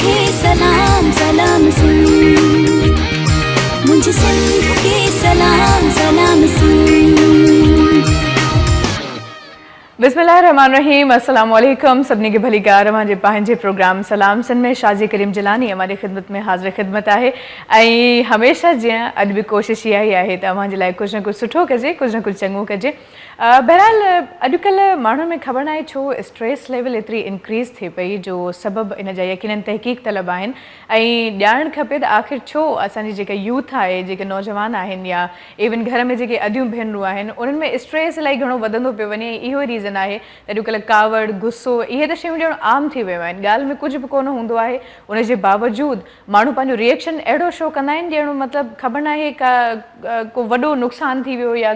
के सलाम सलाम सुन, मुझे सिंध के सलाम सलाम सुन। बिस्मिल्लाहिर्रहमानिर्रहीम, अस्सलाम वालेकुम। सभिनी खे भली कार मुंहिंजे पंहिंजे प्रोग्राम सलाम सन में शाजी करीम जिलानी हमारी ख़िदमत में हाज़िर ख़िदमत आहे। ऐं हमेशह जीअं अॼु बि कोशिशि इहा ई आहे त अव्हांजे लाइ कुझु न कुझु सुठो कजे, कुझु न कुझु चङो कजे। बहरहाल अॼुकल्ह माण्हुनि में ख़बर न आहे छो स्ट्रेस लेवल एतिरी इंक्रीज़ थिए पई, जो सबबु इन जा यकीनन तहक़ीक़ तलब आहिनि। ऐं ॼाणणु खपे त आख़िर छो असांजी जेका यूथ आहे, जेके नौजवान आहिनि या इवन घर में जेके अदियूं भेनरूं आहिनि, उन्हनि में स्ट्रेस इलाही घणो वधंदो पियो वञे। इहो ई रीज़न आहे त अॼुकल्ह कावड़, गुस्सो, इहे त शयूं ॼण आम थी वियूं आहिनि। ॻाल्हि में कुझु बि कोन हूंदो आहे, उनजे बावजूदि माण्हू पंहिंजो रिएक्शन अहिड़ो शो कंदा आहिनि ॼण मतिलबु ख़बर न आहे को वॾो नुक़सानु थी वियो या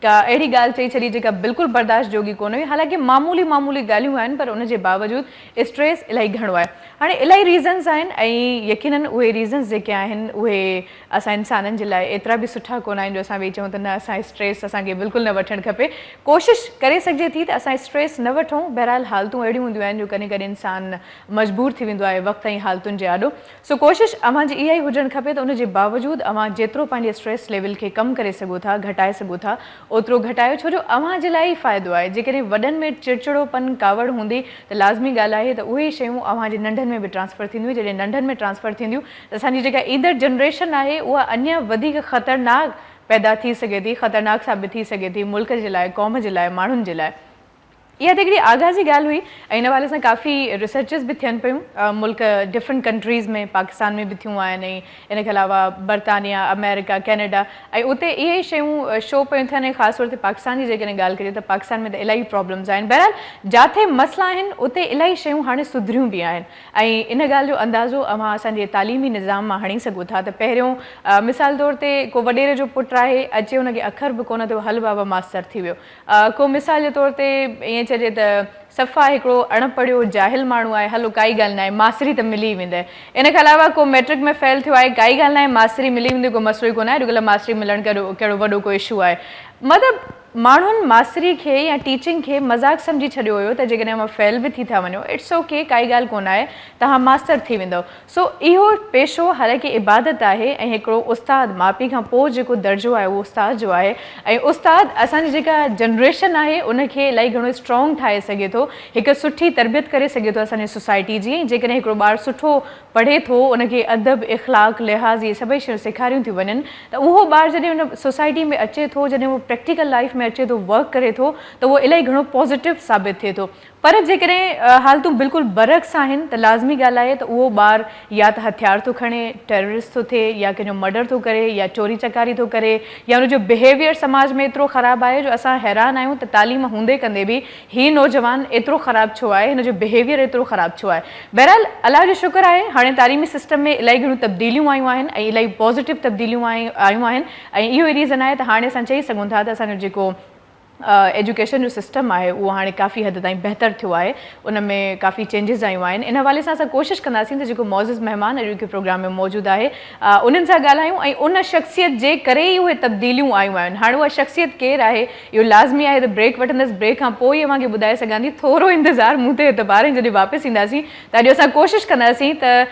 का अहिड़ी ॻाल्हि चई छॾी जेका बिल्कुलु बर्दाश्त जोगी कोन हुई। हालांकि मामूली ॻाल्हियूं आहिनि, पर उनजे बावजूदि स्ट्रेस इलाही घणो आहे। हाणे इलाही रीज़न्स आहिनि ऐं यकीनन उहे रीज़न्स जेके आहिनि उहे असां इंसाननि जे लाइ एतिरा बि सुठा कोन आहिनि जो असां वेही चऊं त न असां स्ट्रेस असांखे बिल्कुलु न वठणु खपे। कोशिशि करे सघिजे थी त असां स्ट्रेस न वठूं। बहरहाल हालतूं अहिड़ियूं हूंदियूं आहिनि जो कॾहिं कॾहिं इंसानु मजबूर थी वेंदो आहे वक़्त ऐं हालतुनि जे आॾो। सो कोशिशि अव्हांजी इहा ई हुजणु खपे त उनजे बावजूदि अव्हां जेतिरो पंहिंजे स्ट्रेस लेवल खे कमु करे सघो था, घटाए सघो था, ओतिरो घटायो, छो जो अव्हांजे लाइ ई फ़ाइदो आहे। जेकॾहिं वॾनि में चिड़चिड़ोपन, कावड़ हूंदी त लाज़मी ॻाल्हि आहे त उहे शयूं अव्हांजे नंढनि में बि ट्रांसफर थींदियूं। जॾहिं नंढनि में ट्रांसफर थींदियूं त असांजी जेका ईंदड़ जनरेशन आहे उहा अञा वधीक ख़तरनाक पैदा थी सघे थी, ख़तरनाक साबित थी सघे थी मुल्क जे लाइ, क़ौम जे लाइ, माण्हुनि जे लाइ। इहा त हिकिड़ी आगाज़ी ॻाल्हि हुई ऐं इन हवाले सां काफ़ी रिसर्चिस बि थियनि पियूं। मुल्क डिफरेंट कंट्रीज़ में, पाकिस्तान में बि थियूं आहिनि ऐं इन खां अलावा बर्तानिया, अमेरिका, कैनेडा, ऐं उते इहे ई शयूं शो पियूं थियनि। ऐं ख़ासि तौर ते पाकिस्तान जी जेकॾहिं ॻाल्हि करिए त पाकिस्तान में त इलाही प्रॉब्लम्स आहिनि। बहरहाल जिथे मसइला आहिनि उते इलाही शयूं हाणे सुधरियूं बि आहिनि ऐं इन ॻाल्हि जो अंदाज़ो अव्हां असांजे तालीमी निज़ाम मां हणी सघो था। त पहिरियों मिसाल तौर ते को वॾेरे जो पुटु आहे, अचे हुनखे अखर बि कोन थियो, हल बाबा मास्तर थी वियो। को मिसाल जे तौर ते ईअं चइजे त सफ़ा हिकिड़ो अणपढ़ियो जाहिल माण्हू आहे, हलो काई ॻाल्हि न आहे, मास्तरी त मिली वेंदे। इन खां अलावा को मैट्रिक में फेल थियो आहे, काई ॻाल्हि न आहे, मास्तरी मिली वेंदी, को मसइलो ई कोन आहे। अॼुकल्ह मास्तरी मिलणु कहिड़ो वॾो को इशू आहे। मतिलबु माण्हुनि मास्तरी खे या टीचिंग खे मज़ाक सम्झी छॾियो हुयो त जेकॾहिं मां फेल बि थी था वञो, इट्स ओके, काई ॻाल्हि कोन आहे, तव्हां मास्तर थी वेंदव। सो इहो पेशो हालांकि इबादत आहे ऐं हिकिड़ो उस्ताद, माउ पीउ खां पोइ जेको दर्जो आहे उहो उस्ताद जो आहे। ऐं उस्ताद असांजी जेका जनरेशन आहे उनखे इलाही घणो स्ट्रॉन्ग ठाहे सघे थो, हिकु सुठी तरबियत करे सघे थो असांजी सोसाइटी जी। जेकॾहिं हिकिड़ो ॿारु सुठो पढ़े थो, उनखे अदब, इख़लाक़, लिहाज़, इहे सभई शयूं सेखारियूं थियूं वञनि, त उहो ॿारु जॾहिं उन सोसाइटी में अचे थो, जॾहिं उहो प्रैक्टिकल लाइफ में अचे थो, वर्क करे थो, त उहो इलाही घणो पॉज़िटिव साबित थिए थो। पर जेकॾहिं हालतूं बिल्कुलु बरक्स आहिनि त लाज़मी ॻाल्हि आहे त उहो ॿारु या त हथियार थो खणे, टेररिस्ट थो थिए, या कंहिंजो मर्डर थो करे, या चोरी चकारी थो करे, या हुनजो बिहेवियर समाज में एतिरो ख़राबु आहे जो असां हैरान आहियूं त तालीम हूंदे कंदे बि हीउ नौजवान एतिरो ख़राबु छो आहे, हिनजो बिहेवियर एतिरो ख़राबु छो आहे। बहरहाल अलाह जो शुक्र आहे हाणे तालीमी सिस्टम में इलाही घणियूं तब्दीलियूं आयूं आहिनि ऐं इलाही पॉज़िटिव तब्दीलियूं आयूं आहिनि। ऐं इहो ई रीज़न आहे त हाणे असां चई सघूं था त असांजो जेको एजुकेशन जो सिस्टम आहे उहो हाणे काफ़ी हद ताईं बहितर थियो आहे, उन में काफ़ी चेंजिस आयूं आहिनि। इन हवाले सां असां कोशिशि कंदासीं त जेको मौज़ूज़ महिमान अॼु के प्रोग्राम में मौजूदु आहे उन्हनि सां ॻाल्हायूं ऐं उन शख़्सियत जे करे ई उहे तब्दीलियूं आयूं आहिनि। हाणे उहा शख़्सियत केरु आहे इहो लाज़मी आहे त ब्रेक वठंदसि, ब्रेक खां पोइ ई अव्हांखे ॿुधाए सघां थी। थोरो इंतज़ारु मूं ते एतबार, जॾहिं वापसि ईंदासीं त अॼु असां कोशिशि कंदासीं त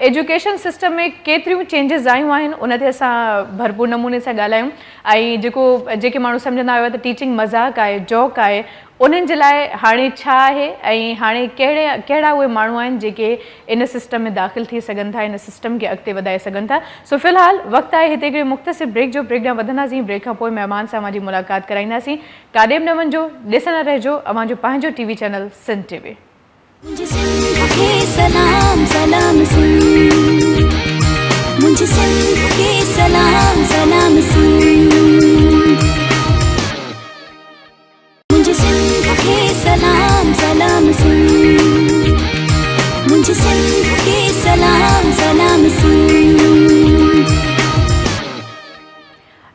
एजुकेशन सिस्टम में केतिरियूं चेंजिस आयूं आहिनि उन ते असां भरपूर नमूने सां ॻाल्हायूं। ऐं जेके माण्हू सम्झंदा हुआ त टीचिंग मज़ाक़ आहे, जोक आहे, उन्हनि जे लाइ हाणे छा आहे ऐं हाणे कहिड़ा उहे माण्हू आहिनि जेके इन सिस्टम में दाख़िल थी सघनि था, इन सिस्टम खे अॻिते वधाए सघनि था। सो फ़िलहाल वक़्तु आहे हिते हिकिड़े मुख़्तसिर ब्रेक जो। ब्रेक ॾांहुं वधंदासीं, ब्रेक खां पोइ महिमान सां मुंहिंजी मुलाक़ात कराईंदासीं। काॾे बि न वञिजो, ॾिसंदा रहिजो अव्हांजो पंहिंजो टीवी चैनल सिंध टीवी। मुझे सिंध के सलाम सलाम सुन, मुझे सिंध के सलाम सलाम सुन, मुझे सिंध के सलाम सलाम सुन, मुझे सिंध के सलाम सलाम सुन।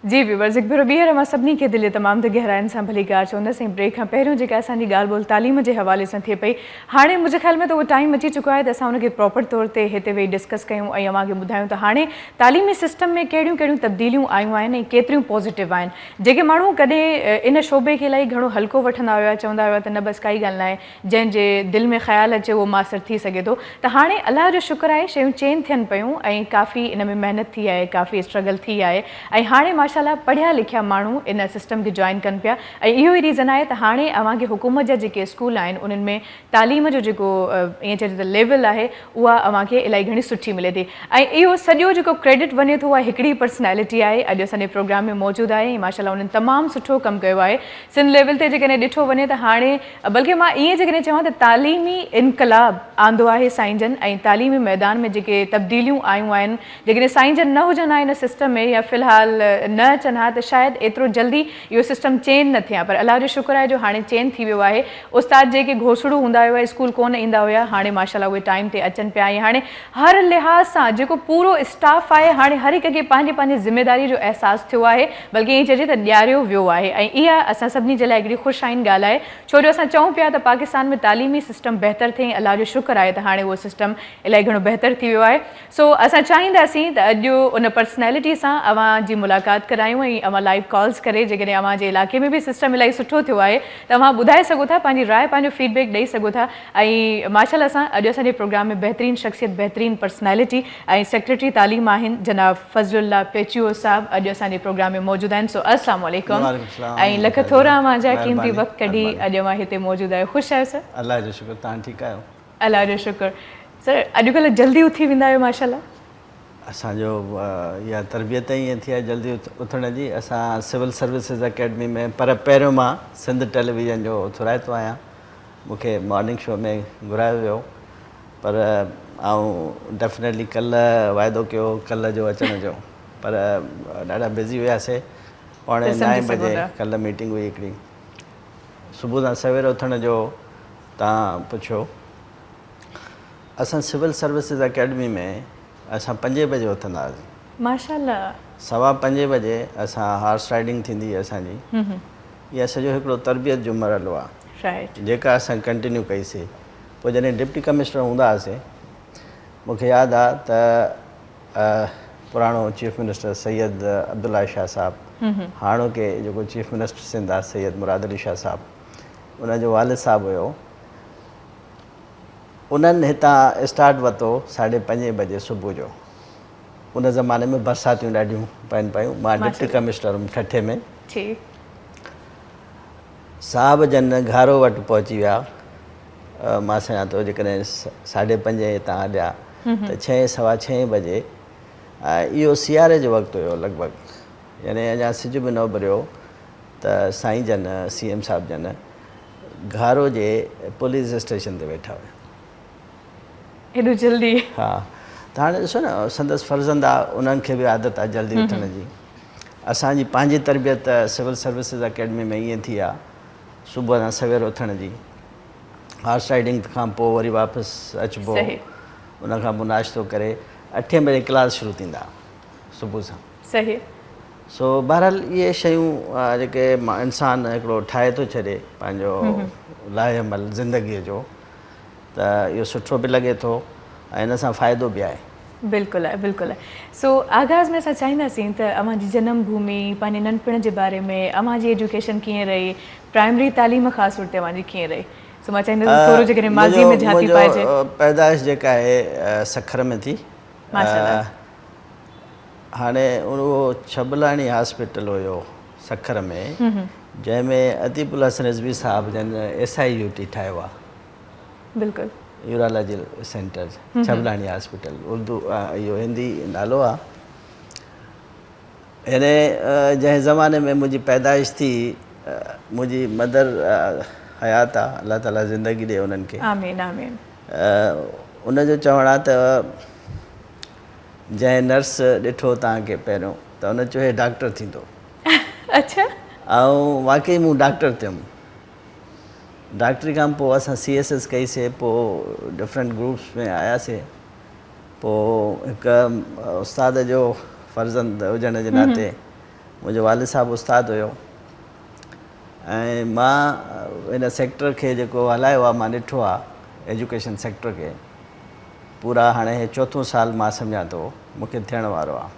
जी जी व्यूवर्स, एक भेरो ॿीहर मां सभिनी खे दिलि तमामु त गहराइनि सां भली ॻाल्हि चवंदसि। ऐं ब्रेक खां पहिरियों जेका असांजी ॻाल्हि ॿोल तालीम जे हवाले सां थिए पई, हाणे मुंहिंजे ख़्याल में त उहो टाइम अची चुको आहे त असां उनखे प्रॉपर तौर ते हिते वेही डिस्कस कयूं ऐं अव्हांखे ॿुधायूं त हाणे तालीमी सिस्टम में कहिड़ियूं कहिड़ियूं तब्दीलियूं आयूं आहिनि ऐं केतिरियूं पॉज़िटिव आहिनि। जेके माण्हू कॾहिं इन शोबे खे इलाही घणो हल्को वठंदा हुआ, चवंदा हुआ त न बसि काई ॻाल्हि न आहे, जंहिंजे दिलि में ख़्यालु अचे उहो मास्टर थी सघे थो, त हाणे अलाह जो शुक्र आहे शयूं चेंज थियनि पियूं ऐं काफ़ी इन में महिनत थी आहे, काफ़ी स्ट्रगल थी आहे ऐं हाणे माशाल्लाह पढ़िया लिखिया माण्हू इन सिस्टम खे जॉइन कनि पिया। ऐं इहो ई रीज़न आहे त हाणे अव्हांखे हुकूमत जा जेके स्कूल आहिनि उन्हनि में तालीम जो जेको ईअं चइजे त लेवल आहे उहा अव्हांखे इलाही घणी सुठी मिले थी। ऐं इहो सॼो जेको क्रेडिट वञे थो उहा हिकिड़ी पर्सनैलिटी आहे, अॼु असांजे प्रोग्राम में मौजूदु आहे ऐं माशाल्लाह उन्हनि तमामु सुठो कमु कयो आहे। सिंध लेवल ते जेकॾहिं ॾिठो वञे त हाणे बल्कि मां ईअं जेकॾहिं चवां त तालीमी इनकलाब आंदो आहे साईं जन, ऐं तालीमी मैदान में जेके तब्दीलियूं आयूं आहिनि, जेकॾहिं साईं जन न हुजनि हा इन सिस्टम में या फ़िलहाल न अचनि हा त शायदि एतिरो जल्दी इहो सिस्टम चेंज न थिया। पर अलाह जो शुक्र आहे जो हाणे चेंज थी वियो आहे। उस्ताद जेके घोषणू हूंदा हुआ, स्कूल कोन ईंदा हुआ, हाणे माशाल्लाह उहे टाइम ते अचनि पिया ऐं हाणे हर लिहाज़ सां जेको पूरो स्टाफ आहे हाणे हर हिक खे पंहिंजी पंहिंजी ज़िमेदारी जो अहसासु थियो आहे, बल्कि ईअं चइजे त ॾियारियो वियो आहे। ऐं इहा असां सभिनी जे लाइ हिकिड़ी ख़ुशि आइन ॻाल्हि आहे, छो जो असां चऊं पिया त पाकिस्तान में तालीमी सिस्टम बहितर थिए, अलाह जो शुक्र आहे त हाणे उहो सिस्टम इलाही घणो बहितर थी वियो आहे। सो असां चाहींदासीं त अॼु उन पर्सनैलिटी सां अव्हांजी मुलाक़ात करायूं ऐं अव्हां लाइव कॉल्स करे जेकॾहिं अव्हांजे इलाइक़े में बि सिस्टम इलाही सुठो थियो आहे त अव्हां ॿुधाए सघो था, पंहिंजी राय पंहिंजो फीडबैक ॾेई सघो था। ऐं माशाल्लाह सां अॼु असांजे प्रोग्राम में बहितरीन शख़्सियत, बहितरीन पर्सनैलिटी ऐं सेक्रेटरी तालीम आहिनि जनाब फज़लुल्लाह पेचियो साहब अॼु असांजे प्रोग्राम में मौजूदु आहिनि। सो अस्सलाम वालेकुम ऐं लख थोरा मुंहिंजा क़ीमती वक़्तु कढी अॼु मां हिते मौजूदु आहियो। ख़ुशि आहियो सर? अलाह जो शुक्र, तव्हां ठीकु आहियो? अलाह जो शुक्र। सर अॼुकल्ह जल्दी उथी वेंदा आहियो माशाल्लाह? असांजो इहा तरबियत ई ईअं थी आहे जल्दी उथण जी। असां सिविल सर्विसिस अकेडमी में पर पहिरियों मां सिंध टेलीविज़न जो उथराइतो आहियां। मूंखे मॉर्निंग शो में घुरायो वियो, पर आउं डेफिनेटली कल्ह वाइदो कयो कल्ह जो अचण जो, पर ॾाढा बिज़ी हुयासीं। 8:45 बजे कल्ह मीटिंग हुई हिकिड़ी। सुबुह सां सवेर उथण जो तव्हां पुछो। असां सिविल सर्विसिस अकेडमी में असां 5 बजे उथंदा हुआसीं माशाल्लाह। 5:15 बजे असां हॉर्स राइडिंग थींदी असांजी। इहा सॼो हिकिड़ो तरबियत जो मरहलो आहे जेका असां कंटिन्यू कईसीं। पोइ जॾहिं डिप्टी कमिश्नर हूंदा हुआसीं, मूंखे यादि आहे त पुराणो चीफ मिनिस्टर सैयद अब्दुल्ला शाह साहबु, हाणोके जेको चीफ मिनिस्टर सिंध आहे सैयद मुराद अली शाह साहबु, उनजो वालिद साहबु हुयो। उन्हनि हितां स्टार्ट वरितो 5:30 बजे सुबुह जो। उन ज़माने में बरसातियूं ॾाढियूं पवनि पियूं। मां डिप्टी कमिश्नर हुउमि ठठे में। साहब जन घारो वटि पहुची विया। मां सम्झां थो जेकॾहिं 5:30 हितां हलिया त 6, 6:15 बजे इहो सियारे जो वक़्तु हुयो लॻभॻि, यानी अञा सिज बि न उभरियो त साईं जन CM साहिब जन घारो जे पुलिस स्टेशन ते वेठा हुया। हेॾो जल्दी? हा। त हाणे ॾिसो न, संदसि फर्ज़ंद आहे, उन्हनि खे बि आदत आहे जल्दी उथण जी। असांजी पंहिंजी तरबियत सिविल सर्विसिस अकेडमी में ईअं थी आहे, सुबुह सां सवेर उथण जी। हॉर्स राइडिंग खां पोइ वरी वापसि अचिबो, उनखां पोइ नाश्तो करे 8 बजे क्लास शुरू थींदा सुबुह सां। सही। सो बहरहाल इहे शयूं जेके इंसानु हिकिड़ो ठाहे थो छॾे पंहिंजो लाहेअमल ज़िंदगीअ जो, त इहो सुठो बि लॻे थो ऐं इन सां फ़ाइदो बि आहे। बिल्कुलु आहे, बिल्कुलु आहे। सो आगाज़ में असां चाहींदासीं त अव्हांजी जनम भूमि, पंहिंजे नंढपण जे बारे में, अव्हांजी एजुकेशन कीअं रही, प्राइमरी तालीम ख़ासि तौर ते अव्हांजी कीअं रही? सो मां चाहींदसि थोरो जेकॾहिं माज़ी में झाती पाइजे। पैदाइश जेका आहे सखर में थी। हाणे उहो छबलाणी हॉस्पिटल हुयो सखर में, जंहिंमें अतीबुल हसन रिज़वी साहब जन SIUT ठाहियो आहे। बिल्कुलु। यूरोलॉजी सेंटर छबलाणी हॉस्पिटल, उर्दू इहो हिंदी नालो आहे। हिन जंहिं ज़माने में मुंहिंजी पैदाइश थी, मुंहिंजी मदर हयात आहे, अलाह ताला ज़िंदगी ॾे उन्हनि खे। आमीन आमीन। उनजो चवणु आहे त जंहिं नर्स ॾिठो तव्हांखे पहिरियों त उन चयो हे डॉक्टर थींदो। अच्छा। ऐं वाक़ई मूं डॉक्टर थियुमि। डॉक्टरी खां पोइ असां CSS कईसीं, पोइ डिफरेंट ग्रुप्स में आयासीं। पोइ हिकु उस्ताद जो फर्ज़ंद हुजण जे नाते मुंहिंजो वालिद साहिबु उस्तादु हुयो ऐं मां इन सेक्टर खे जेको हलायो आहे मां ॾिठो आहे एजुकेशन सेक्टर खे पूरा हाणे हे चोथों साल मां सम्झां थो मूंखे थियण वारो आहे।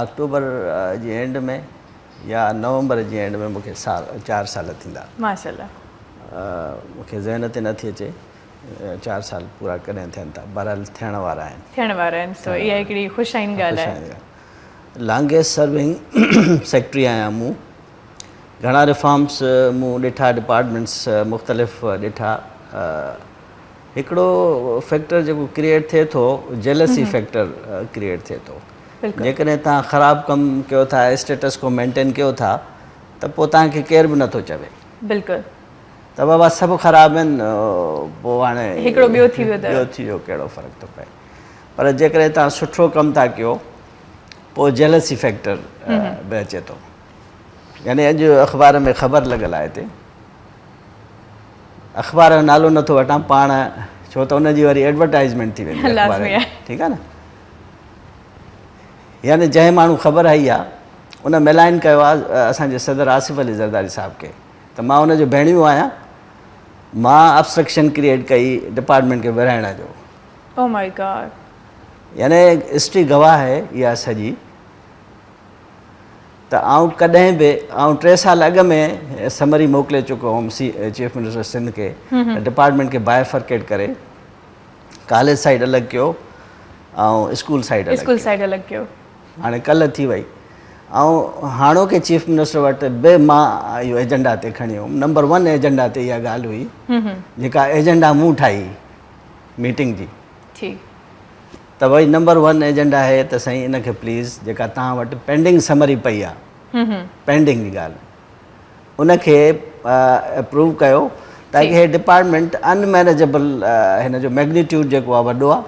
अक्टूबर जी एंड में या नवंबर जी एंड में मूंखे 4 साल थींदा। माशाल्लाह। मूंखे ज़हन ते नथी अचे 4 साल पूरा कॾहिं थियनि था, बहरहाल थियण वारा आहिनि। सो इहा हिकिड़ी ख़ुशाइन ॻाल्हि आहे। लॉन्गेस्ट सर्विंग सेक्रेटरी आहियां मूं। घणा रिफॉर्म्स मूं ॾिठा, डिपार्टमेंट्स मुख़्तलिफ़ ॾिठा। हिकिड़ो फैक्टर जेको क्रिएट थिए थो, जेलसी फैक्टर क्रिएट थिए थो। जेकॾहिं तव्हां ख़राबु कमु कयो था, स्टेटस को मेंटेन कयो था, त पोइ तव्हांखे केर बि नथो चवे। बिल्कुलु। त बाबा सभु ख़राबु आहिनि, पोइ हाणे हिकिड़ो ॿियो थी वियो कहिड़ो फ़र्क़ु थो पए। पर जेकॾहिं तव्हां सुठो कमु था कयो पोइ जेलसी फैक्टर बि अचे थो। यानी अॼु अख़बार में ख़बर लॻल आहे हिते, अख़बार जो नालो नथो वठां पाण, छो त उनजी वरी एडवर्टाइज़मेंट थी वेंदी आहे। ठीकु आहे न। यानी जंहिं माण्हू ख़बर आई आहे उन मेलाइन कयो आहे असांजे सदर आसिफ़ अली ज़रदारी साहिब खे, त मां उनजो भेणियो आहियां। मां ऑब्स्ट्रक्शन क्रिएट कई डिपार्टमेंट खे विराइण जो। Oh my God. यानी हिस्ट्री गवाह आहे इहा सॼी। त आउं कॾहिं बि 3 साल अॻु में समरी मोकिले चुको हुउमि चीफ मिनिस्टर सिंध खे, डिपार्टमेंट खे बायफर्केट करे कॉलेज साइड अलॻि कयो ऐं स्कूल साइड अलॻि कयो। हाणे कल्ह थी वई। ऐं हाणोके चीफ मिनिस्टर वटि बि मां इहो एजेंडा ते खणी हुउमि। नंबर 1 एजेंडा ते इहा ॻाल्हि हुई, जेका एजेंडा मूं ठाही मीटिंग जी। त भई नंबर 1 एजेंडा आहे त साईं इनखे प्लीज़ जेका तव्हां वटि पेंडिंग समरी पई आहे, पेंडिंग जी ॻाल्हि, उनखे अप्रूव कयो ताकी हे डिपार्टमेंट अनमैनेजेबल, हिन जो मैग्नीट्यूड जेको आहे वॾो आहे,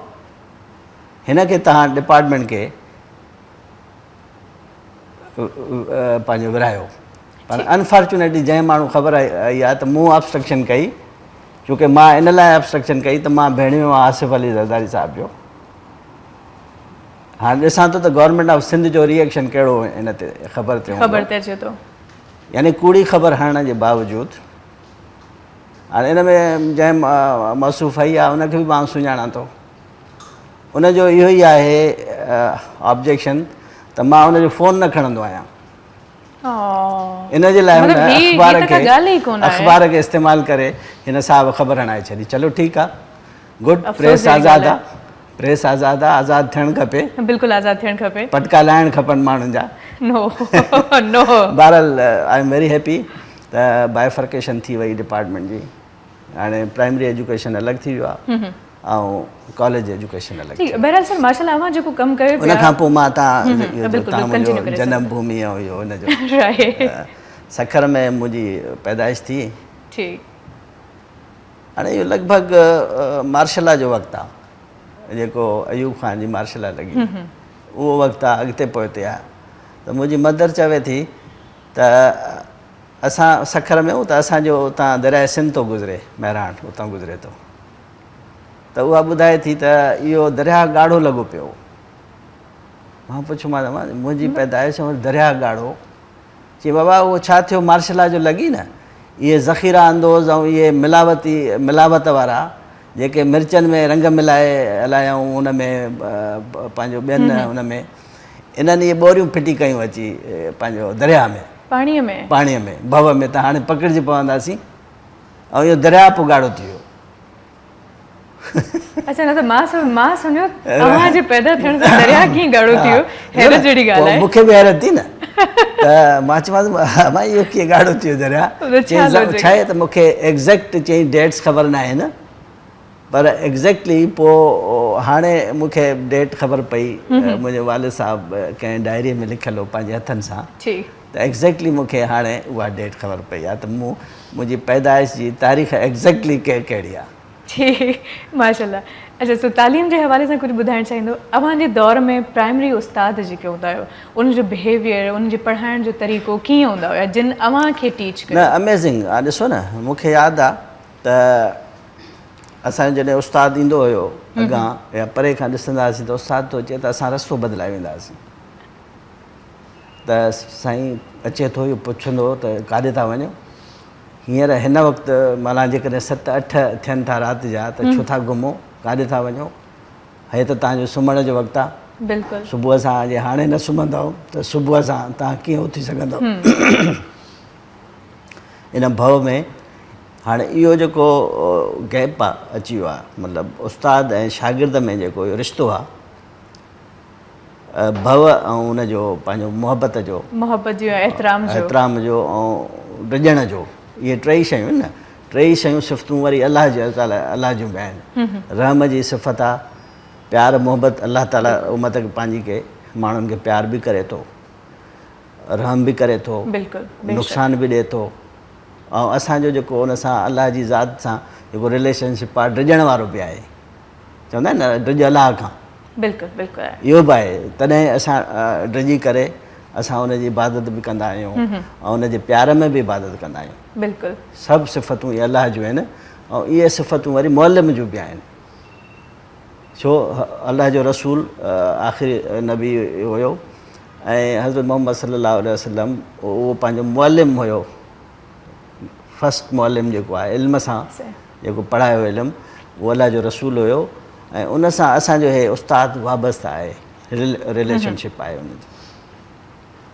हिन खे तव्हां डिपार्टमेंट खे पंहिंजो विरायो। पर अनफॉर्चुनेटली जंहिं माण्हू ख़बर आई आहे त मूं ऑब्स्ट्रक्शन कई, छोकी मां इन लाइ ऑब्स्ट्रक्शन कई त मां भेणियो आसिफ़ अली ज़रदारी साहिब जो। हाणे ॾिसां थो त गवर्नमेंट ऑफ सिंध जो रिएक्शन कहिड़ो इन ते ख़बर ते अचे थो। यानी कूड़ी ख़बर हणण जे बावजूदि हाणे इन में जंहिं मौसूफ़ आई आहे उनखे बि मां सुञाणां थो। उनजो इहो ई आहे ऑब्जेक्शन त मां उनजो फ़ोन न खणंदो आहियां। इन जे लाइ अख़बार खे इस्तेमालु करे हिन साहिब ख़बर हणाए छॾी। चलो ठीकु आहे, गुड। प्रेस आज़ादु आहे, प्रेस आज़ादु आहे, आज़ादु थियणु खपे। बिल्कुलु आज़ादु थियणु खपे। पटका लाइणु खपनि माण्हुनि जा। नो बहरहाल आई एम वेरी हैप्पी त बायफर्केशन थी वई डिपार्टमेंट जी। हाणे प्राइमरी एजुकेशन अलॻि थी वियो आहे ऐं कॉलेज एजुकेशन अलॻि। बहरहाल सर माशाल्लाह अवां जेको कमु कयो उन खां पोइ मां तव्हां जनम भूमि हुयो हुनजो सखर में मुंहिंजी पैदाइश थी। हाणे इहो लॻभॻि मार्शला जो वक़्तु आहे, जेको अयूब ख़ान जी मार्शला लॻी उहो वक़्तु आहे। अॻिते पोइ हिते आहे त मुंहिंजी मदर चवे थी त असां सखर में आहियूं त असांजो उतां दरिया सिंध थो गुज़रे, महिराण उतां गुज़रे थो, त उहा ॿुधाए थी त इहो दरिया ॻाढ़ो लॻो पियो। मां पुछियोमांसि मुंहिंजी पैदाइश दरिया ॻाढ़ो? चई बाबा उहो छा थियो, मार्शला जो लॻी न, इहे ज़ख़ीरा अंदोज़ ऐं इहे मिलावट वारा जेके मिर्चनि में रंग मिलाए हलायूं, हुन में पंहिंजो ॿियनि हुन में इन्हनि इहे ॿोरियूं फिटी कयूं अची पंहिंजो दरिया में, पाणीअ में भव में, त हाणे पकिड़िजी पवंदासीं ऐं इहो दरिया पोइ ॻाढ़ो थी वियो। अच्छा, न त मां सम्झो तव्हांजे पैदा थियण सां दरिया कीअं ॻाढ़ो थी वियो, हैरत जहिड़ी ॻाल्हि आहे। मूंखे बि हैरत थी न, त मां चयोमांसि मां इहो कीअं ॻाढ़ो थी वियो दरिया। छा आहे त मूंखे एग्ज़ैक्ट चई डेट्स ख़बर न आहिनि, पर एग्ज़ैक्टली पोइ हाणे मूंखे डेट ख़बर पई, मुंहिंजे वालिद साहिबु कंहिं डायरीअ में लिखियलु हो पंहिंजे हथनि सां, त एग्ज़ैक्टली मूंखे हाणे उहा डेट ख़बर पई आहे त मुंहिंजी पैदाइश जी तारीख़ एग्ज़ैक्टली कहिड़ी आहे। माशाल्लाह। अच्छा, सो तालीम जे हवाले सां कुझु ॿुधाइणु चाहींदो? अव्हांजे दौर में प्राइमरी उस्ताद जेके हूंदा हुयो उनजो बिहेवियर, उनजे पढ़ाइण जो तरीक़ो कीअं हूंदा हुया जिन अव्हांखे टीच कयो? न, अमेज़िंग आहे। ॾिसो न, मूंखे यादि आहे त असांजो जॾहिं उस्तादु ईंदो हुयो अॻां या परे खां ॾिसंदा हुआसीं त उस्तादु थो अचे त असां रस्तो बदिलाए वेंदा हुआसीं। त साईं अचे थो इहो पुछंदो त काॾे था वञो हींअर हिन वक़्तु माना जेकॾहिं 7-8 थियनि था राति जा त छो था घुमो काॾे था वञो हे त तव्हांजो सुम्हण जो वक़्तु आहे बिल्कुलु सुबुह सां जे हाणे न सुम्हंदव त सुबुह सां तव्हां कीअं उथी सघंदव इन भव में हाणे इहो जेको गैप आहे अची वियो आहे मतिलबु उस्ताद ऐं शागिर्द में जेको इहो रिश्तो आहे भव ऐं उनजो पंहिंजो मुहबत जो एतिराम जो ऐं रिॼण जो इहे टई शयूं आहिनि न टई शयूं सिफ़तूं वरी अलाह जे अलाह जूं बि आहिनि रहम जी सिफ़त आहे प्यार मुहबत अलाह ताला उमत खे पंहिंजी खे माण्हुनि खे प्यार बि करे थो रहम बि करे थो नुक़सान बि ॾिए थो ऐं असांजो जेको उन सां अलाह जी ज़ात सां जेको रिलेशनशिप आहे रिॼण वारो बि आहे चवंदा आहिनि न रिॼ अलाह खां इहो बि आहे तॾहिं असां रिॼी करे असां उनजी इबादत बि कंदा आहियूं ऐं उनजे प्यार में बि इबादत कंदा आहियूं सभु सिफ़तूं इहे अलाह जूं आहिनि ऐं इहे सिफ़तूं वरी मुअल्लिम जूं बि आहिनि छो अलाह जो रसूल आख़िरी नबी हुयो ऐं हज़रत मोहम्मद सल्लल्लाहु अलैहि वसल्लम उहो पंहिंजो मुअल्लिम हुयो फस्ट मुअल्लिम जेको आहे इल्म सां जेको पढ़ायो इल्मु उहो अलाह जो रसूल हुयो ऐं उन सां असांजो हे उस्ताद वाबस्ता आहे रिलेशनशिप आहे उनजी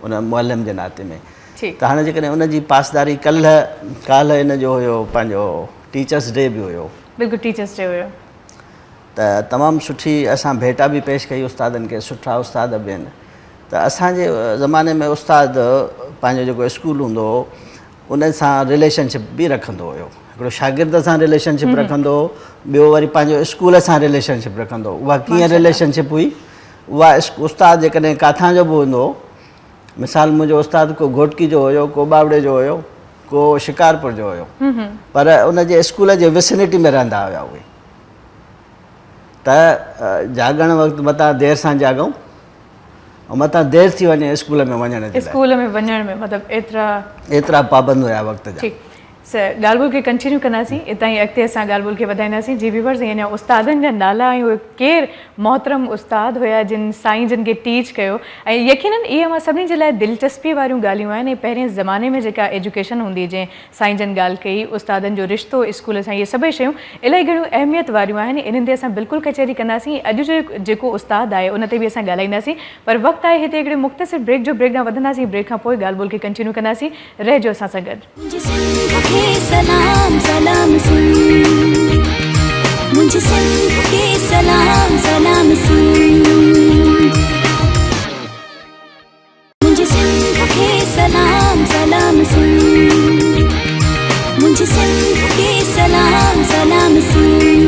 उन मुअल्लिम जे नाते में त हाणे जेकॾहिं उनजी पासदारी काल्ह इन जो हुयो पंहिंजो टीचर्स डे बि हुयो त तमामु सुठी असां भेटा बि पेश कई उस्तादनि खे सुठा उस्ताद बि आहिनि त असांजे ज़माने में उस्ताद पंहिंजो जेको स्कूल हूंदो हो उन सां रिलेशनशिप बि रखंदो हुयो हिकिड़ो शागिर्द सां रिलेशनशिप रखंदो ॿियो वरी पंहिंजो स्कूल सां रिलेशनशिप रखंदो उहा कीअं रिलेशनशिप हुई उहा उस्ताद जेकॾहिं किथां जो बि हूंदो मिसाल मुंहिंजो उस्ताद को घोटकी जो हुयो को बावड़े जो हुयो को शिकारपुर जो हुयो पर उनजे स्कूल जे विसिनिटी में रहंदा हुया उहे त जाॻण वक़्तु मतां देरि सां जाॻूं ऐं मतां देरि थी वञे स्कूल में वञण में मतिलबु एतिरा पाबंद हुया वक़्त जा ॻाल्हि ॿोल खे कंटिन्यू कंदासीं इतां ई अॻिते असां ॻाल्हि ॿोल खे वधाईंदासीं जी व्यूअर्स ईअं उस्तादनि जा नाला ऐं उहे केरु मोहतरम उस्ताद हुया जिन साईं जिन खे टीच कयो ऐं यकीनन इहे मां सभिनी जे लाइ दिलचस्पी वारियूं ॻाल्हियूं आहिनि ऐं पहिरें ज़माने में जेका एजुकेशन हूंदी जंहिं साईं जन ॻाल्हि कई उस्तादनि जो रिश्तो स्कूल सां इहे सभई शयूं इलाही घणियूं अहमियत वारियूं आहिनि इन्हनि ते असां बिल्कुलु कचहरी कंदासीं अॼु जो जेको उस्ताद आहे उन ते बि असां ॻाल्हाईंदासीं पर वक़्तु आहे हिते हिकिड़े मुख़्तसिर ब्रेक जो ब्रेक ॾांहुं वधंदासीं ब्रेक खां पोइ ॻाल्हि ॿोल खे कंटिन्यू कंदासीं रहिजो असां सां गॾु सलाम सलाम सुन मुझे सिंध के सलाम सलाम सुन मुझे सिंध के सलाम सलाम सुन मुझे सिंध के सलाम सलाम सुन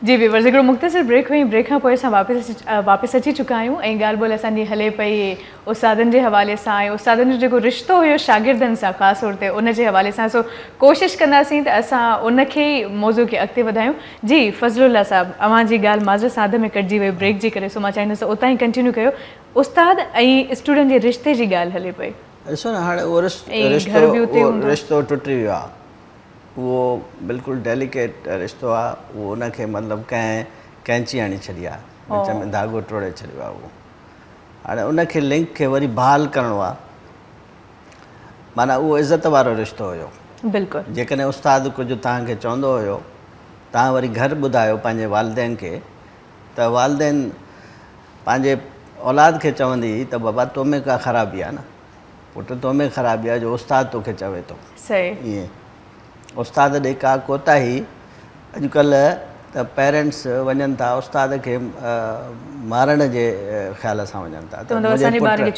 जी व्यूअर्स हिकिड़ो मुख़्तसिर ब्रेक हुई ब्रेक खां पोइ असां वापसि अची चुका आहियूं ऐं ॻाल्हि ॿोल असांजी हले पई उस्तादनि जे हवाले सां ऐं उस्तादनि जो जेको रिश्तो हुयो शागिर्दनि सां ख़ासि तौर ते उनजे हवाले सां सो कोशिशि कंदासीं त असां उनखे ई मौज़ू खे अॻिते वधायूं जी फज़लुल्लाह साहिबु अव्हांजी ॻाल्हि माज़र साध में कटिजी वई ब्रेक जे करे सो मां चाहींदसि उतां ई कंटिन्यू कयो उस्ताद ऐं स्टूडेंट जे रिश्ते जी ॻाल्हि हले पई ॾिसो न हाणे उहो रिश्तो टुटी वियो आहे उहो बिल्कुलु डेलिकेट रिश्तो आहे उहो उनखे मतिलबु कंहिं कैंची हणी छॾी आहे विच में धाॻो टोड़े छॾियो आहे उहो हाणे उनखे लिंक खे वरी बहाल करिणो आहे माना उहो इज़त वारो रिश्तो हुयो बिल्कुलु जेकॾहिं उस्ताद कुझु तव्हांखे चवंदो हुयो तव्हां वरी घर ॿुधायो पंहिंजे वालदेन खे त वालदेन पंहिंजे औलाद खे चवंदी त बाबा तो में का ख़राबी आहे न पुटु तो में ख़राबी आहे जो उस्ताद तोखे चवे थो ईअं उस्ताद ॾे का कोताही अॼुकल्ह त पेरेंट्स वञनि था उस्ताद खे मारण जे ख़्याल सां वञनि था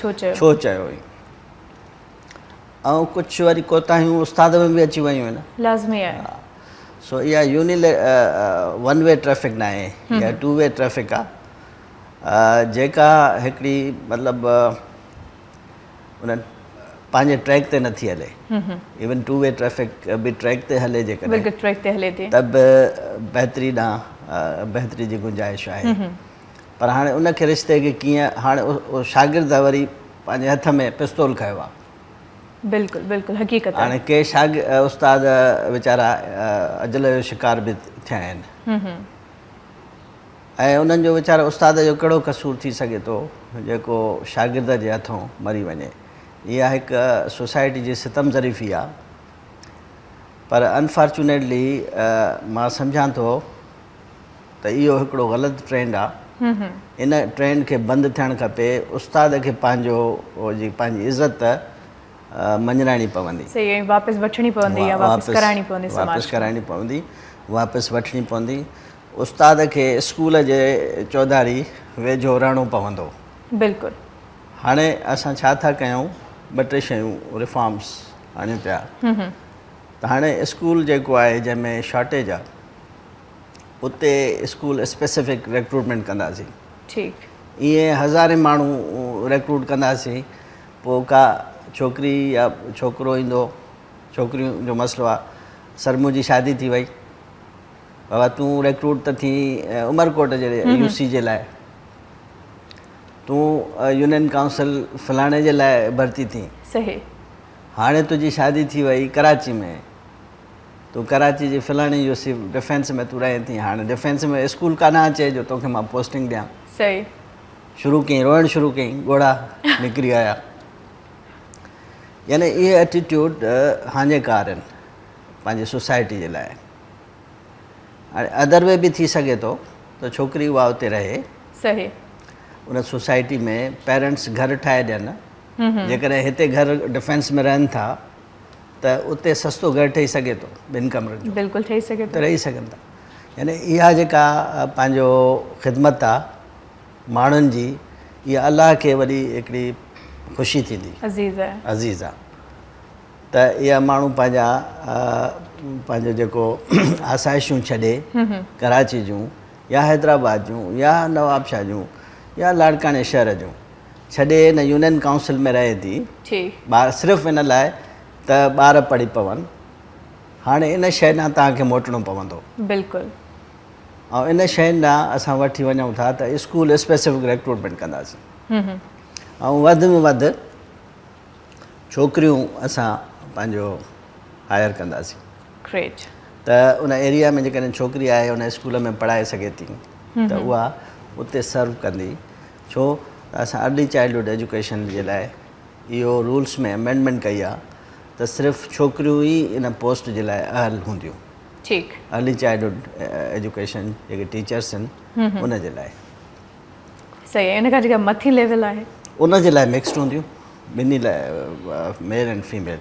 छो चयो हुई ऐं कुझु वरी कोताहियूं उस्ताद में बि अची वियूं आहिनि लाज़मी आहे सो इहा वन वे ट्रैफ़िक न आहे इहा 2 वे ट्रैफ़िक आहे जेका हिकिड़ी मतिलबु उन्हनि पंहिंजे ट्रैक ते नथी हले इवन 2 वे ट्रैफ़िक बि ट्रैक ते हले जेकॾहिं त बि बहितरी ॾांहुं बहितरी जी गुंजाइश आहे पर हाणे उनखे रिश्ते खे कीअं हाणे शागिर्द वरी पंहिंजे हथ में पिस्तौल खयो आहे बिल्कुलु बिल्कुलु हक़ीक़त हाणे के उस्ताद वीचारा अजल जो शिकार बि थिया आहिनि ऐं उन्हनि जो वीचारा उस्ताद जो कहिड़ो कसूर थी सघे थो जेको शागिर्द जे हथों मरी वञे। इहा हिकु सोसाइटी जी सितम ज़रीफ़ी आहे, पर अनफॉर्चुनेटली मां सम्झां थो त इहो हिकिड़ो ग़लति ट्रेंड आहे। इन ट्रेंड खे बंदि थियणु खपे। उस्ताद खे पंहिंजी इज़त मञराइणी पवंदी, वापसि वठणी पवंदी, वापसि वठणी पवंदी। उस्ताद खे स्कूल जे चौधारी वेझो रहणो पवंदो। बिल्कुलु। हाणे असां छा था कयूं, ॿ टे शयूं रिफॉर्म्स आणियूं पिया। त हाणे स्कूल जेको आहे जंहिंमें शॉर्टेज आहे उते स्कूल स्पेसिफिक रिक्रूटमेंट कंदासीं। ठीकु। ईअं हज़ारे माण्हू रिक्रूट कंदासीं, पोइ का छोकिरी या छोकिरो ईंदो, छोकिरियूं जो मसइलो आहे, सर मुंहिंजी शादी थी वई, बाबा तूं रिक्रूट त थी उमरकोट जे यूसी जे लाइ, तूं यूनियन काउंसिल फलाणे जे लाइ भर्ती थी, सही, हाणे तुंहिंजी शादी थी वई कराची में, तूं कराची जी फलाणी यूसी डिफेंस में तूं रहे थी, हाणे डिफेंस में स्कूल कान अचे जो तोखे मां पोस्टिंग ॾियां। सही। शुरू कयईं, रोइणु शुरू कयईं, ॻोड़ा निकिरी आया। यानी इहे एटीट्यूड हानिकार आहिनि पंहिंजी सोसाइटी जे लाइ। हाणे अदर वे बि थी सघे थो त छोकिरी उहा उते रहे, सही, उन सोसाइटी में पेरेंट्स घर ठाहे ॾियनि। जेकॾहिं हिते घर डिफेंस में रहनि था त उते सस्तो घर ठही सघे थो, 2 कमरनि जो, बिल्कुलु ठही सघे त रही सघनि था। यानी इहा जेका पंहिंजो ख़िदमत आहे माण्हुनि जी, इहा अलाह खे वॾी हिकिड़ी ख़ुशी थींदी, अज़ीज़ आहे। त इहा माण्हू पंहिंजो जेको आसाइशूं छॾे, कराची जूं या हैदराबाद जूं या नवाबशाह जूं या लाड़काने शहर जूं छॾे हिन यूनियन काउंसिल में रहे थी, ॿार सिर्फ़ु इन लाइ त ॿार पढ़ी पवनि। हाणे इन शइ ॾांहुं तव्हांखे मोटिणो पवंदो। बिल्कुलु। ऐं इन शइ ॾांहुं असां वठी वञूं था त स्कूल स्पेसिफिक रिक्रूटमेंट कंदासीं, ऐं वधि में वधि छोकिरियूं असां पंहिंजो हायर कंदासीं। ग्रेट। त उन एरिया में जेकॾहिं छोकिरी आहे उन स्कूल में पढ़ाए सघे थी त उहा उते सर्व कंदी। छो त असां अर्ली चाइल्डहुड एजुकेशन जे लाइ इहो रूल्स में अमेंडमेंट कई आहे त सिर्फ़ु छोकिरियूं ई इन पोस्ट जे लाइ अहल हूंदियूं। ठीकु। अर्ली चाइल्डहुड एजुकेशन जेके टीचर्स आहिनि उन जे लाइ। सही आहे। इन खां जेका मथी लेवल आहे उन जे लाइ मिक्सड हूंदियूं, ॿिन्ही लाइ, मेल एंड फीमेल,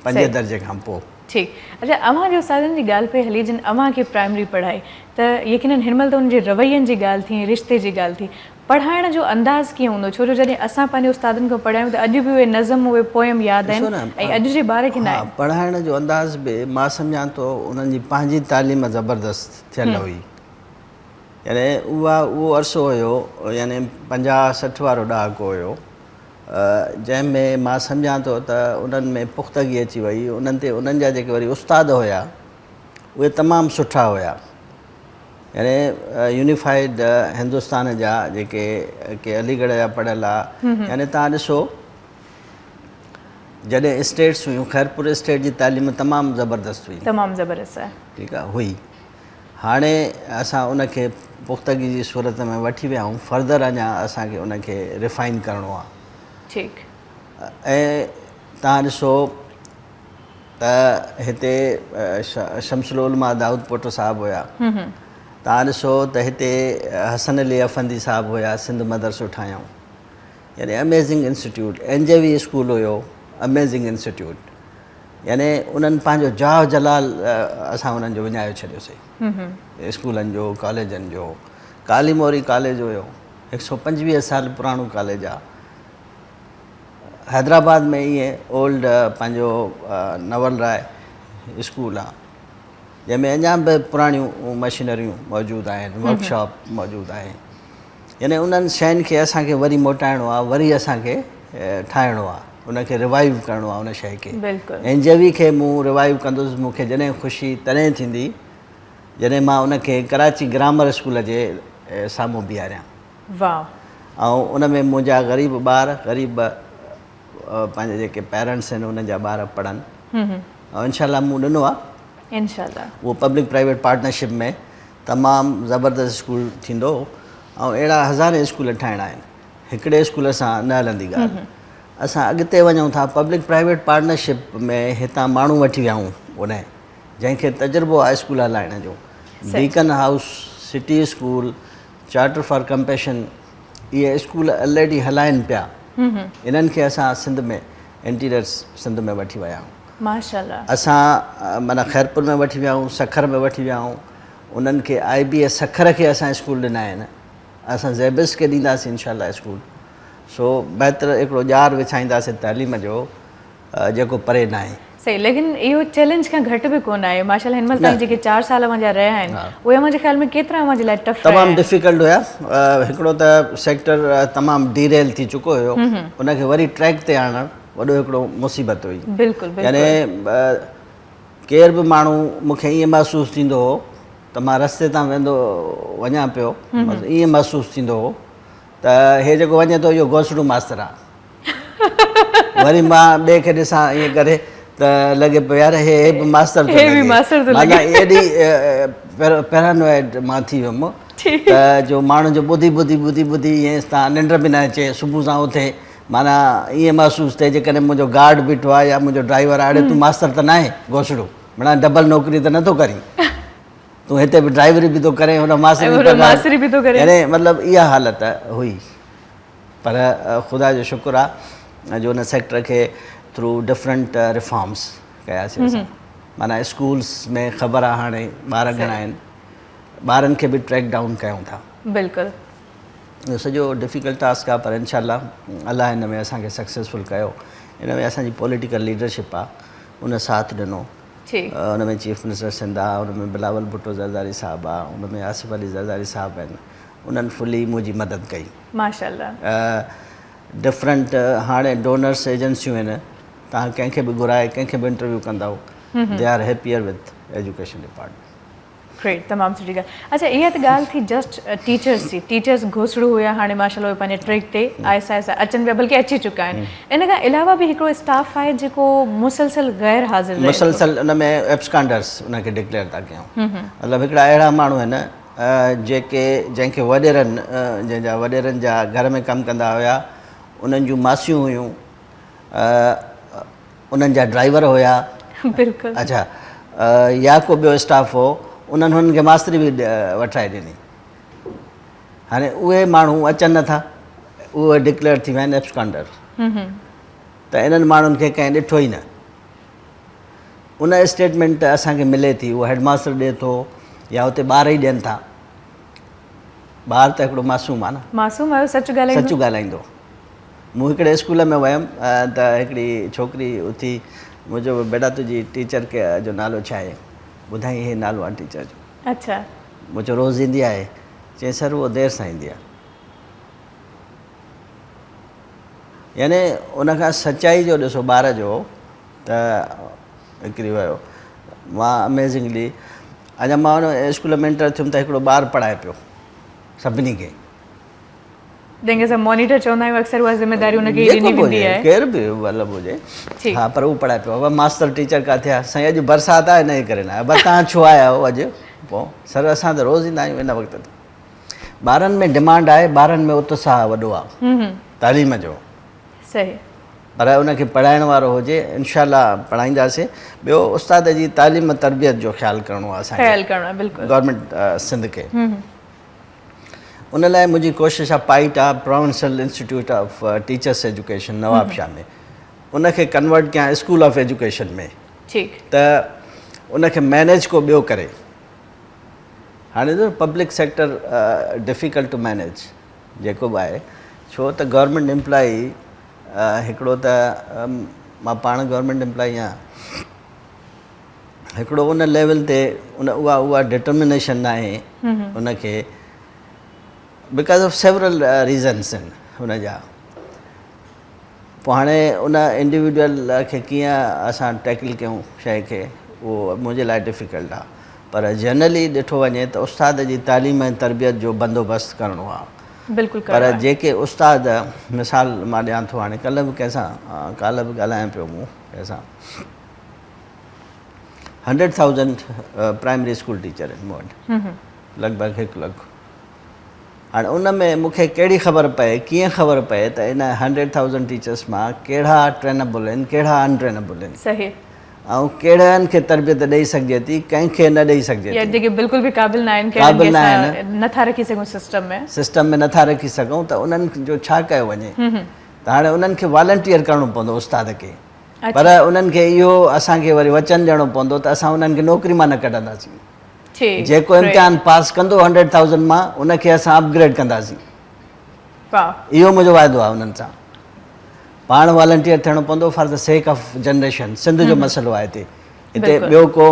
5 दर्जे खां पोइ। ठीकु। अच्छा, अव्हां जो उस्तादनि जी ॻाल्हि पई हली, जिन अव्हां खे प्राइमरी पढ़ाई, त यकीनन हिन महिल त उनजे रवैयनि जी ॻाल्हि थी, रिश्ते जी ॻाल्हि थी, पढ़ाइण जो अंदाज़ कीअं हूंदो? छो जो जॾहिं असां पंहिंजे उस्तादनि खां पढ़ायूं त अॼु बि उहे नज़म, उहे पोयम यादि आहिनि, ऐं अॼु जे ॿार खे न आहे। पढ़ाइण जो अंदाज़ बि मां सम्झां थो उन्हनि जी पंहिंजी तालीम ज़बरदस्त थियल हुई। यानी उहो अरसो हुयो, यानी 50-60 वारो ॾहाको हुयो, जंहिंमें मां सम्झां थो त उन्हनि में पुख़्तगी अची वई। उन्हनि जा जेके वरी उस्ताद हुया उहे तमामु सुठा हुया। यानी यूनिफाइड हिंदुस्तान जा जेके अलीगढ़ जा पढ़ियल आहे, यानी तव्हां ॾिसो जॾहिं स्टेट्स हुयूं, ख़ैरपुर स्टेट जी तालीम तमामु ज़बरदस्त हुई, तमामु ज़बरदस्त आहे, ठीकु आहे हुई। हाणे असां उनखे पुख़्तगी जी सूरत में वठी विया आहियूं, फर्दर अञा असांखे उनखे रिफाइन करिणो आहे। ठीकु। ऐं तव्हां ॾिसो त हिते शमसुल उलमा दाऊद पोटो साहिबु हुया, तव्हां ॾिसो त हिते हसन अली अफ़ंदी साहिबु हुया, सिंध मदरसो ठाहियूं, यानी अमेज़िंग इंस्टीट्यूट। NJV स्कूल हुयो, अमेज़िंग इंस्टीट्यूट। यानी उन्हनि पंहिंजो जाह जलाल असां उन्हनि जो विञाए छॾियोसीं, स्कूलनि जो, कॉलेजनि जो। काली मोरी कॉलेज हुयो, 125 साल पुराणो कॉलेज आहे। हैदराबाद में ईअं ओल्ड पंहिंजो नवल राय स्कूल आहे, जंहिंमें अञा बि पुराणियूं मशीनरियूं मौजूदु आहिनि, वर्कशॉप मौजूदु आहे। यानी उन्हनि शयुनि खे असांखे वरी मोटाइणो आहे, वरी असांखे ठाहिणो आहे, उनखे रिवाइव करिणो आहे उन शइ खे। NJV खे मूं रिवाइव कंदुसि, मूंखे जॾहिं ख़ुशी तॾहिं थींदी जॾहिं मां उनखे कराची ग्रामर स्कूल जे साम्हूं बीहारियां। वाह। ऐं उन में मुंहिंजा ग़रीब ॿार, ग़रीब पंहिंजे जेके पेरेंट्स आहिनि उन्हनि जा ॿार पढ़नि। ऐं इनशाला मूं ॾिनो आहे, इनशाला उहो पब्लिक प्राइवेट पार्टनरशिप में, तमामु ज़बरदस्त स्कूल थींदो ऐं अहिड़ा हज़ारे स्कूल ठाहिणा आहिनि हिकिड़े स्कूल सां न हलंदी ॻाल्हि असां अॻिते वञूं था पब्लिक प्राइवेट पार्टनरशिप में हितां माण्हू वठी विया आहियूं ओॾांहुं जंहिंखे तजुर्बो आहे स्कूल हलाइण जो beacon house city school charter for compassion इहे स्कूल ऑलरेडी हलाइनि पिया इन्हनि खे असां सिंध में इंटीरियर्स सिंध में वठी विया आहियूं माशाल्लाह असां माना खैरपुर में वठी विया आहियूं सखर में वठी विया आहियूं उन्हनि खे IBS सखर खे असां स्कूल ॾिना आहिनि असां ज़ेबिस खे ॾींदासीं इंशाल्लाह स्कूल सो बहितर हिकिड़ो ॼार विछाईंदासीं तालीम जो जेको परे न आहे सही लेकिन इहो चैलेंज खां घटि बि कोन आहे माशाल्लाह हिन महिल ताईं जेके 4 साल मुंहिंजा रहिया आहिनि उहे मुंहिंजे ख़्याल में केतिरा मुंहिंजे लाइ टफ तमामु डिफिकल्ट हुया हिकिड़ो त सेक्टर तमामु डीरेल थी चुको हुयो उनखे वरी ट्रैक ते आणणु वॾो हिकिड़ो मुसीबत हुई बिल्कुलु यानी केर बि माण्हू मूंखे ईअं महसूसु थींदो हो त मां रस्ते तां वेंदो वञा पियो ईअं महसूसु थींदो हो त हे जेको वञे थो इहो घोसड़ो मास्तर आहे वरी मां ॿिए खे ॾिसां ईअं करे त लॻे पियो यार हे बि मास्तर माना एॾी पैरानॉइड मां थी वियुमि त जो माण्हू जो ॿुधी ईअं तव्हां निंड बि न अचे सुबुह सां उथे माना ईअं महसूसु थिए जेकॾहिं मुंहिंजो गार्ड बीठो आहे या मुंहिंजो ड्राइवर आहे तूं मास्तर त न आहे घोसड़ो माना डबल नौकिरी त नथो करीं तूं हिते बि ड्राइवरी बि थो करे हुन मास्तरी बि थो करे यानी मतिलबु इहा हालत हुई पर ख़ुदा जो शुक्र आहे जो हुन सेक्टर खे थ्रू डिफरेंट रिफॉर्म्स कयासीं असां माना स्कूल्स में ख़बर आहे हाणे ॿार घणा आहिनि ॿारनि खे बि ट्रैक डाउन कयूं था बिल्कुलु इहो सॼो डिफिकल्ट टास्क आहे पर इनशाला अलाह हिन में असांखे सक्सेसफुल कयो हिन में असांजी पॉलिटिकल लीडरशिप आहे उन साथ ॾिनो उन में चीफ मिनिस्टर सिंध आहे उन में बिलावल भुट्टो ज़रदारी साहिबु आहे उन में आसिफ अली ज़रदारी साहिबु आहिनि उन्हनि फुली मुंहिंजी मदद कई माशाल्लाह डिफरेंट हाणे डोनर्स एजेंसियूं आहिनि तव्हां कंहिंखे बि घुराए कंहिंखे बि इंटरव्यू कंदव they are happier with education department great तमामु सुठी ॻाल्हि अच्छा इहा त ॻाल्हि थी जस्ट टीचर्स जी टीचर्स घोसड़ो हुया हाणे माशाल्लाह उहे पंहिंजे ट्रैक ते आहिस्ता आहिस्ता अचनि पिया बल्कि अची चुका आहिनि इन खां अलावा बि हिकिड़ो स्टाफ आहे जेको मुसलसल गैर हाज़िर मुसलसल उन में एब्सकांडर्स उनखे डिक्लेयर था कयूं मतिलबु हिकिड़ा अहिड़ा माण्हू आहिनि जेके जंहिंखे वॾेरनि जंहिंजा वॾेरनि जा घर में कमु कंदा हुया उन्हनि जूं मासियूं हुयूं उन्हनि जा ड्राइवर हुया बिल्कुलु अच्छा या को ॿियो स्टाफ हो उन्हनि हुननि खे मास्तरी बि वठाए ॾिनी हाणे उहे माण्हू अचनि नथा उहे डिक्लेयर थी विया आहिनि एब्सकांडर त इन्हनि माण्हुनि खे कंहिं ॾिठो ई न उन स्टेटमेंट असांखे मिले थी उहो हेडमास्टर ॾिए थो या हुते ॿार ई ॾियनि था ॿार त हिकिड़ो मासूम आहे न मासूम आहे सच ॻाल्हाईंदो मूं हिकिड़े स्कूल में वियुमि त हिकिड़ी छोकिरी उथी मुंहिंजो बेटा तुंहिंजी टीचर के जो नालो छा आहे ॿुधाई हे नालो आहे टीचर जो अच्छा मूं चयो रोज़ु ईंदी आहे चई सर उहो देरि सां ईंदी आहे यानी उनखां सचाई जो ॾिसो ॿार जो त निकिरी वियो मां अमेज़िंगली अञा मां हुन स्कूल में एंटर थियुमि त हिकिड़ो ॿारु पढ़ाए पियो सभिनी खे जंहिंखे असां मॉनिटर चवंदा आहियूं अक्सर उहा ज़िमेदारी हुनखे ॾिनी वेंदी आहे केर बि मतिलबु हुजे हा पर उहो पढ़ाए पियो अब मास्टर टीचर किथे आहे साईं अॼु बरसाति आहे हिन करे न आहे बसि तव्हां छो आया हो अॼु पोइ सर असां त रोज़ु ईंदा आहियूं हिन वक़्त ते ॿारनि में डिमांड आहे ॿारनि में उत्साह वॾो आहे तालीम जो सही पर उनखे पढ़ाइण वारो हुजे इनशाला पढ़ाईंदासीं ॿियो उस्ताद जी तालीम तरबियत जो ख़्यालु करिणो आहे असांखे गवर्नमेंट सिंध खे उन लाइ मुंहिंजी कोशिशि आहे पाइट आहे provincial institute of teachers education Nawabshah में उनखे कन्वर्ट कयां स्कूल ऑफ एजुकेशन में त उनखे मैनेज को ॿियो करे हाणे त public sector difficult to manage जेको बि आहे छो त गवर्नमेंट एम्प्लॉई हिकिड़ो त मां पाण गवर्नमेंट एम्प्लॉई आहियां हिकिड़ो उन लेवल ते उहा डिटर्मिनेशन आहे उनखे बिकॉज ऑफ सेवरल रीज़न्स आहिनि हुनजा पोइ हाणे उन इंडिविजुअल खे कीअं असां टैकल कयूं शइ खे उहो मुंहिंजे लाइ डिफिकल्ट आहे पर जनरली ॾिठो वञे त उस्ताद जी तालीम ऐं तरबियत जो बंदोबस्तु करिणो आहे बिल्कुलु पर जेके उस्ताद मिसाल मां ॾियां थो हाणे कल्ह बि कंहिंसां काल्ह बि ॻाल्हायां पियो मूं कंहिंसां 100,000 प्राइमरी स्कूल टीचर आहिनि मूं वटि लॻभॻि 1 लख। हाणे उन में मूंखे कहिड़ी ख़बर पए, कीअं ख़बर पए त इन 100,000 टीचर्स मां कहिड़ा ट्रेनेबल आहिनि, कहिड़ा अनट्रेनेबल आहिनि, सही, ऐं कहिड़नि खे तरबियत ॾेई सघिजे थी, कंहिंखे न ॾेई सघिजे या थी, जेके बिल्कुलु बि क़ाबिल न आहिनि, क़ाबिल न कंहिंखे आहिनि, असां नथा रखी सघूं सिस्टम में नथा रखी सघूं, त उन्हनि जो छा कयो वञे। त हाणे उन्हनि खे वॉलंटियर करिणो पवंदो उस्ताद खे, पर उन्हनि खे इहो असांखे वरी वचन ॾियणो पवंदो त असां उन्हनि खे नौकिरी मां न कढंदासीं। जेको इम्तिहान पास कंदो 100,000 मां, उनखे असां अपग्रेड कंदासीं। इहो मुंहिंजो वाइदो आहे उन्हनि सां। पाण वॉलंटियर थियणो पवंदो for the sake of generation. Sindh जो मसइलो आहे हिते ॿियो को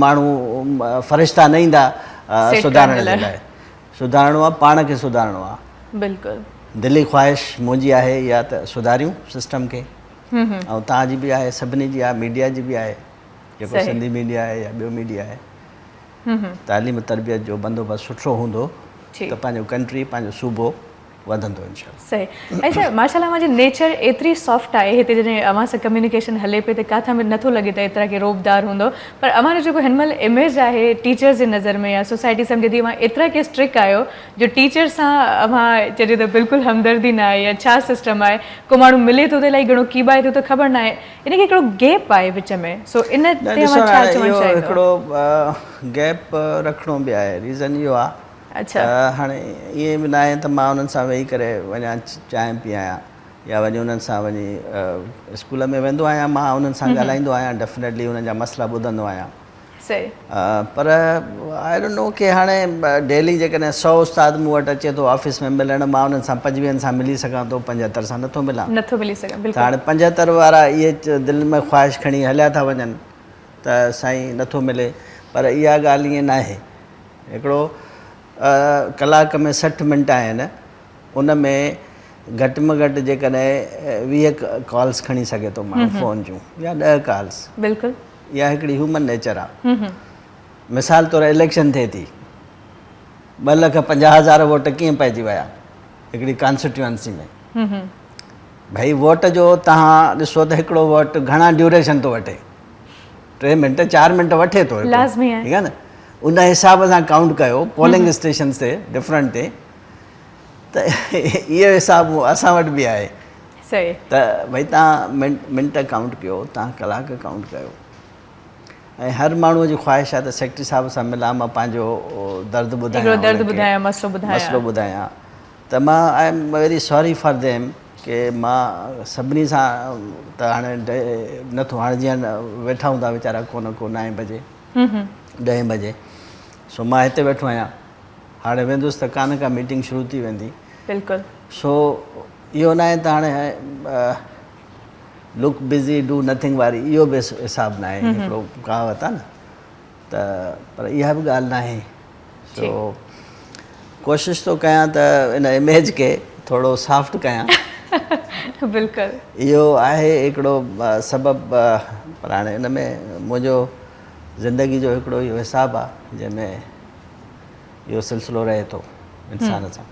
माण्हू फ़रिश्ता न ईंदा सुधारण जे लाइ। सुधारणो आहे, पाण खे सुधारणो आहे। बिल्कुलु दिली ख़्वाहिश मुंहिंजी आहे या त सुधारियूं सिस्टम खे, ऐं तव्हांजी बि आहे, सभिनी जी आहे, मीडिया जी बि आहे, जेको सिंधी मीडिया आहे या ॿियो मीडिया आहे। तालीम तरबियत जो बंदोबस्तु सुठो हूंदो त पंहिंजो कंट्री, पंहिंजो सूबो वधंदो इंशाअल्लाह। सही। ऐं माशाल्लाह मुंहिंजी नेचर एतिरी सॉफ्ट आहे, हिते जॾहिं अव्हां सां कम्युनिकेशन हले पे त काथां बि नथो लॻे त एतिरा के रोबदार हूंदो, पर अव्हां जो जेको हिन महिल इमेज आहे टीचर्स जे नज़र में या सोसाइटी सम्झे थी, अव्हां एतिरा के स्ट्रिक्ट आहियो जो टीचर सां अव्हां चइजे त बिल्कुलु हमदर्दी न आहे या छा सिस्टम आहे, को माण्हू मिले थो त इलाही घणो कीबाए थो त ख़बर न आहे, इनखे हिकिड़ो गैप आहे विच में। सो इन ते अव्हां छा चवणु चाहींदो? हिकिड़ो गैप रखिणो बि आहे, रीज़न इहो आहे। अच्छा, हाणे ईअं बि न आहे त मां उन्हनि सां वेही करे वञा चांहि पीआयां या वञी उन्हनि सां वञी स्कूल में वेंदो आहियां, मां उन्हनि सां ॻाल्हाईंदो आहियां, डेफिनेटली उन्हनि जा मसइला ॿुधंदो आहियां। सही। पर आई डोंट नो कि हाणे डेली जेकॾहिं 100 उस्ताद मूं वटि अचे थो ऑफिस में मिलणु, मां उन्हनि सां 25 सां मिली सघां थो, 75 सां नथो मिलां, नथो मिली सघां। त हाणे 75 वारा इहे दिलि में ख़्वाहिश खणी हलिया था वञनि त साईं नथो मिले। पर इहा ॻाल्हि ईअं न आहे। हिकिड़ो कलाक में 60 मिंट आहिनि, उन में घटि में घटि जेकॾहिं 20 कॉल्स खणी सघे थो माण्हू फ़ोन जूं या 10 कॉल्स। बिल्कुलु, इहा हिकिड़ी ह्यूमन नेचर आहे। मिसाल तौरु इलेक्शन थिए थी, 2,50,000 वोट कीअं पइजी विया हिकिड़ी कॉन्स्टिट्यूएंसी में। भई वोट जो तव्हां ॾिसो त हिकिड़ो वोट घणा ड्यूरेशन थो वठे, 3 मिंट 4 मिंट वठे थो, लाज़मी आहे, ठीकु आहे न। उन हिसाब सां काउंट कयो पोलिंग स्टेशन ते डिफरेंट ते, त इहो हिसाब असां वटि बि आहे। सही। त भई तव्हां मिंट काउंट कयो, तव्हां कलाक काउंट कयो, ऐं हर माण्हूअ जी ख़्वाहिश आहे त सेक्रेटरी साहिब सां मिलां, मां पंहिंजो दर्द ॿुधायां, मसइलो ॿुधायां। त मां I am very sorry for them कि मां सभिनी सां त हाणे नथो, हाणे जीअं वेठा हूंदा वीचारा को न को 9 बजे 10 बजे, सो मां हिते वेठो आहियां, हाणे वेंदुसि त का न का मीटिंग शुरू थी वेंदी। बिल्कुलु। सो इहो न आहे त हाणे लुक बिज़ी डू नथिंग वारी इहो बि हिसाबु न आहे, हिकिड़ो कहावत आहे न, त पर इहा बि ॻाल्हि न आहे। सो कोशिशि थो कयां त इन इमेज खे थोरो सॉफ्ट कयां। बिल्कुलु, इहो आहे हिकिड़ो सबबु। पर हाणे इन में मुंहिंजो ज़िंदगी जो हिकिड़ो इहो हिसाबु आहे जंहिंमें इहो सिलसिलो रहे थो इंसान सां।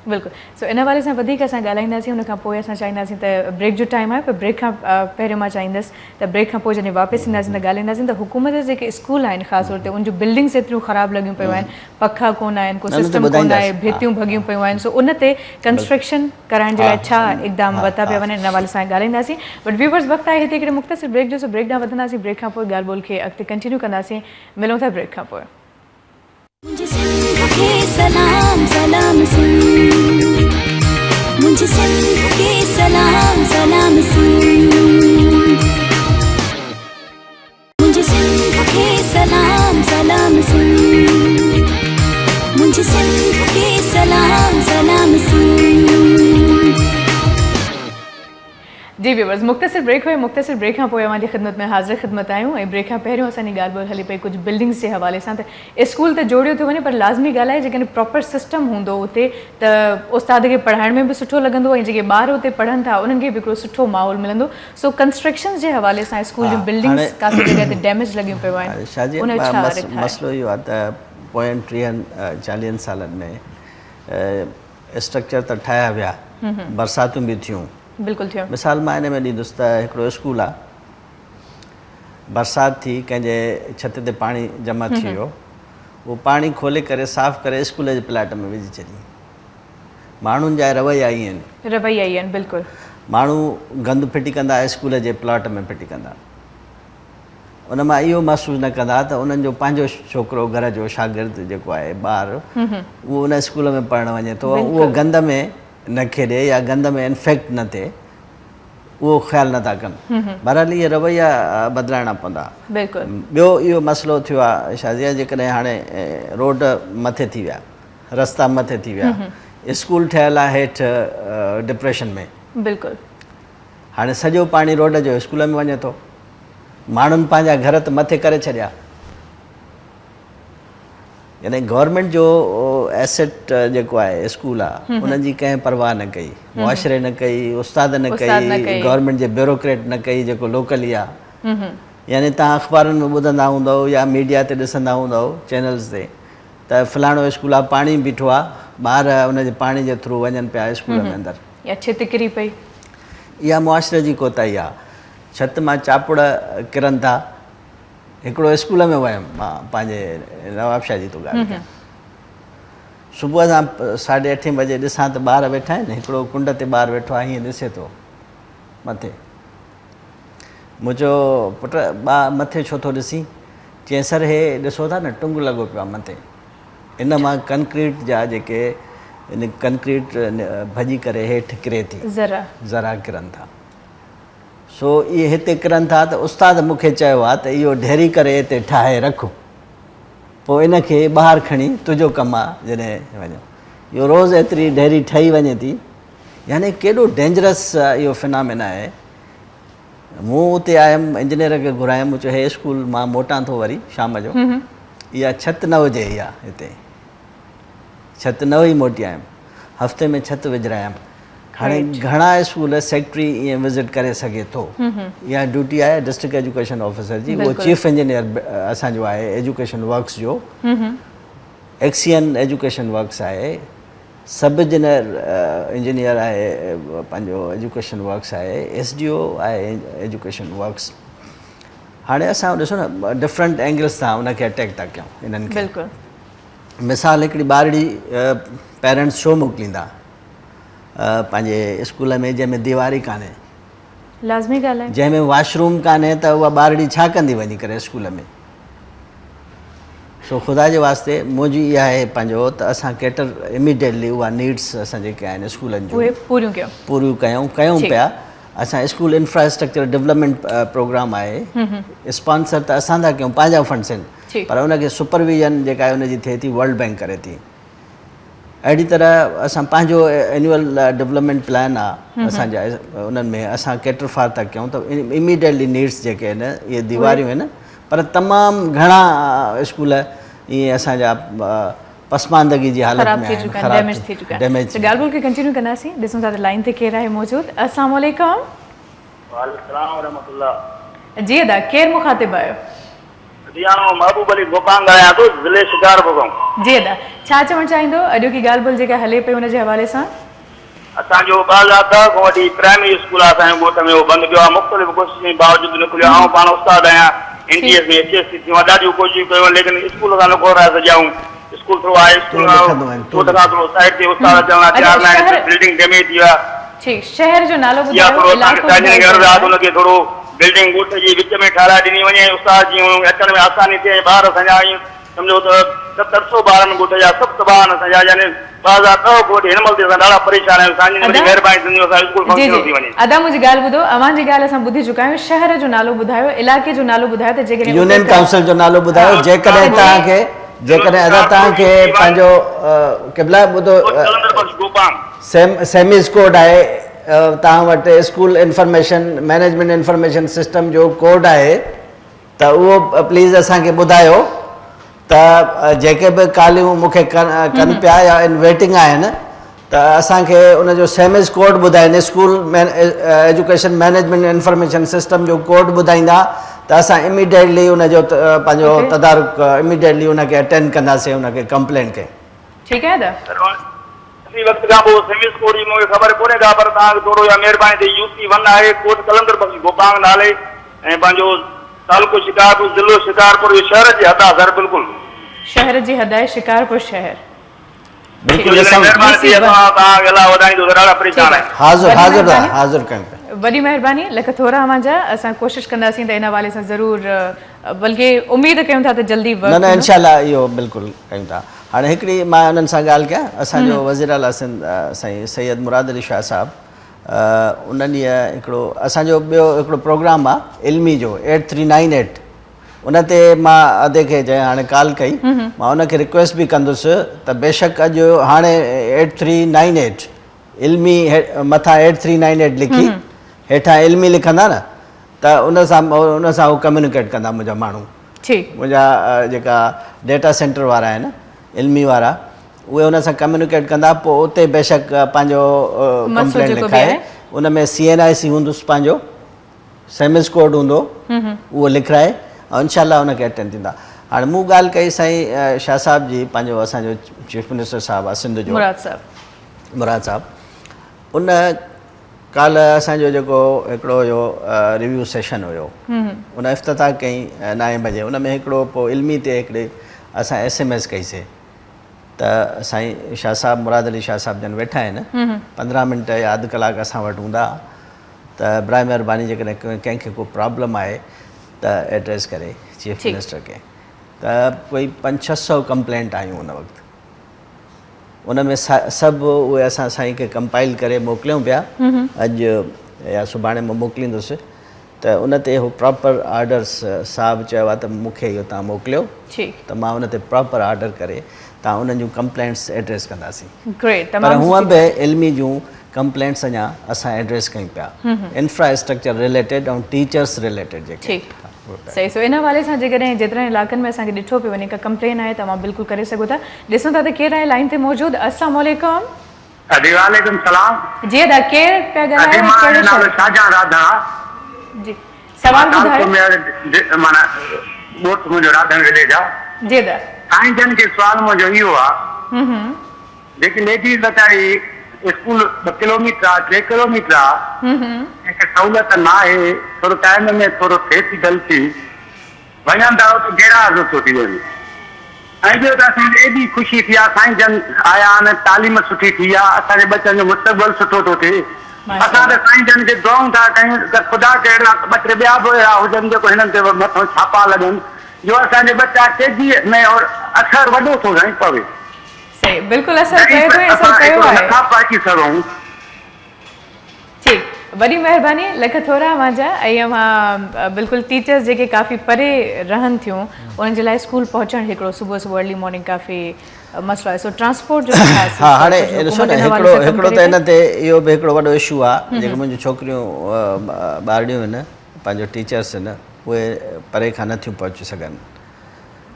बिल्कुलु। सो इन वारे सां वधीक असां ॻाल्हाईंदासीं, उन खां पोइ असां चाहींदासीं त ब्रेक जो टाइम आहे, पर ब्रेक खां पहिरियों मां चाहींदसि त ब्रेक खां पोइ जॾहिं वापसि ईंदासीं त ॻाल्हाईंदासीं त हुकूमत जा जेके स्कूल आहिनि ख़ासि तौर ते उन जूं बिल्डिंग्स एतिरियूं ख़राबु लॻियूं पियूं आहिनि, पखा कोन आहिनि, को सिस्टम कोन आहे, भितियूं भॻियूं पियूं आहिनि। सो उन ते कंस्ट्रक्शन कराइण जे लाइ छा इक़दाम वरिता पिया वञनि, इन हवाले सां ॻाल्हाईंदासीं। बट व्यूवर्स, वक़्तु आहे हिते हिकिड़े मुख़्तसिर ब्रेक जो, सो ब्रेक ॾांहुं वधंदासीं। ब्रेक खां पोइ ॻाल्हि ॿोल खे अॻिते कंटिन्यू कंदासीं। मिलूं था ब्रेक खां पोइ। मुझे सिंध के सलाम सलाम सुन, मुझे सिंध के सलाम सलाम सुन, मुझे सिंध के सलाम सलाम सुन, मुझे सिंध के सलाम सलाम सुन। जी व्यूवर्स, मुख़्तसिर ब्रेक हुए, मुख़्तसिर ब्रेक खां पोइ अव्हांजी ख़िदमत में हाज़िर ख़िदमत आहियूं। ऐं ब्रेक खां पहिरियों असांजी ॻाल्हि ॿोल हली पई कुझु बिल्डिंग्स जे हवाले सां, त स्कूल त जोड़ियो थो वञे, पर लाज़मी ॻाल्हि आहे जेकॾहिं प्रॉपर सिस्टम हूंदो उते त उस्ताद खे पढ़ाइण में बि सुठो लॻंदो, ऐं जेके ॿार उते पढ़नि था उन्हनि खे बि हिकिड़ो सुठो माहौल मिलंदो। सो कंस्ट्रक्शन जे हवाले सां स्कूल जूं बिल्डिंग्स काफ़ी जॻह ते डैमेज लॻियूं पियूं आहिनि, उन छा मसइलो इहो आहे त पोयनि 30-40 सालनि में स्ट्रक्चर त ठाहिया विया, बरसातूं बि थियूं। बिल्कुलु थियो। मिसाल मां हिन में ॾींदुसि त हिकिड़ो स्कूल आहे, बरसाति थी, कंहिंजे छत ते पाणी जमा थी वियो, वो पाणी खोले करे साफ़ करे स्कूल जे प्लाट में विझी छॾी। माण्हुनि जा रवैया ई आहिनि, रवैया ई आहिनि, बिल्कुलु। माण्हू गंद फिटी कंदा स्कूल जे प्लाट में फिटी कंदा, उन मां इहो महसूसु न कंदा त उन्हनि जो पंहिंजो छोकिरो घर जो शागिर्द जेको आहे ॿार उहो उन स्कूल में पढ़णु वञे थो, उहो गंद में न खेॾे या गंद में इन्फेक्ट न थिए, उहो ख़्यालु नथा कनि। बहरहाल इहे रवैया बदिलाइणा पवंदा। ॿियो इहो मसइलो थियो आहे शाज़िया, जेकॾहिं हाणे रोड मथे थी विया, रस्ता मथे थी विया, स्कूल ठहियल आहे हेठि डिप्रेशन में, बिल्कुलु। हाणे सॼो पाणी रोड जो स्कूल में वञे थो, माण्हुनि पंहिंजा घर त मथे करे छॾिया। यानी गवर्नमेंट जो एसेट जेको आहे स्कूल आहे उन्हनि जी कंहिं परवाह न कई, मुआशिरे न कई, उस्ताद न कई, गवर्नमेंट जे ब्यूरोक्रेट न कई जेको लोकली आहे। यानी तव्हां अख़बारुनि में ॿुधंदा हूंदव या मीडिया ते ॾिसंदा हूंदव चैनल्स ते त फलाणो स्कूल आहे, पाणी बीठो आहे, ॿार उनजे पाणी जे थ्रू वञनि पिया स्कूल में अंदरि, या छित किरी पई। इहा मुआशिरे जी कोताही आहे। छत मां चापुड़ किरनि था। हिकिड़ो स्कूल में वियुमि मां, पंहिंजे नवाबशाह जी थो ॻाल्हि कयां, सुबुह सां 8:30 बजे ॾिसां त ॿार वेठा आहिनि, हिकिड़ो कुंड ते ॿारु वेठो आहे, हीअं ॾिसे थो मथे। मूं चयो पुटु मथे छो थो ॾिसी? चई सर हे ॾिसो था न टुंग लॻो पियो आहे मथे, इन मां कंक्रीट जा जेके इन कंक्रीट भॼी करे हेठि किरे थी, ज़रा किरनि था। सो इहे हिते किरनि था त उस्ताद मूंखे चयो आहे त इहो ढेरी करे हिते ठाहे रखो, पोइ इनखे ॿाहिरि खणी तुंहिंजो कमु आहे जॾहिं वञो। इहो रोज़ु एतिरी ढेरी ठही वञे थी, यानी केॾो डेंजरस इहो फिनामिना आहे। मूं उते आयुमि, इंजीनियर खे घुरायुमि, मूं चयो हे स्कूल मां मोटां थो वरी शाम जो, इहा छित न हुजे, इहा हिते छित न हुई, मोटी आयुमि, हफ़्ते में छित विझरायमि। हाणे घणा स्कूल सेक्रेटरी ईअं विज़िट करे सघे थो, इहा ड्यूटी आहे डिस्ट्रिक्ट एजुकेशन ऑफिसर जी, उहो चीफ इंजीनियर असांजो आहे एजुकेशन वर्क्स जो, एक्सियन एजुकेशन वर्क्स आहे, सब इंजीनियर आहे पंहिंजो एजुकेशन वर्क्स आहे, SDO आहे एजुकेशन वर्क्स। हाणे असां ॾिसो न डिफरेंट एंगल्स सां उनखे अटैक था कयूं इन्हनि खे। मिसाल हिकिड़ी ॿारड़ी पेरेंट्स छो मोकिलींदा पंहिंजे स्कूल में जंहिंमें दीवारी कान्हे, लाज़मी ॻाल्हि आहे, जंहिंमें वॉशरूम कान्हे त उहा ॿारड़ी छा कंदी वञी करे स्कूल में? सो ख़ुदा जे वास्ते मुंहिंजी इहा आहे पंहिंजो त असां केटर इमीडिएटली उहा नीड्स असां जेके आहिनि स्कूलनि जूं पूरियूं कयूं पिया। असां स्कूल इंफ्रास्ट्रक्चर डेवलपमेंट प्रोग्राम आहे, स्पॉन्सर त असां था कयूं, पंहिंजा फंड्स आहिनि, पर उनखे सुपरविजन जेका आहे उनजी थिए थी वर्ल्ड बैंक करे थी। अहिड़ी तरह असां पंहिंजो एनुअल डेवलपमेंट प्लान आहे असांजा, उन्हनि में असां केटर फार था कयूं त इमीडिएटली नीड्स जेके आहिनि इहे दीवारियूं आहिनि, पर तमामु घणा स्कूल ईअं असांजा पसमानदगी जी हालत में आहिनि, डैमेज। ॻाल्हि खे कंटिन्यू कंदासीं, ॾिसूं था त लाइन ते केरु आहे मौजूदु। अस्सलाम वालेकुम। वालेकुम रहमतुल्लाह। जी अदा, केरु मुखातिब आहियो? महबूब अली गोपांग आहियां थो, ज़िले शिकारपुर खां। जी अदा, छा चवणु चाहींदो अॼु की ॻाल्हि ॿोल जेका हले पई हुनजे हवाले सां? असांजो 2010 खां वठी प्राइमरी स्कूल आहे असांजे ॻोठ में, उहो बंदि पियो आहे, मुख़्तलिफ़ कोशिशुनि जे बावजूदि न खुलियो। आउं पाण उस्ताद आहियां, NTS में HSC थियूं, ॾाढियूं कोशिशूं कयूं, लेकिन स्कूल खां न घुराए सघियाऊं। स्कूल थोरो आहे, स्कूल खां थोरो साइड ते उस्ताद अचण लाइ तयार न आहिनि, बिल्डिंग डैमेज थी विया। ठीक, शहर जो नालो ॿुधायो, इलाइक़ो थोरो बिल्डिंग ॻोठ जी विच में ठाराए ॾिनी वञे, उस्ताद जी अचण में आसानी थिए। ॿार असांजा सम्झो त 700 ॿारनि ॻोठ जा सभु तबाह आहिनि असांजा, यानी 2010 ॻोठ हिन महिल ते असां ॾाढा परेशान आहियूं। असांजी वॾी महिरबानी थींदी असां स्कूल फंक्शन थी वञे। अदा मुंहिंजी ॻाल्हि ॿुधो, अवां जी ॻाल्हि असां ॿुधी चुका आहियूं, शहर जो नालो ॿुधायो, इलाइक़े जो नालो ॿुधायो, त जेकॾहिं यूनियन काउंसिल जो नालो ॿुधायो, जेकॾहिं तव्हांखे पंहिंजो क़िबला ॿुधो सेमिस कोड आहे तव्हां वटि, school information management information system जो कोड आहे, त उहो प्लीज़ असांखे ॿुधायो त जेके बि कालियूं मूंखे कनि पिया या इन वेटिंग आहिनि त असांखे उनजो सेमिस कोड ॿुधाइनि, school education management information system जो कोड ॿुधाईंदा त असां इमीडिएटली उनजो पंहिंजो तदारुक इमीडिएटली उनखे अटेंड कंदासीं, उनखे कंप्लेंट खे। ठीकु आहे त वक़्त खां पोइ सेमिस कोड जी मूंखे ख़बर कोन्हे का, पर तव्हांखे थोरो या महिरबानी थिए UC1 आहे, कोट कलंदर बख़्श गोपांग नाले, ऐं पंहिंजो तालुको शिकारपुर, ज़िलो शिकारपुर, शहर जे हद आहे सर, बिल्कुलु शहर जी हद आहे शिकारपुर शहर। बिल्कुलु महिरबानी थी असां तव्हां ॻाल्हाए वधाईंदो त ॾाढा परेशान आहियूं। हाज़िर कयूं पिया। वॾी महिरबानी, लख थोरा मुंहिंजा। असां कोशिशि कंदासीं त इन हवाले सां ज़रूरु, बल्कि उमेद कयूं था त जल्दी न इनशाला इहो बिल्कुलु कयूं था। हाणे हिकिड़ी मां उन्हनि सां ॻाल्हि कयां, असांजो वज़ीर आला सिंध साईं सैयद मुराद अली शाह साहिबु, उन्हनि हिकिड़ो असांजो ॿियो हिकिड़ो प्रोग्राम आहे इल्मी जो 8398, उन ते मां अधे खे चयां हाणे कॉल कई, मां उनखे रिक्वेस्ट बि कंदुसि त बेशक अॼु हाणे 8398 इल्मी मथां 8398 लिखी हेठां इल्मी लिखंदा न त उन सां उहो कम्यूनिकेट कंदा मुंहिंजा माण्हू, मुंहिंजा जेका डेटा सेंटर वारा आहिनि इल्मी वारा, उहे उन सां कम्यूनिकेट कंदा, पोइ उते बेशक पंहिंजो कंप्लेंट लिखाए, उन में CNIC हूंदुसि, पंहिंजो सेमिस कोड हूंदो, उहो लिखाए ऐं इनशाला उनखे अटेंड थींदा। हाणे मूं ॻाल्हि कई साईं शाह साहिब जी, पंहिंजो असांजो चीफ मिनिस्टर साहिबु आहे सिंध जो, मुराद साहिबु, उन कल्ह असांजो जेको हिकिड़ो हुयो रिव्यू सेशन हुयो, उन इफ़्तिताह कई 9 बजे, उन में हिकिड़ो पोइ इल्मी ते हिकिड़े असां SMS कईसीं त साईं शाह साहिबु मुराद अली शाह साहिबु जन वेठा आहिनि, 15 मिंट या अधु कलाक असां वटि हूंदा त बराए महिरबानी जेकॾहिं कंहिंखे को प्रॉब्लम आहे त एड्रेस करे चीफ मिनिस्टर खे। त कोई 500-600 कंप्लेंट आयूं उन वक़्तु, उन में सभु उहे असां साईं खे कंपाइल करे मोकिलियूं पिया, अॼु या सुभाणे मां मोकिलींदुसि, त उन ते उहो प्रॉपर ऑर्डर्स साहिबु चयो आहे त मूंखे इहो तव्हां मोकिलियो, त मां उन ते प्रॉपर ऑर्डर करे तव्हां उन्हनि जूं कंप्लेंट्स एड्रेस कंदासीं। पर हूअं बि इल्मी जूं कंप्लेंट्स अञा असां एड्रेस कयूं पिया, इंफ्रास्ट्रक्चर रिलेटेड ऐं टीचर्स रिलेटेड जेके। सही, सो इन हवाले सां जेकॾहिं जेतिरनि इलाइक़नि में असांखे ॾिठो पियो वञे, का कंप्लेन आहे तव्हां बिल्कुलु करे सघो था। ॾिसूं था त केरु आहे लाइन ते मौजूदु। अस्सलाम वालेकुम। वालेकुम सलाम। जी अदा, केरु पिया ॻाल्हायो? जी सवाल ॿुधायो। माना ॿोट मुंहिंजो राधन विलेज आहे। जी अदा। साईं जन खे सुवाल मुंहिंजो इहो आहे, जेकी लेडीज़ वीचारी स्कूल 2 किलोमीटर आहे, 3 किलोमीटर आहे, कंहिंखे सहूलियत न आहे, थोरो टाइम में थोरो थिए थी ग़लती, वञनि था त गैराज़ थो थी वञे। ऐं ॿियो त असांखे एॾी ख़ुशी थी आहे, साईं जन आया आहिनि, तालीम सुठी थी आहे, असांजे बच्चनि जो मुस्तक़बिल सुठो थो थिए। असां त साईं जन खे दुआऊं था कयूं त ख़ुदा के अहिड़ा 2-3 ॿिया बि अहिड़ा हुजनि जेको हिननि ते मथां छापा लॻनि, जो असांजे बच्चा तेज़ीअ में और असरु वॾो थो साईं पवे। सही, बिल्कुलु असरु पए थो, असरु कयो आहे। नथा पाची सघूं। ठीकु, वॾी महिरबानी, लख थोरा मुंहिंजा। ऐं मां बिल्कुलु टीचर्स जेके काफ़ी परे रहनि थियूं, उन्हनि जे लाइ स्कूल पहुचणु हिकिड़ो सुबुह अर्ली मॉर्निंग काफ़ी मसलो आहे। सो ट्रांसपोर्ट जो हा, हाणे ॾिसो न, हिकिड़ो त हिन ते इहो बि हिकिड़ो वॾो इशू आहे, जेके मुंहिंजूं छोकिरियूं ॿारड़ियूं आहिनि, पंहिंजो टीचर्स आहिनि, उहे परे खां नथियूं पहुची सघनि।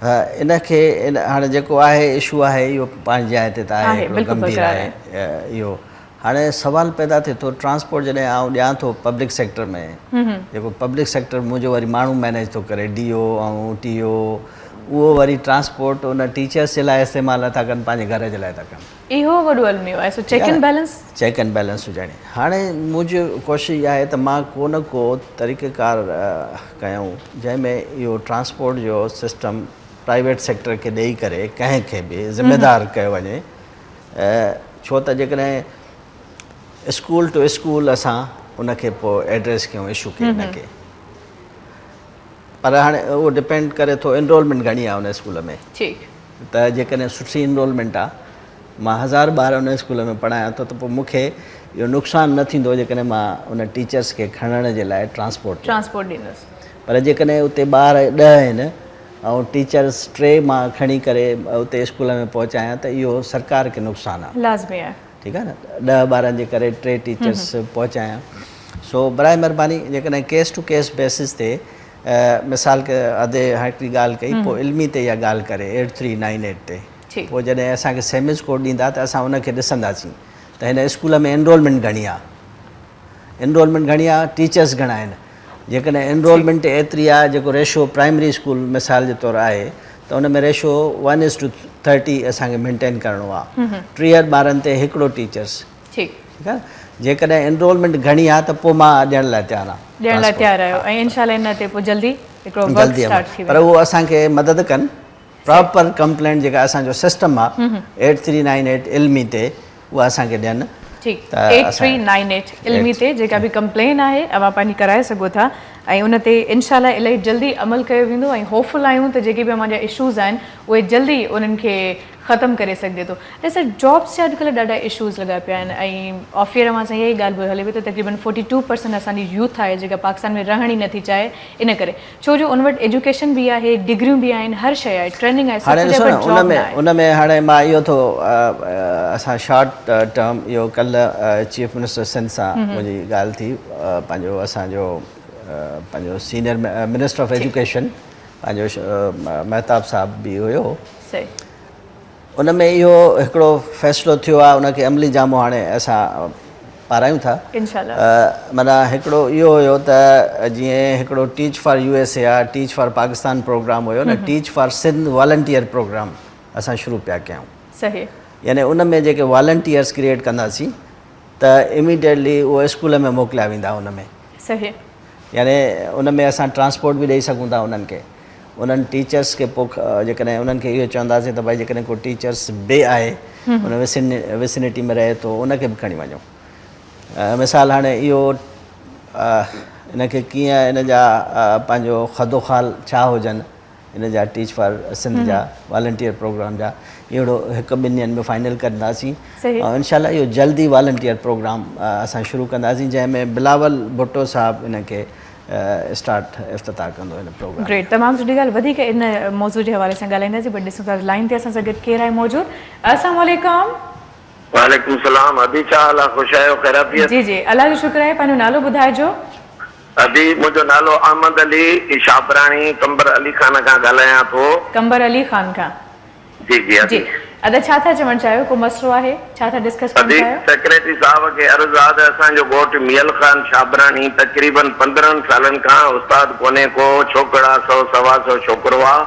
हा, इनखे हाणे जेको आहे इशू आहे, इहो पंहिंजी जाइ ते त आहे, गंभीर आहे इहो। हाणे सवाल पैदा थिए थो, ट्रांसपोर्ट जॾहिं आउं ॾियां थो पब्लिक सेक्टर में, जेको पब्लिक सेक्टर मुंहिंजो वरी माण्हू मैनेज थो करे, DO ऐं TO, उहो वरी ट्रांसपोर्ट उन टीचर्स जे लाइ इस्तेमालु नथा कनि, पंहिंजे घर जे लाइ था कनि। इहो वॾो अलमियो आहे। सो चेक एंड बैलेंस हुजणी। हाणे मुंहिंजी कोशिशि आहे त मां को न को तरीक़ेकार कयूं, जंहिंमें इहो ट्रांसपोर्ट जो सिस्टम प्राइवेट सेक्टर खे ॾेई करे कंहिंखे बि ज़िम्मेदार कयो वञे। छो त जेकॾहिं स्कूल टू स्कूल असां उनखे पोइ एड्रेस कयूं इशू खे हिनखे, पर हाणे उहो डिपेंड करे थो एनरोलमेंट घणी आहे उन स्कूल में। त जेकॾहिं सुठी इनरोलमेंट आहे, मां 1000 ॿार उन स्कूल में पढ़ायां थो, त पोइ मूंखे इहो नुक़सानु न थींदो जेकॾहिं मां उन टीचर्स खे खणण जे लाइ ट्रांसपोर्ट ॾींदुसि। पर जेकॾहिं उते ॿार 10 आहिनि ऐं टीचर्स 3 मां खणी करे उते स्कूल में पहुचायां, त इहो सरकार खे नुक़सानु आहे, लाज़मी आहे। ठीकु आहे न, 10 ॿारनि जे करे 3 टीचर्स पहुचायां। सो बराए महिरबानी, जेकॾहिं केस टू केस बेसिस ते मिसाल के अधे हिकिड़ी ॻाल्हि कई, पोइ इल्मी ते इहा ॻाल्हि करे 8398 ते, पोइ जॾहिं असांखे सेमिस कोड ॾींदा त असां उनखे ॾिसंदासीं त हिन स्कूल में एनरोलमेंट घणी आहे, टीचर्स घणा आहिनि। जेकॾहिं एनरोलमेंट एतिरी आहे, जेको रेशो प्राइमरी स्कूल मिसाल जे तौरु आहे, त उन में रेशो 1:30 असांखे मेंटेन करिणो आहे। 63 ॿारनि ते हिकिड़ो टीचर्स। ठीकु आहे। जेकॾहिं एनरोलमेंट घणी आहे त पोइ मां ॾियण लाइ तयारु आहियां, पर उहो असांखे मदद कनि प्रॉपर कंप्लेंट जेका असांजो सिस्टम आहे 8398 इल्मी ते उहा असांखे ॾियनि। ठीकु 8398 इल्मी ते जेका बि कंप्लेन आहे अवां पंहिंजी कराए सघो था ऐं उन ते इनशाला इलाही जल्दी अमल कयो वेंदो ऐं होपफुल आहियूं त जेके बि असांजा इशूज़ आहिनि उहे जल्दी उन्हनि खे ख़तमु करे सघिजे थो। ॾिस जॉब्स जा अॼुकल्ह ॾाढा इशूज़ लॻा पिया आहिनि ऐं ऑफियर मां सां इहा ई ॻाल्हि हले पई त तक़रीबन 42% असांजी यूथ आहे जेका पाकिस्तान में रहण ई नथी चाहे इन करे छो जो उन वटि एजुकेशन बि आहे डिग्रियूं बि आहिनि हर शइ आहे ट्रेनिंग आहे उन में हाणे मां इहो थो असां शॉर्ट टर्म इहो कल्ह चीफ मिनिस्टर सिंध सां मुंहिंजी ॻाल्हि थी पंहिंजो असांजो पंहिंजो सीनियर मिनिस्टर ऑफ एजुकेशन पंहिंजो महताब साहब बि हुयो। सही उन में इहो हिकिड़ो फ़ैसिलो थियो आहे उनखे अमली जामो हाणे असां पारायूं था इंशाल्लाह। माना हिकिड़ो इहो हुयो त जीअं हिकिड़ो टीच फॉर USA आहे टीच फॉर पाकिस्तान प्रोग्राम हुयो न teach for Sindh volunteer programme असां शुरू पिया कयूं। सही यानी उन में जेके वॉलंटियर्स क्रिएट कंदासीं त इमीडिएटली उहे स्कूल में मोकिलिया वेंदा उन में। सही यानी उन में असां ट्रांसपोर्ट बि ॾेई सघूं था उन्हनि खे उन्हनि टीचर्स खे पोइ जेकॾहिं उन्हनि खे इहो चवंदासीं त भई जेकॾहिं को टीचर्स ॿिए आहे उन विसिनिटी में रहे थो उनखे बि खणी वञो। मिसाल हाणे इहो इनखे कीअं इन जा पंहिंजो खदोखाल छा हुजनि इन जा टीच फॉर सिंध जा वॉलंटियर प्रोग्राम जा अहिड़ो हिकु ॿिनि ॾींहंनि में फाइनल कंदासीं ऐं इनशाला इहो जल्दी वॉलंटियर प्रोग्राम असां शुरू कंदासीं जंहिंमें बिलावल भुट्टो साहिबु इनखे स्टार्ट इफ़्तिताह कंदो हिन प्रोग्राम। ग्रेट तमामु सुठी ॻाल्हि वधीक इन मौज़ू जे हवाले सां ॻाल्हाईंदासीं बट ॾिसूं था लाइन ते असां सां गॾु केरु आहे मौजूदु। अस्सलाम वालेकुम। वालेकुम सलाम। अभी छा हाल आहे? ख़ुशि आहियो? ख़ैरियत? जी जी अल्लाह जो शुक्र आहे। पंहिंजो नालो ॿुधाइजो। अभी मुंहिंजो नालो अहमद अली शाबराणी कंबर अली खान खां ॻाल्हायां थो। कंबर अली खान खां। जी जी जी अदा छा था चवणु चाहियो को मसलो आहे छा था डिस्कस करणु चाहियो? सेक्रेटरी साहब खे अर्ज़ु आहे त असांजो घोटु मियल खान शाबराणी तक़रीबन 15 सालनि खां उस्ताद कोन्हे को छोकिरा 100-125 छोकिरो आहे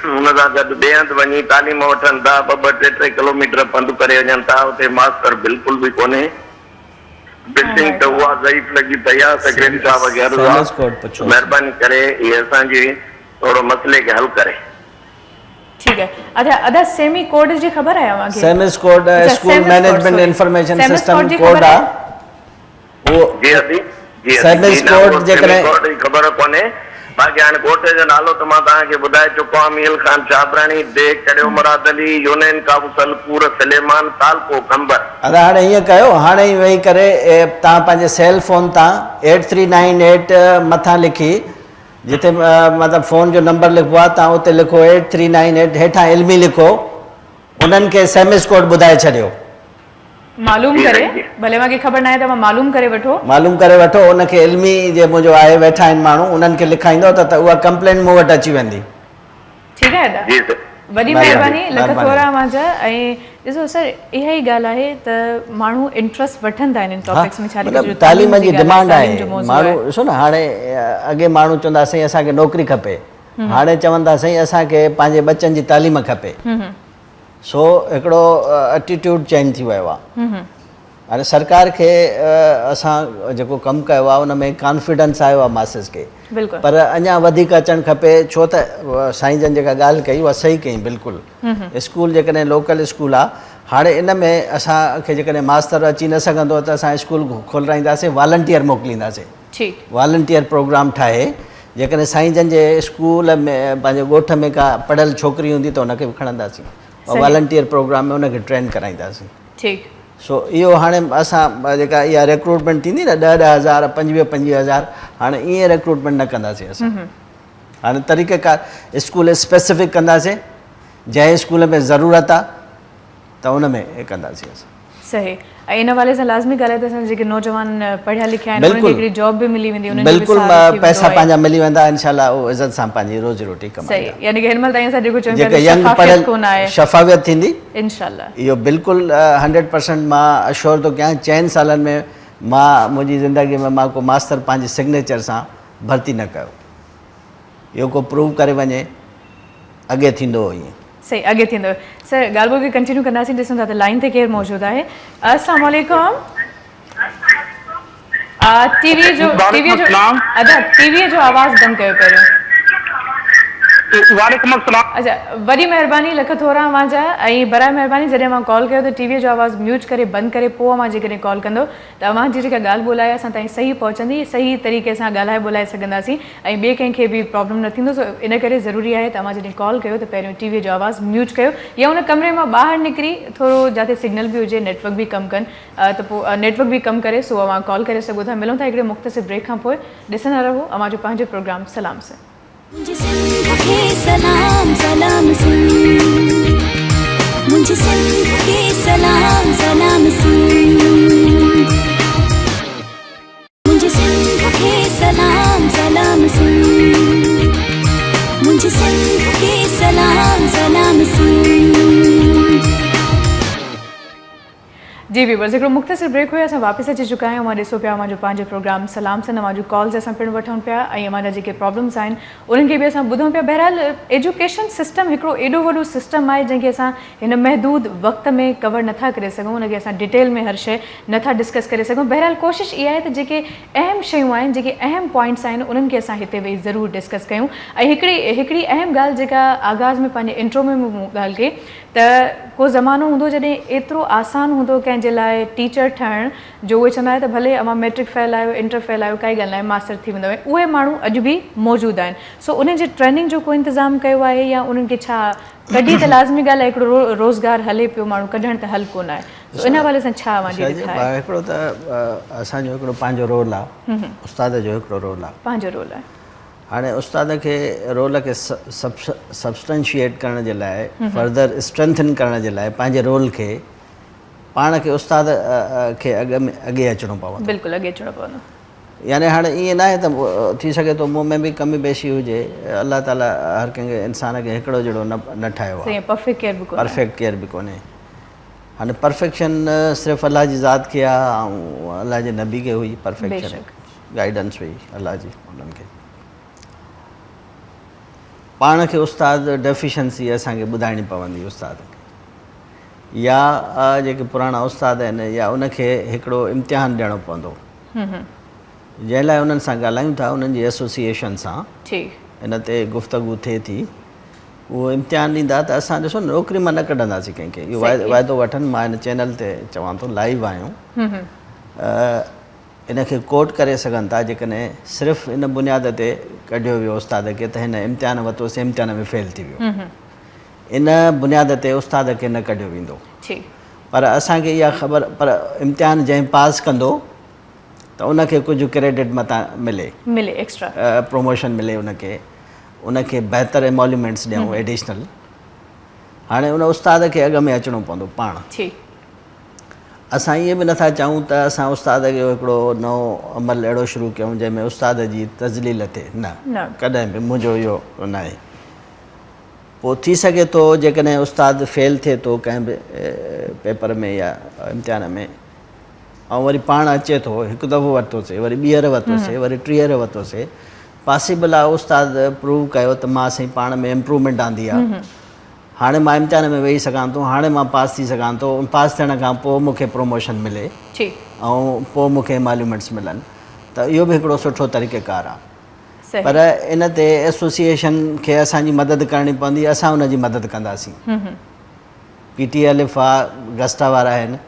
हुन सां गॾु ॿिए हंधि वञी तालीम वठनि था 2-2-3-3 किलोमीटर पंधु करे वञनि था उते मास्टर बिल्कुलु बि कोन्हे बिल्डिंग त उहा ज़ईफ़ लॻी पई आहे। सेक्रेटरी साहब खे अर्ज़ु आहे महिरबानी करे इहे असांजी थोरो मसइले खे हल करे। ठीक है अच्छा अदा सेमी कोड जी खबर है अवां के SEMIS code school management information system code आ वो जी अभी जी सेमिस कोड जे करे खबर कोने बाकी हाणे कोर्ट जो नालो त मां तव्हांखे ॿुधाए चुको आहियां मील खान शाबराणी दे कड़ियो मुराद अली यूनियन काउंसिल पूर सलेमान तालको कंबर। अदा हाणे हीअं कयो हाणे ई वेही करे तव्हां पंहिंजे सेल फोन तां 8398 मथां लिखी जिते मतलब फ़ोन जो नंबर लिखो आहे तव्हां उते लिखो 8398 हेठां इल्मी लिखो उन्हनि खे सेमिस कोड ॿुधाए छॾियो मालूम करे भले मूंखे ख़बर न आहे त मां मालूम करे वठो उनखे इल्मी जे मुंहिंजो आहे वेठा आहिनि माण्हू उन्हनि खे लिखाईंदो त उहा कंप्लेंट मूं वटि अची वेंदी। ठीकु आहे जी सर वॾी महिरबानी लख थोरा मुंहिंजा ऐं ॾिसो सर इहा ई ॻाल्हि आहे त माण्हू इंट्रस्ट वठंदा आहिनि इन टॉपिक्स में छा तालीम जी डिमांड आहे माण्हू ॾिसो न हाणे अॻे माण्हू चवंदा साईं असांखे नौकिरी खपे हाणे चवंदा साईं असांखे पंहिंजे बच्चनि जी तालीम खपे सो हिकिड़ो एटीट्यूड चेंज थी वियो आहे। हाणे सरकार खे असां जेको कमु कयो आहे उन में कॉन्फिडेंस आयो आहे मासिस खे पर अञा वधीक अचणु खपे छो त साईं जन जेका ॻाल्हि कई उहा सही कई बिल्कुलु स्कूल जेकॾहिं लोकल स्कूल आहे हाणे इन में असांखे जेकॾहिं मास्तर अची न सघंदो त असां स्कूल खोलाईंदासीं वॉलंटियर मोकिलींदासीं वॉलंटियर प्रोग्राम ठाहे जेकॾहिं साईं जन जे स्कूल में पंहिंजे ॻोठ में का पढ़ियल छोकिरी हूंदी त उनखे बि खणंदासीं वॉलंटियर प्रोग्राम में उनखे ट्रेन कराईंदासीं। सो इहो हाणे असां जेका इहा रिक्रूटमेंट थींदी न 10,000 25,000 हाणे ईअं रिक्रूटमेंट न कंदासीं असां हाणे तरीक़ेकार स्कूल स्पेसिफिक कंदासीं जंहिं स्कूल में ज़रूरत आहे त उन में कंदासीं असां। सही ऐं इन वाले सां लाज़मी ॻाल्हाए त असां जेके नौजवान पढ़िया लिखिया आहिनि उन्हनि खे हिकिड़ी जॉब बि मिली वेंदी बिल्कुलु पैसा पंहिंजा मिली वेंदा इनशाला उहो इज़त सां पंहिंजी रोज़ी रोटी कमाईंदा। सही यानी कि हिन महिल ताईं असां जेको चऊं था शफ़ाफ़ियत थींदी इंशाल्लाह इहो बिल्कुलु 100% मां अश्योर थो कयां 4 सालनि में मां मुंहिंजी ज़िंदगी में मां को मास्तर पंहिंजे सिग्नेचर सां भर्ती न कयो इहो को प्रूव करे वञे अॻे थींदो हो ईअं सही अॻे थींदो सर ॻाल्हि ॿोल खे कंटिन्यू कंदासीं ॾिसूं था त लाइन ते केरु मौजूदु आहे। अस्सलाम वालेकुम टीवीअ जो आवाज़ बंदि कयो पहिरियों वालेकुम अस्सलाम। अच्छा, वॾी महिरबानी, लख थोरा मुंहिंजा, ऐं बराए महिरबानी जॾहिं मां कॉल कयो त टीवीअ जो आवाज़ु म्यूट करे बंदि करे पोइ मां जेकॾहिं कॉल कंदो त अव्हांजी जेका ॻाल्हि ॿोलाए असां ताईं सही पहुचंदी, सही तरीक़े सां ॻाल्हाए ॿोलाए सघंदासीं ऐं ॿिए कंहिंखे बि प्रॉब्लम न थींदो। सो इन करे ज़रूरी आहे त तव्हां जॾहिं कॉल कयो त पहिरियों टीवीअ जो आवाज़ु म्यूट कयो या उन कमरे मां ॿाहिरि निकिरी थोरो जिते सिग्नल बि हुजे, नेटवर्क बि कमु कनि त पोइ नेटवर्क बि कमु करे सो अव्हां कॉल करे सघो था। मिलूं था हिकिड़े मुख़्तसिर ब्रेक खां पोइ। ॾिसंदा रहो अव्हांजो पंहिंजो प्रोग्राम सलाम से। मुझे सिंध के सलाम सलाम सिंध, मुझे सिंध के सलाम सलाम सिंध, मुझे सिंध के सलाम सलाम सिंध, मुझे सिंध के सलाम सलाम सिंध। जी व्यूवर्स, हिकिड़ो मुख़्तसिर ब्रेक हुयो, असां वापसि अची चुका आहियूं। मां ॾिसो पिया मुंहिंजो पंहिंजो प्रोग्राम सलाम सन, अव्हांजो कॉल्स असां पिणु वठूं पिया ऐं अव्हांजा जेके प्रॉब्लम्स आहिनि उन्हनि खे बि असां ॿुधूं पिया। बहरहाल एजुकेशन सिस्टम हिकिड़ो एॾो वॾो सिस्टम आहे जंहिंखे असां हिन महदूद वक़्त में कवर नथा करे सघूं, उनखे असां डिटेल में हर शइ नथा डिस्कस करे सघूं। बहरहाल कोशिशि इहा आहे त जेके अहम शयूं आहिनि, जेके अहम पॉइंट्स आहिनि, उन्हनि खे असां हिते वेही ज़रूरु डिस्कस कयूं। ऐं हिकिड़ी अहम ॻाल्हि जेका आगाज़ में पंहिंजे इंट्रो में मूं ॻाल्हि कई त को ज़मानो हूंदो जॾहिं एतिरो आसान हूंदो कंहिंजे लाइ टीचर ठहण जो, उहे चवंदा त भले अव्हां मैट्रिक फेल आहियो, इंटर फेल आहियो, काई ॻाल्हि न आहे, मास्टर थी वेंदव। उहे माण्हू अॼु बि मौजूदु आहिनि। सो उन जे ट्रेनिंग जो को इंतज़ाम कयो आहे या उन्हनि खे छा कढी त लाज़मी ॻाल्हि आहे, हिकिड़ो रोज़गार हले पियो, माण्हू कढण त हल कोन आहे। सो इन हवाले सां छा हिकिड़ो त असांजो हिकिड़ो पंहिंजो रोल आहे, उस्ताद जो हिकिड़ो रोल आहे, पंहिंजो रोल आहे। हाणे उस्ताद खे रोल खे सब्सटेंशिएट करण जे लाइ, फर्दर स्ट्रेंथन करण जे लाइ पंहिंजे रोल खे पाण खे उस्ताद खे अॻे अचिणो पवंदो। बिल्कुलु अॻे अचिणो पवंदो। यानी हाणे ईअं न आहे त थी सघे थो मूं में बि कमी पेशी हुजे, अलाह ताला हर कंहिं इंसान खे हिकिड़ो जहिड़ो न ठाहियो आहे, परफेक्ट केयर बि कोन्हे। हाणे परफेक्शन सिर्फ़ु अलाह जी ज़ात खे आहे ऐं अलाह जे नबी खे हुई परफेक्शन, गाइडेंस हुई अलाह जी उन्हनि खे। पाण खे उस्ताद डेफिशंसी असांखे ॿुधाइणी पवंदी उस्ताद खे, या जेके पुराणा उस्ताद आहिनि या उनखे हिकिड़ो इम्तिहान ॾियणो पवंदो, जंहिं लाइ उन्हनि सां ॻाल्हायूं था, उन्हनि जी एसोसिएशन सां इन ते गुफ़्तगू थिए थी। उहो इम्तिहान ॾींदा त असां ॾिसो नौकिरी मां न कढंदासीं कंहिंखे, इहो वाइदो वठनि। मां हिन चैनल ते चवां थो, लाइव आहियूं, इनखे कोट करे सघनि था जेकॾहिं सिर्फ़ु इन बुनियाद ते कढियो वियो उस्ताद खे त हिन इम्तिहान वरितोसीं, इम्तिहान में फेल थी वियो, इन बुनियाद ते उस्ताद खे न कढियो वेंदो। पर असांखे इहा ख़बर, पर इम्तिहान जंहिं पास कंदो त उनखे कुझु क्रेडिट मथां मिले एक्स्ट्रा प्रमोशन मिले, उनखे बहितर एमोल्यूमेंट्स ॾियूं एडिशनल। हाणे उन उस्ताद खे अॻ में अचिणो पवंदो पाण। असां ईअं बि नथा चाहियूं त असां उस्ताद जो हिकिड़ो नओं अमल अहिड़ो शुरू कयूं जंहिंमें उस्ताद जी तज़लील थिए, न कॾहिं बि मुंहिंजो इहो न आहे। पोइ थी सघे थो जेकॾहिं उस्ताद फेल थिए थो कंहिं बि पेपर में या इम्तिहान में, ऐं वरी पाण अचे थो, हिकु दफ़ो वरितोसीं, वरी ॿीहर वरितोसीं, वरी टीहर वरितोसीं, पॉसिबल आहे उस्ताद प्रूव कयो त मां साईं पाण में इम्प्रूवमेंट आंदी आहे, हाणे मां इम्तिहान में वेही सघां थो, हाणे मां पास थी सघां थो, पास थियण खां पोइ मूंखे प्रमोशन मिले ऐं पोइ मूंखे एमोल्यूमेंट्स मिलनि, त इहो बि हिकिड़ो सुठो तरीक़ेकार आहे। पर इन ते एसोसिएशन खे असांजी मदद करणी पवंदी, असां उनजी मदद कंदासीं। PTLF आहे, गस्टा वारा आहिनि,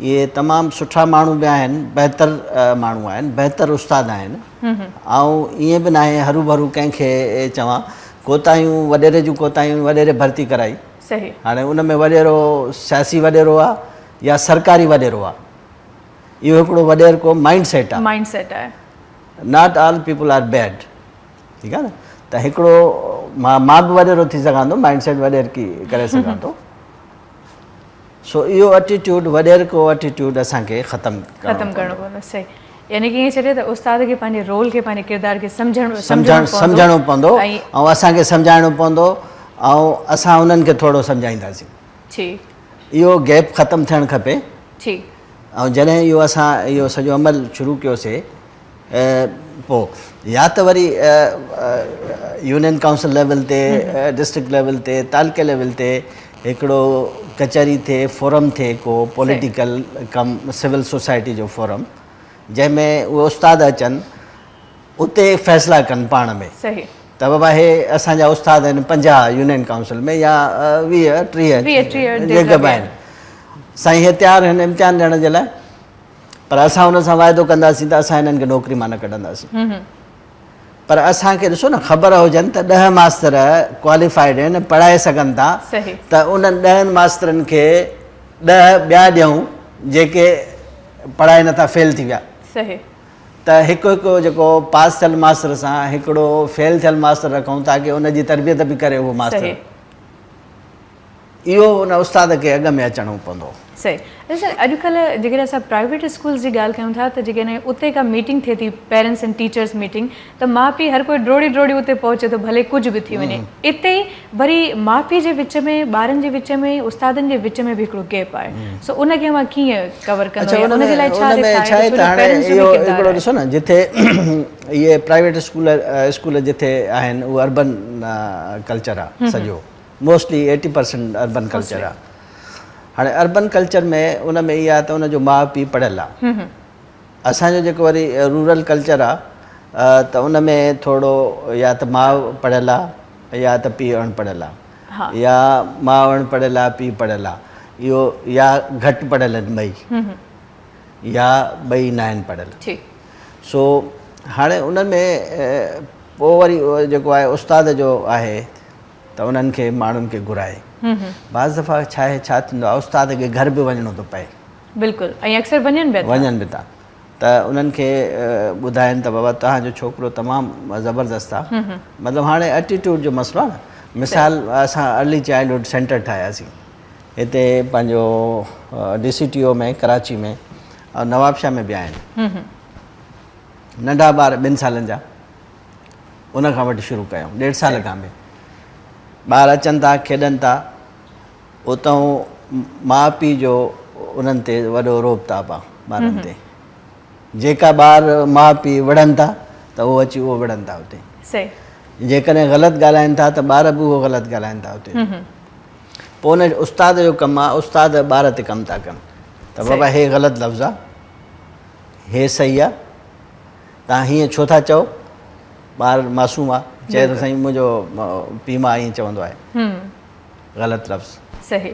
इहे तमामु सुठा माण्हू बि आहिनि, बहितर माण्हू आहिनि, बहितर उस्ताद आहिनि, ऐं ईअं बि न आहे हरू भरू कंहिंखे चवां कोताहियूं वॾेरे जूं कोताहियूं वॾेरे भर्ती कराई। हाणे उन में वॾेरो सियासी वॾेरो आहे या सरकारी वॾेरो आहे, इहो हिकिड़ो वॾेरो माइंड सेट आहे। Not all people are bad, ठीकु आहे न, त हिकिड़ो मां बि वॾेरो थी सघां थो, माइंड सेट वॾेर की करे सघां थो। सो इहो एटीट्यूड, वॾेर को एटीट्यूड असांखे ख़तमु करणो पवंदो। सही, यानी कि ईअं चए त उस्ताद खे पंहिंजे रोल खे, पंहिंजे किरदार खे सम्झणो पवंदो ऐं असांखे सम्झाइणो पवंदो ऐं असां उन्हनि खे थोरो सम्झाईंदासीं। इहो गैप ख़तमु थियणु खपे। ऐं जॾहिं इहो सॼो अमल शुरू कयोसीं, पोइ या त वरी यूनियन काउंसिल लेवल ते, डिस्ट्रिक्ट लेवल ते, तालुके लेवल ते हिकिड़ो कचहरी थिए, फोरम थिए, को पॉलिटिकल कम सिविल सोसाइटी जो फोरम, जंहिंमें उहे उस्ताद अचनि, उते फ़ैसिला कनि पाण में त बाबा हे असांजा उस्ताद आहिनि 50 यूनियन काउंसिल में या 20-30 जेके बि आहिनि, साईं हे तयारु आहिनि इम्तिहान ॾियण जे लाइ, पर असां हुन सां वाइदो कंदासीं त असां हिननि खे नौकिरी मां न कढंदासीं। पर असांखे ॾिसो न ख़बर हुजनि त 10 मास्तर क्वालिफाइड आहिनि, पढ़ाए सघनि था, त उन्हनि 10 मास्तरनि खे 10 ॿिया ॾियूं जेके पढ़ाए नथा, फेल थी विया। त हिकु हिकु जेको पास थियल मास्तर सां हिकिड़ो फेल थियल मास्तर रखूं ताकी उनजी तरबियत बि करे उहो मास्तर, इहो उन उस्ताद खे अॻ में अचणो पवंदो। सही। सर अॼुकल्ह जेकॾहिं असां प्राइवेट स्कूल्स जी ॻाल्हि कयूं था त जेकॾहिं उते का मीटिंग थिए थी, पेरेंट्स एंड टीचर्स मीटिंग, त माउ पीउ हर कोई ड्रोड़ी ड्रोड़ी उते पहुचे थो, भले कुझु बि थी वञे। इते वरी माउ पीउ जे विच में, ॿारनि जे विच में, उस्तादनि जे विच में बि हिकिड़ो गैप आहे। सो उनखे मां कीअं कवर कंदो आहियां, उनजे लाइ छा हिकिड़ो ॾिसो न, जिथे इहे प्राइवेट स्कूल जिथे आहिनि उहो अर्बन कल्चर आहे सॼो, मोस्टली 80% अर्बन कल्चर आहे। हाणे अर्बन कल्चर में उन में इहा आहे त उनजो माउ पीउ पढ़ियल आहे। असांजो जेको वरी रूरल कल्चर आहे त उन में थोरो या त माउ पढ़ियल आहे या त पीउ अणपढ़ियल आहे, या माउ अणपढ़ियल आहे पीउ पढ़ियल आहे, इहो या घटि पढ़ियल आहिनि ॿई, या ॿई न आहिनि पढ़ियल। सो हाणे उन में पोइ वरी जेको आहे उस्ताद जो आहे त उन्हनि खे माण्हुनि खे घुराए, बाज़ दफ़ा छा थींदो आहे उस्ताद खे घर बि वञिणो थो पए। बिल्कुलु, ऐं अक्सर वञनि बि था, त उन्हनि खे ॿुधाइनि त बाबा तव्हांजो छोकिरो तमामु ज़बरदस्तु आहे। मतिलबु हाणे एटीट्यूड जो मसइलो आहे न। मिसाल असां अर्ली चाइल्डहुड सेंटर ठाहियासीं हिते पंहिंजो DCTO में, कराची में, ऐं नवाबशाह में बि आहिनि। नंढा ॿार 2 सालनि जा, उन खां वठी शुरू कयूं, 1.5 साल खां बि ॿार अचनि था, खेॾनि था, उतां माउ पीउ जो उन्हनि ते वॾो रोब ताप आहे ॿारनि ते। जेका ॿार माउ पीउ विढ़नि था त उहो अची उहो विढ़नि था उते, जेकॾहिं ग़लति ॻाल्हाइनि था त ॿार बि उहो ग़लति ॻाल्हाइनि था उते। पोइ उन उस्ताद जो कमु आहे, उस्ताद ॿार ते कमु था कनि त बाबा हे ग़लति लफ़्ज़ु आहे, हे सही आहे, तव्हां हीअं छो था चओ। ॿार मासूम आहे, चए थो साईं मुंहिंजो पीउ मां ईअं चवंदो आहे, ग़लति लफ़्ज़ु। सही।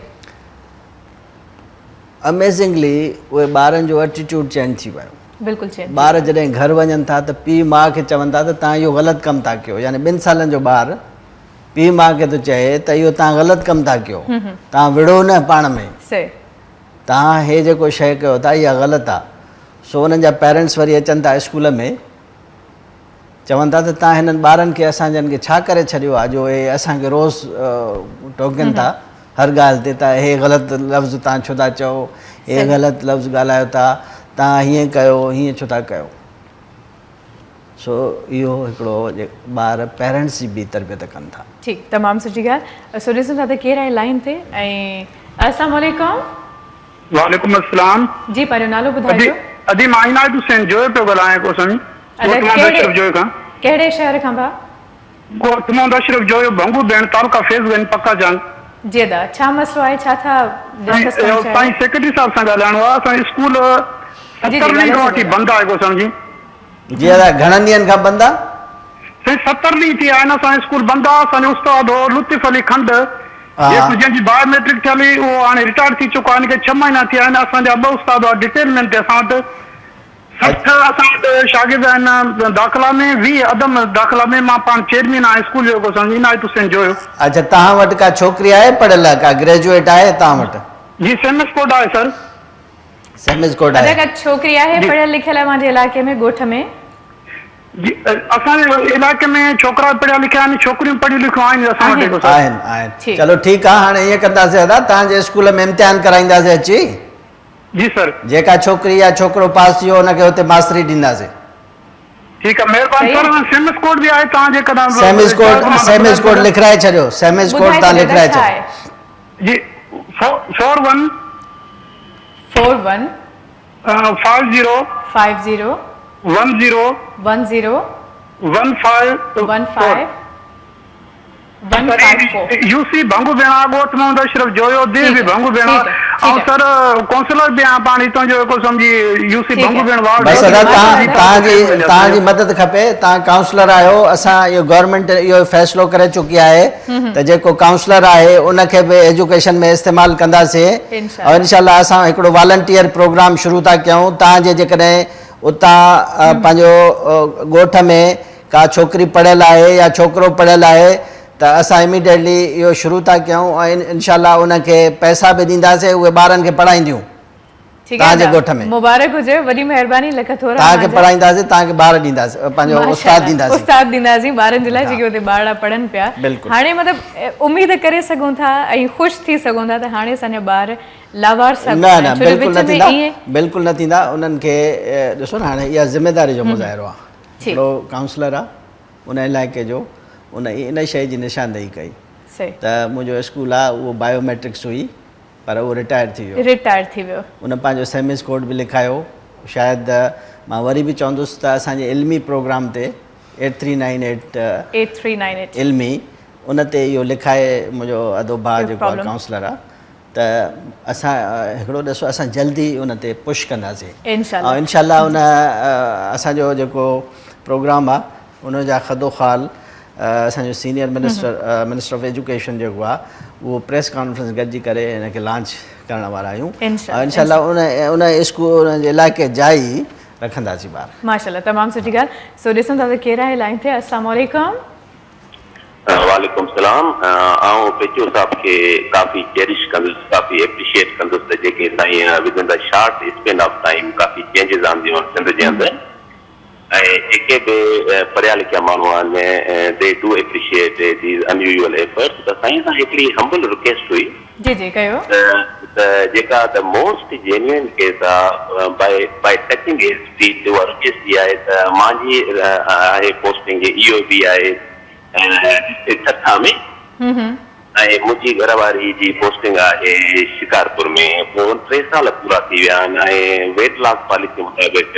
अमेज़िंगली उहे ॿारनि जो एटीट्यूड चेंज थी वियो। बिल्कुलु चेंज। ॿार जॾहिं घर वञनि था त पीउ माउ खे चवनि था त तव्हां इहो ग़लति कमु था कयो, यानी 2 सालनि जो ॿारु पीउ माउ खे थो चए त इहो तव्हां ग़लति कमु था कयो, तव्हां विढ़ो न पाण में, तव्हां हे जेको शइ कयो था इहा ग़लति आहे। सो उन्हनि जा पेरेंट्स वरी अचनि था स्कूल में, चवनि था त तव्हां हिननि ॿारनि खे असांजनि खे छा करे छॾियो आहे जो हे असांखे रोज़ टोकनि था हर ॻाल्हि ते, त हे ग़लति लफ़्ज़ तव्हां छो था चओ, हे ग़लति लफ़्ज़ ॻाल्हायो था, तव्हां हीअं कयो, हीअं छो था कयो। सो इहो हिकिड़ो ॿार पेरेंट्स जी बि तरबियत कनि था। ठीकु, तमामु सुठी ॻाल्हि। सो ॾिसूं था त केरु आहे लाइन ते। ऐं अस्सलाम वालेकुम। वालेकुम अस्सलाम जी, पंहिंजो नालो ॿुधाइजो। अदी मां इनायत हुसैन जोयो पियो ॻाल्हायां को साईं, कहिड़े शहर खां भाउ? कोट मोहम्मद अशरफ जोयो, भंगू भेण, तालुका फैज़गंज, पक्का जंग। जी दा, छा मसलो आहे, छा था डिस्कस करणु चाहियो? साईं सेक्रेटरी साहब सां ॻाल्हाइणो आहे। असां स्कूल 70 ॾींहं खां वठी बंदि आहे को समझी। जी दादा, घणनि ॾींहंनि खां बंदि आहे? साईं 70 ॾींहं थी आहिनि असांजो स्कूल बंदि आहे। असांजो उस्ताद हो लुत्फ़ अली खंड, जंहिंजी बायोमेट्रिक थियल हुई उहो हाणे रिटायर थी चुको आहे, हिनखे 6 महीना थी आहिनि। असांजा 2 उस्ताद डिटेलमेंट ते असां वटि 60 असां वटि शागिर्द आहिनि दाख़िला में, 20 अदम दाख़िला में। मां पाण चेयरमैन आहियां स्कूल जो को समझी, इनायत हुसैन जोयो। अच्छा, तव्हां वटि का छोकिरी आहे पढ़ियल, का ग्रेजुएट आहे तव्हां वटि? जी, सेमिस कोड आहे सर। सेमिस कोड आहे। का छोकिरी आहे पढ़ियल लिखियल मुंहिंजे इलाइक़े में, ॻोठ में? जी, असांजे इलाइक़े में छोकिरा पढ़िया लिखिया आहिनि, छोकिरियूं पढ़ियूं लिखियूं आहिनि असां वटि। आहिनि। चलो ठीकु आहे, हाणे ईअं कंदासीं दादा, तव्हांजे स्कूल में इम्तिहान कराईंदासीं अची। जी सर। जेका छोकिरी या छोकिरो पास थियो हुनखे हुते मास्तरी ॾींदासीं। ठीकु आहे, महिरबानी सर। सेमिस कोड बि आहे तव्हांजे कदम। सेमिस कोड लिखाए छॾियो, सेमिस कोड तव्हां लिखाए छॾियो। जी, 41 50 50 10 15 15 15 15 154 यूसी भंगू भेणा ॻोठ में हूंदो सिर्फ़ु जोयो दी ठीकु बि आहे, भंगू भेणा ठीकु आहे, ऐं सर काउंसलर बि आहियां पाणी तुंहिंजो जेको सम्झी यूसी ठीकु भंगू आहे। भेण वार्ड बसि दादा तव्हांजी मदद खपे तव्हां काउंसलर आहियो असां इहो गवर्नमेंट इहो फ़ैसिलो करे चुकी आहे त जेको काउंसलर आहे उनखे बि एजुकेशन में इस्तेमालु कंदासीं इंशाल्लाह। ऐं इनशाला असां हिकिड़ो वॉलंटियर प्रोग्राम शुरू था कयूं तव्हांजे जेकॾहिं उतां पंहिंजो ॻोठ में का छोकिरी पढ़ियल आहे या छोकिरो पढ़ियल आहे त असां इमीडिएटली इहो शुरू था कयूं ऐं इनशाला उनखे पैसा बि ॾींदासीं उहे ॿारनि खे पढ़ाईंदियूं ठीकु तव्हांजे आहे ॻोठ में मुबारक हुजे वॾी महिरबानी लख थोरा तव्हांखे पढ़ाईंदासीं तव्हांखे ॿार ॾींदासीं पंहिंजो उस्ताद ॾींदासीं उस्ताद ॾींदासीं ॿारनि जे लाइ जेके हुते ॿार पढ़नि पिया बिल्कुलु। हाणे मतिलबु उमेद करे सघूं था ऐं ख़ुशि थी सघूं था त हाणे असांजा ॿार लावार न न बिल्कुलु न थींदा बिल्कुलु न थींदा उन्हनि खे ॾिसो न हाणे इहा ज़िमेदारी जो मुज़ाहिरो आहे हिकिड़ो काउंसलर आहे उन इलाइक़े जो उन इन शइ जी निशानदेही कई सही त मुंहिंजो स्कूल आहे उहो बायोमेट्रिक्स हुई पर उहो रिटायर थी वियो रिटायर थी वियो उन पंहिंजो सेमिस कोड बि लिखायो शायदि मां वरी बि चवंदुसि त असांजे इल्मी प्रोग्राम ते 8398 इल्मी उन ते इहो लिखाए मुंहिंजो अदो भाउ जेको आहे काउंसलर आहे त असां हिकिड़ो ॾिसो असां जल्दी उन ते पुश कंदासीं इंशाल्लाह ऐं इनशाला उन असांजो जेको प्रोग्राम आहे उनजा ख़दोख़ाल असांजो सीनियर मिनिस्टर ऑफ एजुकेशन जेको आहे उहो प्रेस कॉन्फ्रेंस गॾिजी करे हिनखे लॉन्च करण वारा आहियूं इनशाला उन स्कूल उन जे इलाइक़े जा ई रखंदासीं ॿार माशाल्लाह तमामु सुठी ॻाल्हि सो ॾिसूं था त केरु आहे लाइन ते अस्सलाम वालेकुम वालेकुम सलाम आऊं पेचो साहब के काफी चेरिश कंदुसि काफी एप्रिशिएट कंदुसि त जेके साईं within the short span of time काफी चेंजिस आंदियूं आहिनि सिंध जे अंदरि ऐं जेके बि पढ़िया लिखिया माण्हू आहिनि they do appreciate these unusual efforts त साईं सां हिकिड़ी हम्बल रिक्वेस्ट हुई जी जी कयो त जेका द मोस्ट जेन्युइन केस आहे बाय टचिंग हिज स्पीच उहा रिक्वेस्ट इहा आहे त मुंहिंजी आहे पोस्टिंग इहो बि आहे छठा में ऐं मुंहिंजी घरवारी जी पोस्टिंग आहे शिकारपुर में पोइ 3 साल पूरा थी विया आहिनि ऐं वेट लॉस पॉलिसी मुताबिक़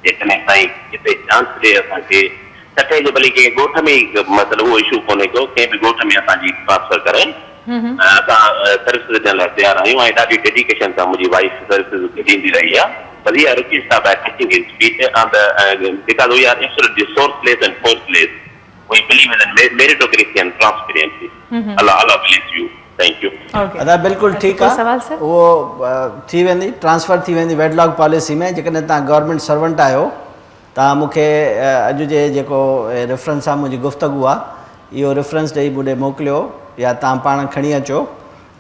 जेकॾहिं साईं किथे चांस ॾे असांखे छठे जो भली कंहिं ॻोठ में ई मतिलबु उहो इशू कोन्हे को कंहिं बि ॻोठ में असांजी ट्रांसफर करे असां सर्विसिस ॾियण लाइ तयारु आहियूं ऐं ॾाढी डेडिकेशन सां मुंहिंजी वाइफ सर्विसिस ॾींदी रही आहे but yeah, request by touching his feet and because we are absolutely sourceless and forceless. We believe in meritocracy and transparency. Allah bless you. Thank you. Okay. अदा बिल्कुलु ठीकु आहे सवाल सर उहो थी वेंदी ट्रांसफ़र थी वेंदी वेडलॉक पॉलिसी में जेकॾहिं तव्हां गवर्नमेंट सर्वेंट आहियो तव्हां मूंखे अॼु जे जेको रेफरेंस आहे मुंहिंजी गुफ़्तगू आहे इहो रेफरेंस ॾेई मूंॾे मोकिलियो या तव्हां पाण खणी अचो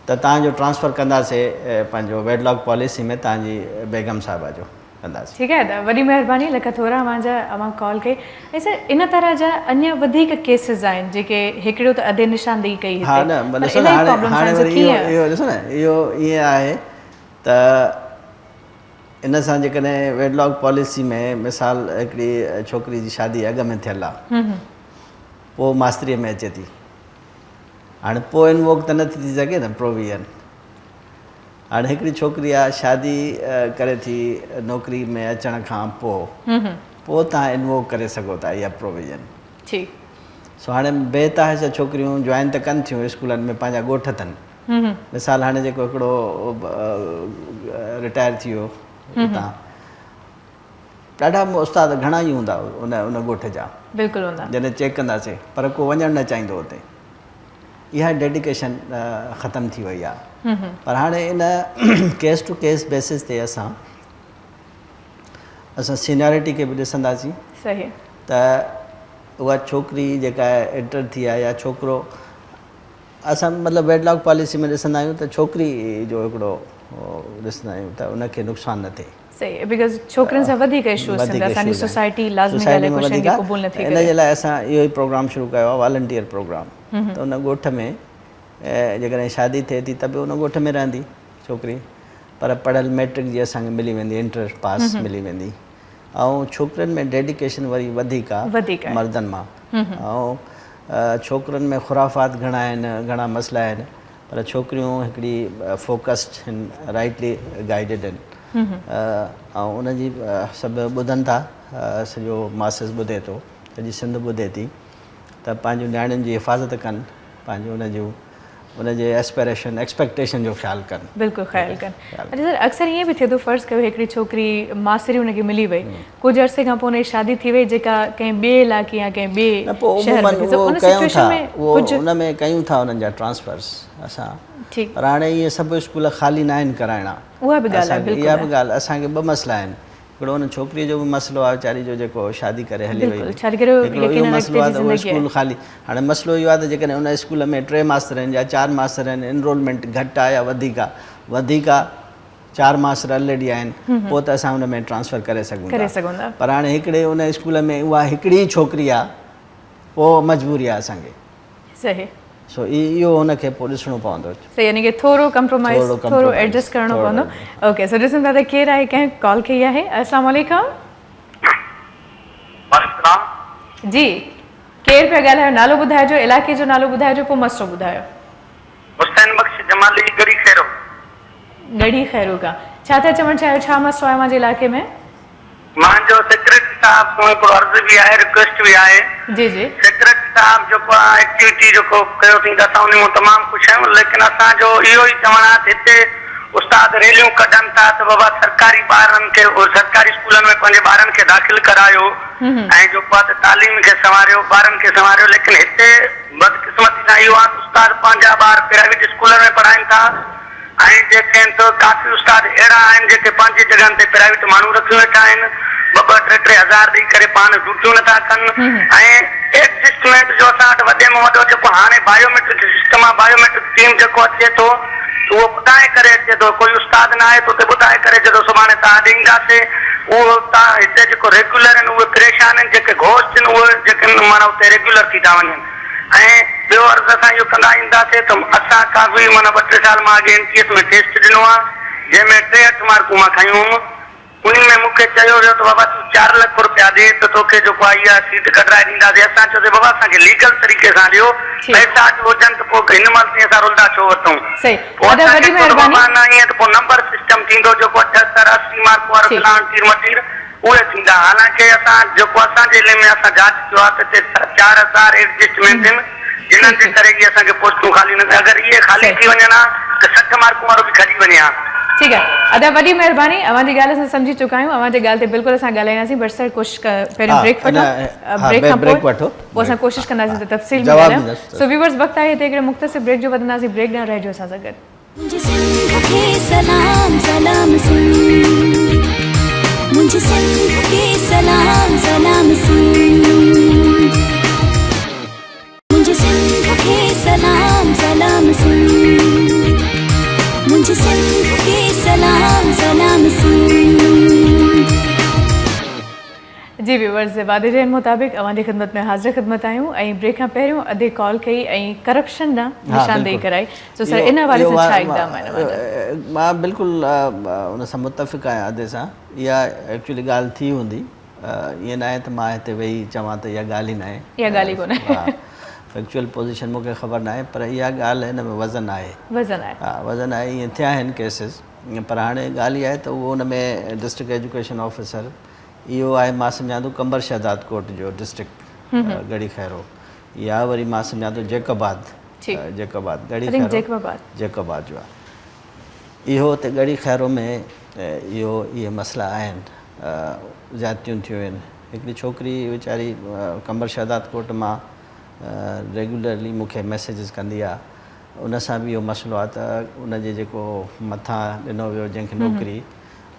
त तव्हांजो ट्रांसफ़र कंदासीं पंहिंजो वेडलॉक पॉलिसी में तव्हांजी बेगम साहिबा जो कंदासीं ठीकु आहे त वॾी महिरबानी लख थोरा अवां कॉल कई ऐं सर इन तरह जा अञा वधीक केसिस आहिनि जेके हिकिड़ो त अधे निशानदेही कई हा न ॾिसो न हाणे वरी इहो ॾिसो न इहो ईअं आहे त इन सां जेकॾहिं वेडलॉक पॉलिसी में मिसाल हिकिड़ी छोकिरी जी शादी अॻ में थियल आहे पोइ मास्तरीअ में अचे थी हाणे पोइ इनवोक त नथी थी सघे न प्रोविजन हाणे हिकिड़ी छोकिरी आहे शादी करे थी नौकिरी में अचण खां पोइ तव्हां इनवोक करे सघो था इहा प्रोविजन सो हाणे बेतहाशा छोकिरियूं जॉइन त कनि थियूं स्कूलनि में पंहिंजा ॻोठ अथनि मिसाल हाणे जेको हिकिड़ो रिटायर थी वियो हुतां ॾाढा उस्ताद घणा ई हूंदा उन ॻोठ जा बिल्कुलु हूंदा जॾहिं चेक कंदासीं पर को वञणु न चाहींदो हुते इहा डेडिकेशन ख़तमु थी वई आहे पर हाणे in case two case basis ते असां सीनियरिटी खे बि ॾिसंदासीं सही त उहा छोकिरी जेका एंटर थी आहे या छोकिरो असां मतिलबु वेडलॉक पॉलिसी में ॾिसंदा आहियूं त छोकिरी जो हिकिड़ो ॾिसंदा आहियूं त उनखे नुक़सानु न थिए सही बिकॉज़ छोकिरनि सां वधीक इशूज़ थींदा असांजी सोसाइटी लाज़मी ॻाल्हि आहे कुझु शइ खे क़बूल नथी करे इन जे लाइ असां इहो ई प्रोग्राम शुरू कयो आहे वॉलंटियर प्रोग्राम त उन ॻोठ में जेकॾहिं शादी थिए थी त बि उन ॻोठ में रहंदी छोकिरी पर पढ़ियल मैट्रिक जी असांखे मिली वेंदी इंटर पास मिली वेंदी ऐं छोकिरनि में डेडिकेशन वरी वधीक आहे मर्दनि मां ऐं छोकिरनि में ख़ुराफ़ात घणा आहिनि घणा मसइला आहिनि पर छोकिरियूं हिकिड़ी फोकस्ड आहिनि राइटली गाइडेड आहिनि ऐं उनजी सभु ॿुधनि था सॼो मासिस ॿुधे थो सॼी सिंध ॿुधे थी त पंहिंजूं नियाणियुनि जी हिफ़ाज़त कनि पंहिंजो उनजे एस्पिरेशन एक्सपेक्टेशन जो ख़्यालु कनि। बिल्कुलु ख़्यालु कनि। अच्छा सर, अक्सर ईअं बि थिए थो, फ़र्ज़ु कयो हिकिड़ी छोकिरी मास्तरी हुनखे मिली वई, कुझु अरसे खां पोइ हुनजी शादी थी वई जेका कंहिं ॿिए इलाइक़े या कंहिं ॿिए शहर में, उन सिचुएशन में कुझु उन में कयूं था उन्हनि जा ट्रांसफर्स असां, ठीकु, पर हाणे इहे सभु स्कूल ख़ाली न आहिनि कराइणा। उहा बि ॻाल्हि आहे, इहा बि ॻाल्हि, असांखे ॿ मसइला आहिनि। हिकिड़ो हुन छोकिरीअ जो बि मसइलो आहे वीचारी जो जेको शादी करे हली वई, हिकिड़ो इहो मसइलो आहे त उहो स्कूल ख़ाली। हाणे मसइलो इहो आहे त जेकॾहिं उन स्कूल में 3 मास्तर आहिनि या 4 मास्तर आहिनि, एनरोलमेंट घटि आहे या वधीक आहे, 4 मास्तर ऑलरेडी आहिनि, पोइ त असां हुन में ट्रांसफर करे सघूं था। पर हाणे हिकिड़े उन स्कूल में उहा हिकिड़ी ई छोकिरी आहे, पोइ मजबूरी आहे असांखे। सही, सो इहो हुनखे पोइ ॾिसणो पवंदो। सही, यानी कि थोरो कंप्रोमाइज़, थोरो एडजस्ट करणो पवंदो। ओके, सो ॾिसूं था त केरु आहे, कंहिं कॉल कई आहे। अस्सलाम वालेकुम। जी, केरु पिया ॻाल्हायो? नालो ॿुधाइजो, इलाइक़े जो नालो ॿुधाइजो, पोइ मसलो ॿुधायो। हुसैन बख्श जमाली गड़ी खैरो। गड़ी खैरो का छा था चवणु चाहियो, छा मसलो आहे मुंहिंजे इलाइक़े में? मुंहिंजो सेक्रेटरी साहब खां हिकिड़ो अर्ज़ु बि आहे, रिक्वेस्ट बि आहे। जी जी। सेक्रेटरी साहब जेको आहे एक्टिविटी जेको कयो अथई त असां उन में तमामु ख़ुशि आहियूं, लेकिन असांजो इहो ई चवणु आहे त हिते उस्ताद रैलियूं कढनि था त बाबा सरकारी ॿारनि खे, सरकारी स्कूलनि में पंहिंजे ॿारनि खे दाख़िल करायो ऐं जेको आहे त तालीम खे संवारियो, ॿारनि खे संवारियो। लेकिन हिते बदकिस्मती सां इहो आहे त उस्ताद पंहिंजा ॿार प्राइवेट स्कूलनि में पढ़ाइनि था ऐं जेके आहिनि त काफ़ी उस्ताद अहिड़ा आहिनि जेके पंहिंजी जॻहनि ते प्राइवेट माण्हू रखी वेठा आहिनि, 2-2, 3-3 हज़ार ॾेई करे पाण ड्यूटियूं नथा कनि। ऐं एडजस्टमेंट जो असां वटि वॾे में वॾो जेको हाणे बायोमेट्रिक सिस्टम आहे, बायोमेट्रिक टीम जेको अचे थो उहो ॿुधाए करे अचे थो, कोई उस्ताद न आहे त उते ॿुधाए करे जॾहिं सुभाणे तव्हां ॾींदासीं, उहो तव्हां हिते जेको रेगुलर आहिनि उहे परेशान आहिनि, जेके घोस्ट आहिनि उहे जेके माना उते रेगुलर थी था वञनि। ऐं ॿियो अर्ज़ु असां इहो कंदा ईंदासीं त असां काफ़ी माना 2-3 साल मां अॻे NTS में टेस्ट ॾिनो आहे, जंहिंमें 63 मार्कूं मां खयूं हुयूं। उन में मूंखे चयो वियो त बाबा तूं 4 लख रुपया ॾे त तोखे जेको आहे इहा सीट कढाए ॾींदासीं। असां चयोसीं बाबा असांखे लीगल तरीक़े सां ॾियो, पैसा हुजनि त पोइ हिन महिल असां रुलदा छो वठूं। ईअं त पोइ नंबर सिस्टम थींदो जेको 78-80 मार्क वारो तीर उहे थींदा। हालांकि असां जेको असांजे इलाइक़े में असां जांच कयो आहे त 4000 एडजस्टमेंट आहिनि, जिन्हनि जे करे इहे असांखे पोस्टूं ख़ाली न थियनि। अगरि इहे ख़ाली थी वञनि हा त 60 मार्कूं वारो बि खणी वञे हा। ठीकु आहे, अदा वॾी महिरबानी, अवांजी ॻाल्हि असां सम्झी चुका आहियूं, अवांजे ॻाल्हि ते बिल्कुलु असां ॻाल्हाईंदासीं। बट सर कोशिशि पहिरियों ब्रेक वठो, पोइ असां कोशिशि कंदासीं त तफ़सील में ॻाल्हायूं। सो व्यूअर्स, वक़्तु आहे हिते हिकिड़े मुख़्तसिर ब्रेक जो, वधंदासीं ब्रेक ॾांहुं, रहिजो असां सां गॾु। मुझे सिंध के सलाम सलाम सुन, मुझे सिंध के सलाम सलाम सुन, मुझे सिंध के सलाम सलाम सुन, मुझे सिंध के सलाम सलाम सुन। जी व्यूअर्स, वादे जे मुताबिक़ अवांजी ख़िदमत में हाज़िर ख़िदमत आहियूं ऐं ब्रेक खां पहिरियों अधे कॉल कई ऐं करप्शन ॾांहुं निशानदेही कराई। सो सर इन हवाले सां छा इक़दाम आहिनि? मां बिल्कुलु उन सां मुतफ़िक़ आहियां अधे सां। इहा एक्चुअली ॻाल्हि थी हूंदी, ईअं न आहे त मां हिते वेही चवां त इहा ॻाल्हि ई न आहे, इहा ॻाल्हि ई कोन्हे। फैक्चुअल पोज़ीशन मूंखे ख़बर न आहे, पर इहा ॻाल्हि हिन में वज़न आहे, हा वज़न आहे। ईअं थिया आहिनि केसिस, पर हाणे ॻाल्हि इहा आहे त उहो हुन में डिस्ट्रिक्ट एजुकेशन ऑफिसर इहो आहे, मां सम्झां थो कंबर शहदाद कोट जो डिस्ट्रिक्ट गड़ी खैरो, या वरी मां सम्झां थो जैकबाद गड़ी खैरो जैकबाद जो आहे। इहो त गड़ी खैरो में इहे मसइला आहिनि, ज़्यादतियूं थियूं आहिनि। हिकिड़ी छोकिरी वीचारी कंबर शहदाद कोट मां रेगुलरली मूंखे मैसेजिस कंदी आहे, उन सां बि इहो मसइलो आहे त उनजे जेको मथां ॾिनो वियो जंहिंखे नौकिरी,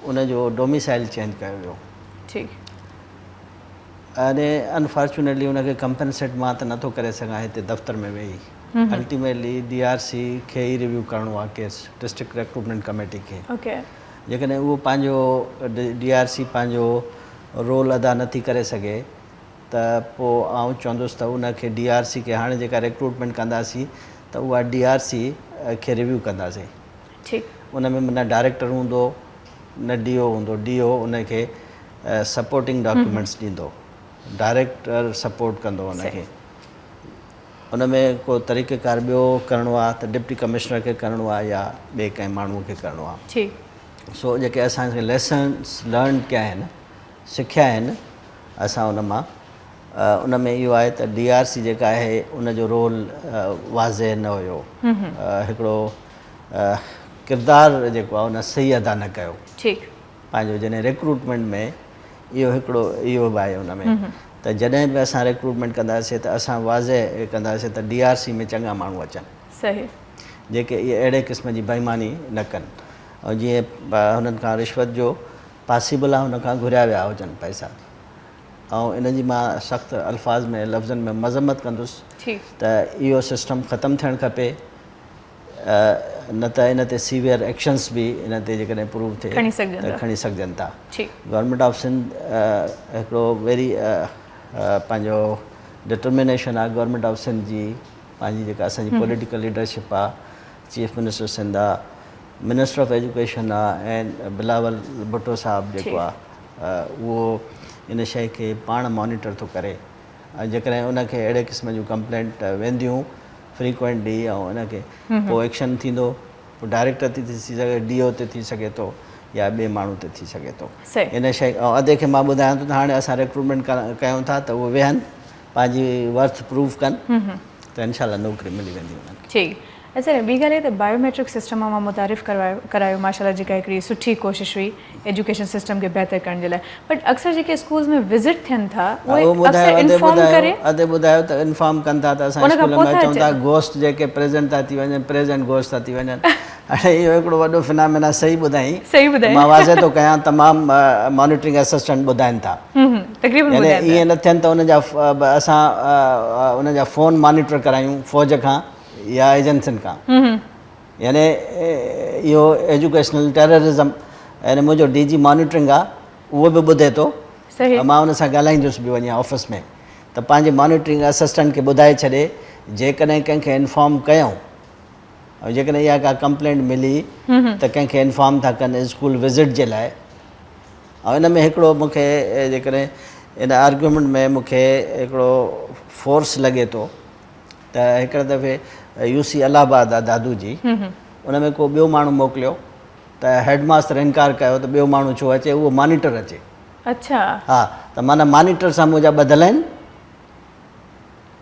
उनजो डोमिसाइल चेंज कयो वियो। अने अनफॉर्चुनेटली उनखे कंपनसेट मां त नथो करे सघां हिते दफ़्तर में वेही। अल्टीमेटली DRC खे ई रिव्यू करिणो आहे केस, डिस्ट्रिक्ट रिक्रूटमेंट कमेटी खे। जेकॾहिं उहो पंहिंजो DRC पंहिंजो रोल अदा नथी करे सघे त पोइ आउं चवंदुसि त उनखे DRC खे हाणे जेका रिक्रूटमेंट कंदासीं त उहा DRC खे रिव्यू कंदासीं। उन में न डायरेक्टर हूंदो, न DO हूंदो, DO उनखे सपोर्टिंग डॉक्यूमेंट्स ॾींदो, डायरेक्टर सपोर्ट कंदो उनखे। उन में को तरीक़ेकार ॿियो करिणो आहे त डिप्टी कमिश्नर खे करिणो आहे या ॿिए कंहिं माण्हूअ खे करिणो आहे। सो जेके असांखे लेसन्स लर्न कया आहिनि, सिखिया आहिनि, असां उन मां उन में इहो आहे त DRC जेका आहे उनजो रोल वाज़े न हुयो, हिकिड़ो किरदारु जेको आहे उन सही अदा न कयो पंहिंजो, जॾहिं रिक्रूटमेंट में इहो हिकिड़ो इहो बि आहे उन में त जॾहिं बि असां रिक्रूटमेंट कंदासीं त असां वाज़े कंदासीं त DRC में चङा माण्हू अचनि जेके इहे अहिड़े क़िस्म जी बेईमानी न कनि, ऐं जीअं हुननि खां रिश्वत जो पॉसिबल आहे हुन खां घुरिया विया हुजनि पैसा। ऐं इन जी मां सख़्तु अल्फाज़ में लफ़्ज़नि में मज़म्मत कंदुसि त इहो सिस्टम ख़तमु थियणु खपे, न त इन ते सीवियर एक्शन्स बि इन ते जेकॾहिं प्रूव थिए त खणी सघजनि था। गवर्नमेंट ऑफ सिंध हिकिड़ो वेरी पंहिंजो डिटर्मिनेशन आहे, गवर्नमेंट ऑफ सिंध जी पंहिंजी जेका असांजी पॉलिटिकल लीडरशिप आहे, चीफ मिनिस्टर सिंध आहे, मिनिस्टर ऑफ एजुकेशन आहे, ऐं बिलावल भुट्टो साहिबु जेको आहे उहो इन शइ खे पाण मॉनिटर थो करे। ऐं जेकॾहिं उनखे अहिड़े क़िस्म जूं कंप्लेंट वेंदियूं फ्रीक्वेंटली ऐं उनखे पोइ एक्शन थींदो, पोइ डायरेक्टर ते थी सघे, DO ते थी सघे थो या ॿिए माण्हू ते थी सघे थो। इन शइ ऐं अधे खे मां ॿुधायां थो त हाणे असां रिक्रूटमेंट कयूं था त उहे वेहनि पंहिंजी वर्थ प्रूव कनि त इनशाला नौकरी मिली वेंदी उन्हनि। अच्छा, ॿी ॻाल्हि त बायोमेट्रिक सिस्टम मां मुतारिफ़ करायो माशाल्लाह, जेका हिकिड़ी सुठी कोशिशि हुई एजुकेशन सिस्टम खे बहितर करण जे लाइ, बट अक्सर जेके स्कूल्स में विज़िट थियनि था अधे ॿुधायो त इन्फॉर्म कनि था त असां स्कूल में चऊं था गोस्ट जेके प्रेज़ेंट था थी वञनि, प्रेज़ेंट गोस्ट था थी वञनि। हाणे इहो हिकिड़ो वॾो फिनामिना सही ॿुधाई, मां वाज़े थो कयां, तमामु मॉनिटरिंग असिस्टेंट ॿुधाइनि था, ईअं न थियनि त उनजा असां उनजा फ़ोन मॉनिटर करायूं फ़ौज खां या एजेंसियुनि खां, यानी इहो एजुकेशनल टेररिज़म, यानी मुंहिंजो DG मॉनिटरिंग आहे उहो बि ॿुधे थो, मां उन सां ॻाल्हाईंदुसि बि वञी ऑफिस में त पंहिंजे मॉनिटरिंग असिस्टेंट खे ॿुधाए छॾे जेकॾहिं कंहिंखे इन्फॉर्म कयूं ऐं जेकॾहिं इहा का कंप्लेंट मिली त कंहिंखे इन्फॉर्म था कनि स्कूल विज़िट जे लाइ। ऐं इन में हिकिड़ो मूंखे जेकॾहिं इन आर्ग्यूमेंट में मूंखे हिकिड़ो फोर्स लॻे थो त हिकिड़े दफ़े UC इलाहाबाद आहे दादू जी, उन में को ॿियो माण्हू मोकिलियो त हेडमास्टर इनकार कयो त ॿियो माण्हू छो अचे, उहो मॉनिटर अचे। अच्छा, हा, त माना मॉनिटर सां मुंहिंजा ॿधल आहिनि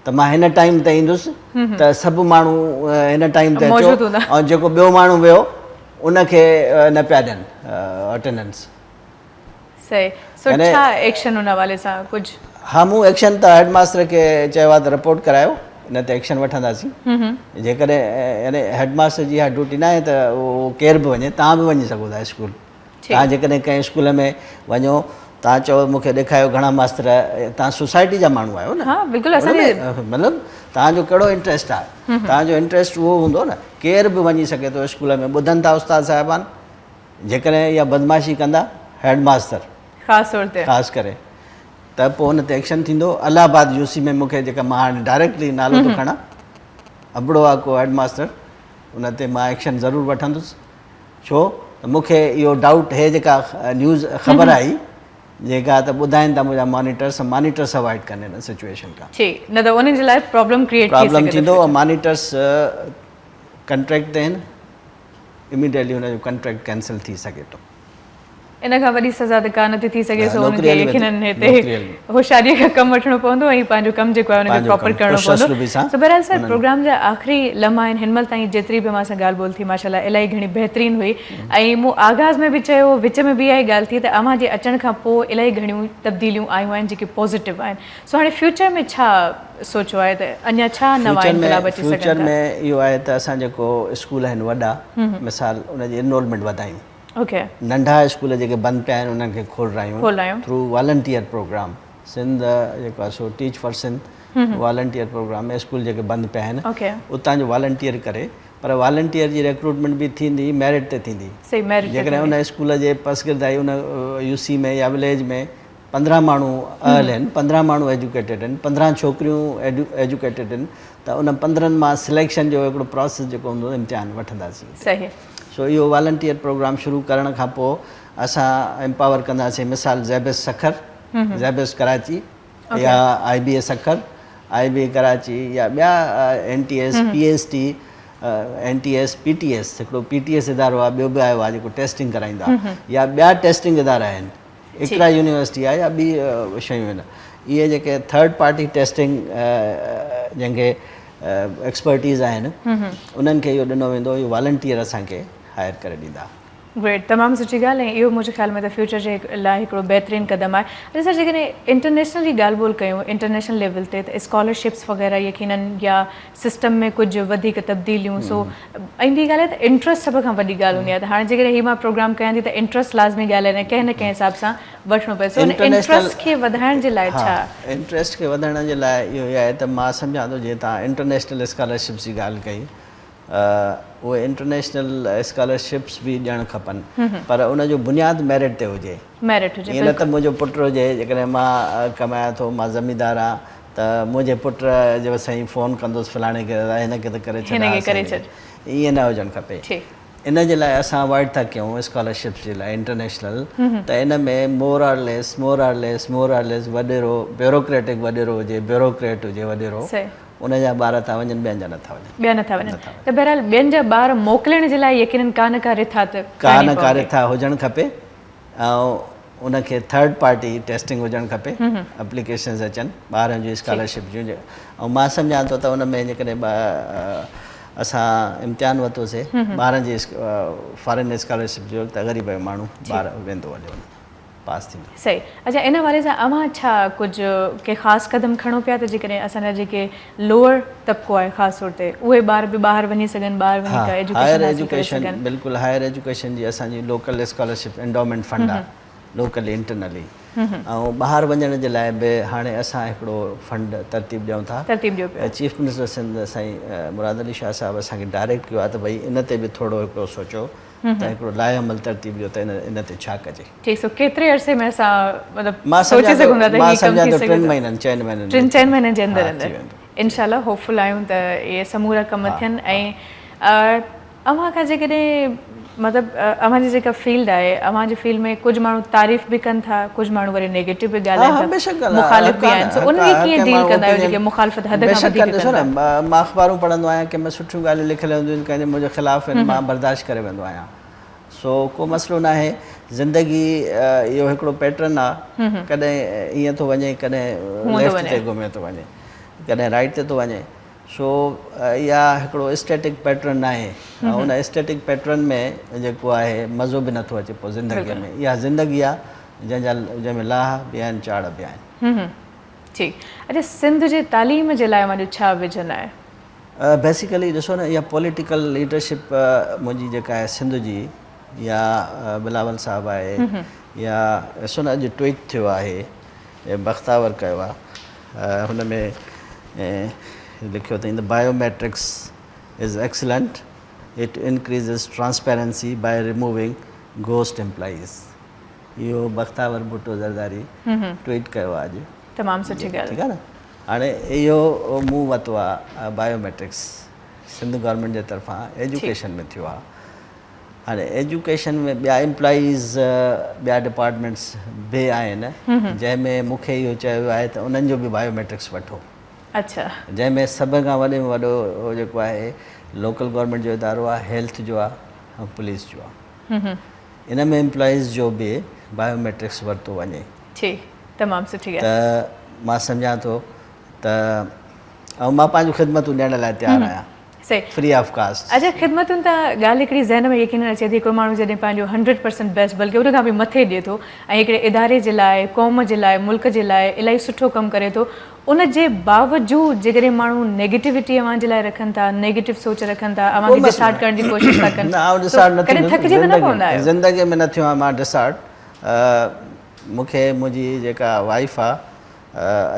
त मां हिन टाइम ते ईंदुसि त सभु माण्हू हिन टाइम ते अचो, ऐं जेको ॿियो माण्हू वियो उनखे न पिया ॾियनि अटेंडेंस। एक्शन उन हवाले सां कुझु? हा, मूं एक्शन त हेडमास्टर खे चयो आहे त रिपोर्ट करायो, इन ते एक्शन वठंदासीं। जेकॾहिं यानी हेडमास्टर जी इहा ड्यूटी न आहे त उहो केर बि वञे, तव्हां बि वञी सघो था स्कूल। तव्हां जेकॾहिं कंहिं स्कूल में वञो, तव्हां चओ मूंखे ॾेखारियो घणा मास्तर, तव्हां सोसाइटी जा माण्हू आहियो न, मतिलबु तव्हांजो कहिड़ो इंट्रस्ट आहे, तव्हांजो इंट्रस्ट उहो हूंदो न। केर बि वञी सघे थो स्कूल में, ॿुधनि था उस्ताद साहिबान, जेकॾहिं इहा बदमाशी कंदा हेडमास्टर ख़ासि करे त पोइ हुन ते एक्शन थींदो। इलाहाबाद UC में मूंखे जेका मां हाणे डायरेक्टली नालो थो खणा, अबड़ो आहे को हेडमास्टर, उन ते मां एक्शन ज़रूरु वठंदुसि। छो त मूंखे इहो डाउट हे जेका न्यूज़ ख़बर आई जेका त ॿुधाइनि था मुंहिंजा मॉनिटर्स अवॉइड कनि हिन सिचुएशन खां, न त उन जे लाइ प्रॉब्लम थींदो। मॉनिटर्स कंट्रैक्ट ते आहिनि, इमीडिएटली हुनजो कंट्रैक्ट कैंसिल थी सघे थो। इन खां वॾी सज़ा त कान थी सघे, सो हुनखे यकीनन हिते होशियारीअ खां कमु वठणो पवंदो ऐं पंहिंजो कमु जेको आहे हुनखे प्रॉपर करणो पवंदो। सो बहरहाल सर, प्रोग्राम जा आख़िरी लम्हा आहिनि, हिन महिल ताईं जेतिरी बि मां सां ॻाल्हि ॿोल थी माशाल्लाह इलाही घणी बहितरीनु हुई, ऐं मूं आगाज़ में बि चयो, विच में बि इहा ई ॻाल्हि थी त अव्हां जे अचण खां पोइ इलाही घणियूं तब्दीलियूं आयूं आहिनि जेके पॉज़िटिव आहिनि। सो हाणे फ्यूचर में छा सोचियो आहे त अञा छा नवां इनक़लाब अची सघनि था? फ्यूचर में इहो आहे त असां जेको स्कूल आहिनि वॾा, मिसाल उनजी इनरोलमेंट वधायूं, नंढा स्कूल जेके बंदि पिया आहिनि उन्हनि खे खोलायूं थ्रू वॉलंटियर प्रोग्राम। सिंध जेको आहे सो teach for Sindh volunteer program में स्कूल जेके बंदि पिया आहिनि उतां जो वॉलंटियर करे, पर वॉलंटियर जी रिक्रूटमेंट बि थींदी मेरिट ते थींदी। जेकॾहिं उन स्कूल जे पर्सगिरदाई उन UC में या विलेज में 15 माण्हू अहल आहिनि, 15 माण्हू एजुकेटेड आहिनि, 15 छोकिरियूं एजुकेटेड आहिनि, त उन 15 मां सिलेक्शन जो हिकिड़ो प्रोसेस जेको हूंदो इम्तिहान वठंदासीं। सो इहो वॉलंटियर प्रोग्राम शुरू करण खां पोइ असां एम्पावर कंदासीं, मिसाल ज़ैबिस सखर, ज़ैबिस कराची या IBA सखर, IBA कराची या ॿिया NTS PST NTS PTS, हिकिड़ो PTS इदारो आहे, ॿियो बि आयो आहे जेको टेस्टिंग कराईंदा, या ॿिया टेस्टिंग इदारा आहिनि, इकरा यूनिवर्सिटी आहे या ॿी शयूं आहिनि। इहे जेके थर्ड पार्टी टेस्टिंग जंहिंखे एक्सपर्टीज़ आहिनि उन्हनि खे इहो ॾिनो वेंदो, इहो वॉलंटियर असांखे हायर करे ॾींदा। ग्रेट, तमामु सुठी ॻाल्हि ऐं इहो मुंहिंजे ख़्याल में त फ्यूचर जे लाइ हिकिड़ो बहितरीनु क़दम आहे। अॼु सर जेकॾहिं इंटरनेशनल जी ॻाल्हि ॿोल कयूं, इंटरनेशनल लेवल ते त स्कॉलरशिप्स वग़ैरह यकीनन या सिस्टम में कुझु वधीक तब्दीलियूं सो ऐं ॿी ॻाल्हि आहे त इंट्रस्ट सभ खां वॾी ॻाल्हि हूंदी आहे। त हाणे जेकॾहिं हीअ मां प्रोग्राम कयां थी त इंट्रस्ट लाज़मी ॻाल्हि आहे, कंहिं न कंहिं हिसाब सां वठिणो पए। सो इंट्रस्ट खे वधाइण जे लाइ छा? इंट्रस्ट खे वधाइण जे लाइ इहो ई आहे त मां सम्झां थो जीअं तव्हां इंटरनेशनल स्कॉलरशिप्स जी ॻाल्हि कई, उहे इंटरनेशनल स्कॉलरशिप्स बि ॾियणु खपनि, पर उनजो बुनियादु मेरिट ते हुजे। मेरिट हुजे, ईअं न त मुंहिंजो पुटु हुजे, जेकॾहिं मां कमायां थो, मां ज़मींदार आहियां, त मुंहिंजे पुट जो साईं फ़ोन कंदुसि फलाणे खे, हिनखे त करे छॾ, ईअं न हुजणु खपे। इन जे लाइ असां अवॉइड था कयूं स्कॉलरशिप्स जे लाइ इंटरनेशनल, त इन में मोर आर लेस वॾेरो ब्यूरोक्रेटिक वॾेरो हुजे, ब्यूरोक्रेट हुजे वॾेरो, उनजा ॿार था वञनि, ॿियनि जा नथा वञनि, ॿिया नथा वञनि। त बहरहाल ॿियनि जा ॿार मोकिलण जे लाइ यकीनन का न का रिथा हुजणु खपे, ऐं उनखे थर्ड पार्टी टेस्टिंग हुजणु खपे, एप्लीकेशन्स अचनि ॿारनि जी स्कॉलरशिप जूं। ऐं मां सम्झां थो त उन में जेकॾहिं असां इम्तिहान वरितोसीं ॿारनि जी फॉरेन स्कॉलरशिप जो, त ग़रीब जो माण्हू ॿार वेंदो वञे पास थींदो। सही। अच्छा, इन वारे सां अव्हां छा कुझु के ख़ासि क़दम खणो पिया त जेकॾहिं असांजा जेके लोअर तबिको आहे ख़ासि तौर ते उहे ॿार बि ॿाहिरि वञी सघनि, हायर एजुकेशन, बिल्कुलु हायर एजुकेशन जी असांजी लोकल स्कॉलरशिप एंडोमेंट फंड आहे, लोकली इंटरनली, ऐं ॿाहिरि वञण जे लाइ बि हाणे असां हिकिड़ो फंड तरतीब ॾियूं था। चीफ मिनिस्टर सिंध साईं मुराद अली शाह साहिबु असांखे डायरेक्ट कयो आहे त भई इन ते बि थोरो हिकिड़ो सोचो त हिकिड़ो लाइअमल तरतीब ॾियो त इन ते छा कजे। ठीकु, केतिरे अरसे में असां मतिलबु मां सोचे सघूं था त हीउ कम थी सघे? 3 महीननि 4 महीननि जे अंदरि इंशाल्लाह होपफुल आहियूं त इहे समूरा कम थियनि। ऐं अव्हां खां जेकॾहिं मतिलबु अव्हांजी जेका फील्ड आहे, अव्हांजी फील्ड में कुझु माण्हू तारीफ़ बि कनि था, कुझु माण्हू वरी नेगेटिव बि ॻाल्हाइनि था, मुखालिफ़ बि आहिनि, सो उनखे कीअं डील कंदा आहियो जेके मुखालिफ़त हद खां वधीक कनि था? मां अख़बारूं पढ़ंदो आहियां, कंहिंमें सुठियूं ॻाल्हियूं लिखियलु हूंदियूं आहिनि, कंहिंजे मुंहिंजे ख़िलाफ़ु आहिनि, मां बर्दाश्त करे वेंदो आहियां। सो को मसइलो न आहे, ज़िंदगी इहो हिकिड़ो पैटर्न आहे, कॾहिं ईअं थो वञे, कॾहिं लेफ्ट ते घुमे थो वञे, कॾहिं राइट ते थो वञे। सो इहा हिकिड़ो स्टैटिक पैटर्न न आहे, ऐं उन स्टैटिक पैटर्न में जेको आहे मज़ो बि नथो अचे पोइ ज़िंदगीअ में। इहा ज़िंदगी आहे जंहिंमें लाह बि आहिनि, चाड़ बि आहिनि। ठीकु। अच्छा, सिंध जे तालीम जे लाइ मुंहिंजो छा विजन आहे? बेसिकली ॾिसो न, इहा पॉलिटिकल लीडरशिप मुंहिंजी जेका आहे सिंध जी, या बिलावल साहिबु आहे, या ॾिसो न अॼु ट्वीट थियो आहे, बख़्तावर कयो आहे, हुन में लिखियो अथई, the biometrics is excellent, it increases transparency by removing ghost employees. इहो बख़्तावर भुट्टो ज़रदारी ट्वीट कयो आहे अॼु। तमामु सुठी ॻाल्हि, ठीकु आहे न। हाणे इहो मूं वरितो आहे बायोमेट्रिक्स, सिंध गवर्नमेंट जे तरफ़ां एजुकेशन में थियो आहे। हाणे एजुकेशन में ॿिया एम्प्लॉइज़, ॿिया डिपार्टमेंट्स बि आहिनि, जंहिंमें मूंखे इहो चयो आहे त उन्हनि जो बि बायोमेट्रिक्स वठो। अच्छा। जंहिंमें सभ खां वॾे में वॾो जेको आहे लोकल गवर्नमेंट जो इदारो आहे, हेल्थ जो आहे ऐं पुलिस जो आहे। इन में एम्प्लॉइज़ जो बि बायोमेट्रिक्स वरितो वञे। तमामु सुठी ॻाल्हि। त मां सम्झां थो त, ऐं मां पंहिंजूं ख़िदमतूं ॾियण लाइ तयारु आहियां, फ्री ऑफ कास्ट। अच्छा, ख़िदमतुनि त ॻाल्हि हिकिड़ी ज़हन में यकीन अचे थी, हिकिड़ो माण्हू जॾहिं पंहिंजो 100% बेस्ट, बल्कि उन खां बि मथे ॾिए थो ऐं हिकिड़े इदारे जे लाइ, क़ौम जे लाइ, मुल्क जे लाइ इलाही सुठो कमु करे थो, उन जे बावजूदि जेकॾहिं माण्हू नेगेटिविटी अव्हां जे लाइ रखनि था, नेगेटिव सोच रखनि था, अव्हां खे डिसार्ड करण जी कोशिशि था कनि, कॾहिं थकिजी त न पवंदा आहियो? ज़िंदगीअ में न थियो आहे मां डिसार्ड। मूंखे मुंहिंजी जेका वाइफ आहे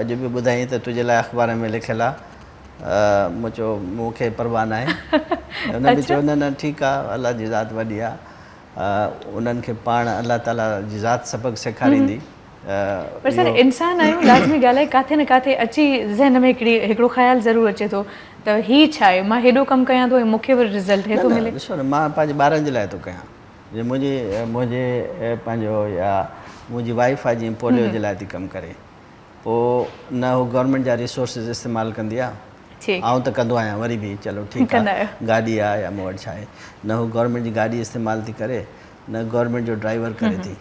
अॼु बि ॿुधाई त तुंहिंजे लाइ अख़बार में लिखियलु आहे, मूंखे परवाह न आहे। हुन बि चयो न ठीकु आहे, अलाह जी ज़ात वॾी आहे, उन्हनि खे पाण अलाह ताला जी ज़ात सबक़ु सेखारींदी। पर सर, इंसान आहियूं, लाज़मी ॻाल्हि आहे, किथे न किथे अची ज़हन में हिकिड़ो ख़्यालु ज़रूरु अचे थो त हीउ छा आहे, मां हेॾो कमु कयां थो ऐं मूंखे वरी रिज़ल्ट हेॾो मिले। ॾिसो न, मां पंहिंजे ॿारनि जे लाइ थो कयां, जीअं मुंहिंजे पंहिंजो या मुंहिंजी वाइफ आहे, जीअं पोलियो जे लाइ थी कमु करे, पोइ न हू गवर्नमेंट जा रिसोर्सिस इस्तेमालु कंदी आहे, आउं त कंदो आहियां वरी बि, चलो ठीकु आहे, गाॾी आहे या मूं वटि छा आहे, न हू गवर्नमेंट जी गाॾी इस्तेमालु थी करे, न गवर्नमेंट जो ड्राइवर करे थी,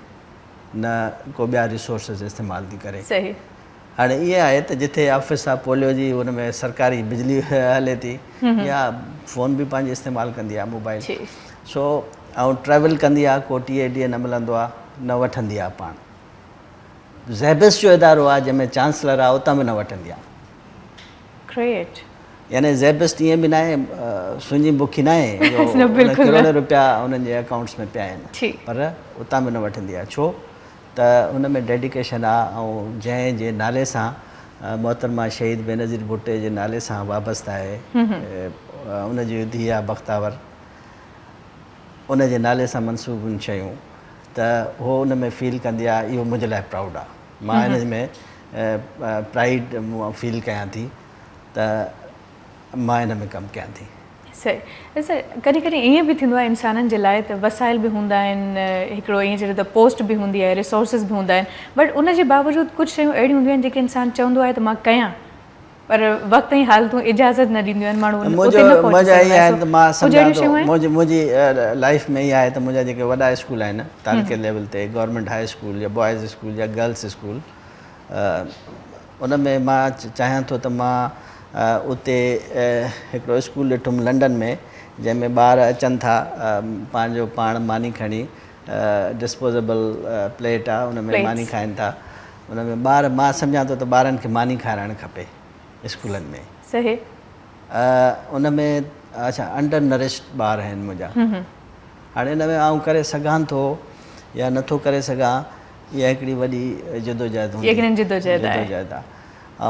न को ॿिया रिसोर्सिस इस्तेमालु थी करे। हाणे ईअं आहे त जिथे ऑफिस आहे पोलियो जी हुन में सरकारी बिजली हले थी या फ़ोन बि पंहिंजी इस्तेमालु कंदी आहे मोबाइल सो ऐं ट्रेवल कंदी आहे को टीह न मिलंदो आहे न वठंदी आहे पाण ज़ेबिस जो इदारो आहे जंहिंमें चांसलर आहे उतां बि न वठंदी आहे ग्रेट यानी ज़ेबिस ईअं बि न आहे सुंजी बुखी न आहे करोड़ रुपया उन्हनि जे अकाउंट्स में पिया आहिनि पर उतां बि न वठंदी आहे छो त उन में डेडिकेशन आहे ऐं जंहिंजे नाले सां मोहतरमा शहीद बेनज़ीर भुट्टे जे नाले सां वाबस्तु आहे उनजी धीउ आहे बख़्तावर उन जे नाले सां मनसूबनि शयूं त उहो उन में फील कंदी आहे इहो मुंहिंजे लाइ प्राउड आहे मां हिन में प्राइड फील कयां थी त मां हिन में कमु कयां थी सही सर कॾहिं कॾहिं ईअं बि थींदो आहे इंसाननि जे लाइ त वसाइल बि हूंदा आहिनि हिकिड़ो ईअं चए त पोस्ट बि हूंदी आहे रिसोर्सिस बि हूंदा आहिनि बट उन जे बावजूदि कुझु शयूं अहिड़ियूं हूंदियूं आहिनि जेके इंसानु चवंदो आहे त मां कयां पर वक़्त जी हालतूं इजाज़त न ॾींदियूं आहिनि माण्हू मुंहिंजी लाइफ में इहा आहे त मुंहिंजा जेके वॾा स्कूल आहिनि तालके लेवल ते गवर्नमेंट हाई स्कूल या बॉइज़ स्कूल या गर्ल्स स्कूल उन में मां चाहियां थो त मां उते हिकिड़ो स्कूल ॾिठुमि लंडन में जंहिंमें ॿार अचनि था पंहिंजो पाण मानी खणी डिस्पोजेबल प्लेट आहे उन में मानी खाइनि था उन में ॿार मां सम्झां थो त ॿारनि खे मानी खाराइणु खपे स्कूलनि में सही उन में अच्छा अंडर नरिश्ड ॿार आहिनि मुंहिंजा हाणे हिन में आउं करे सघां थो या नथो करे सघां इहा हिकिड़ी वॾी जदोजहद आहे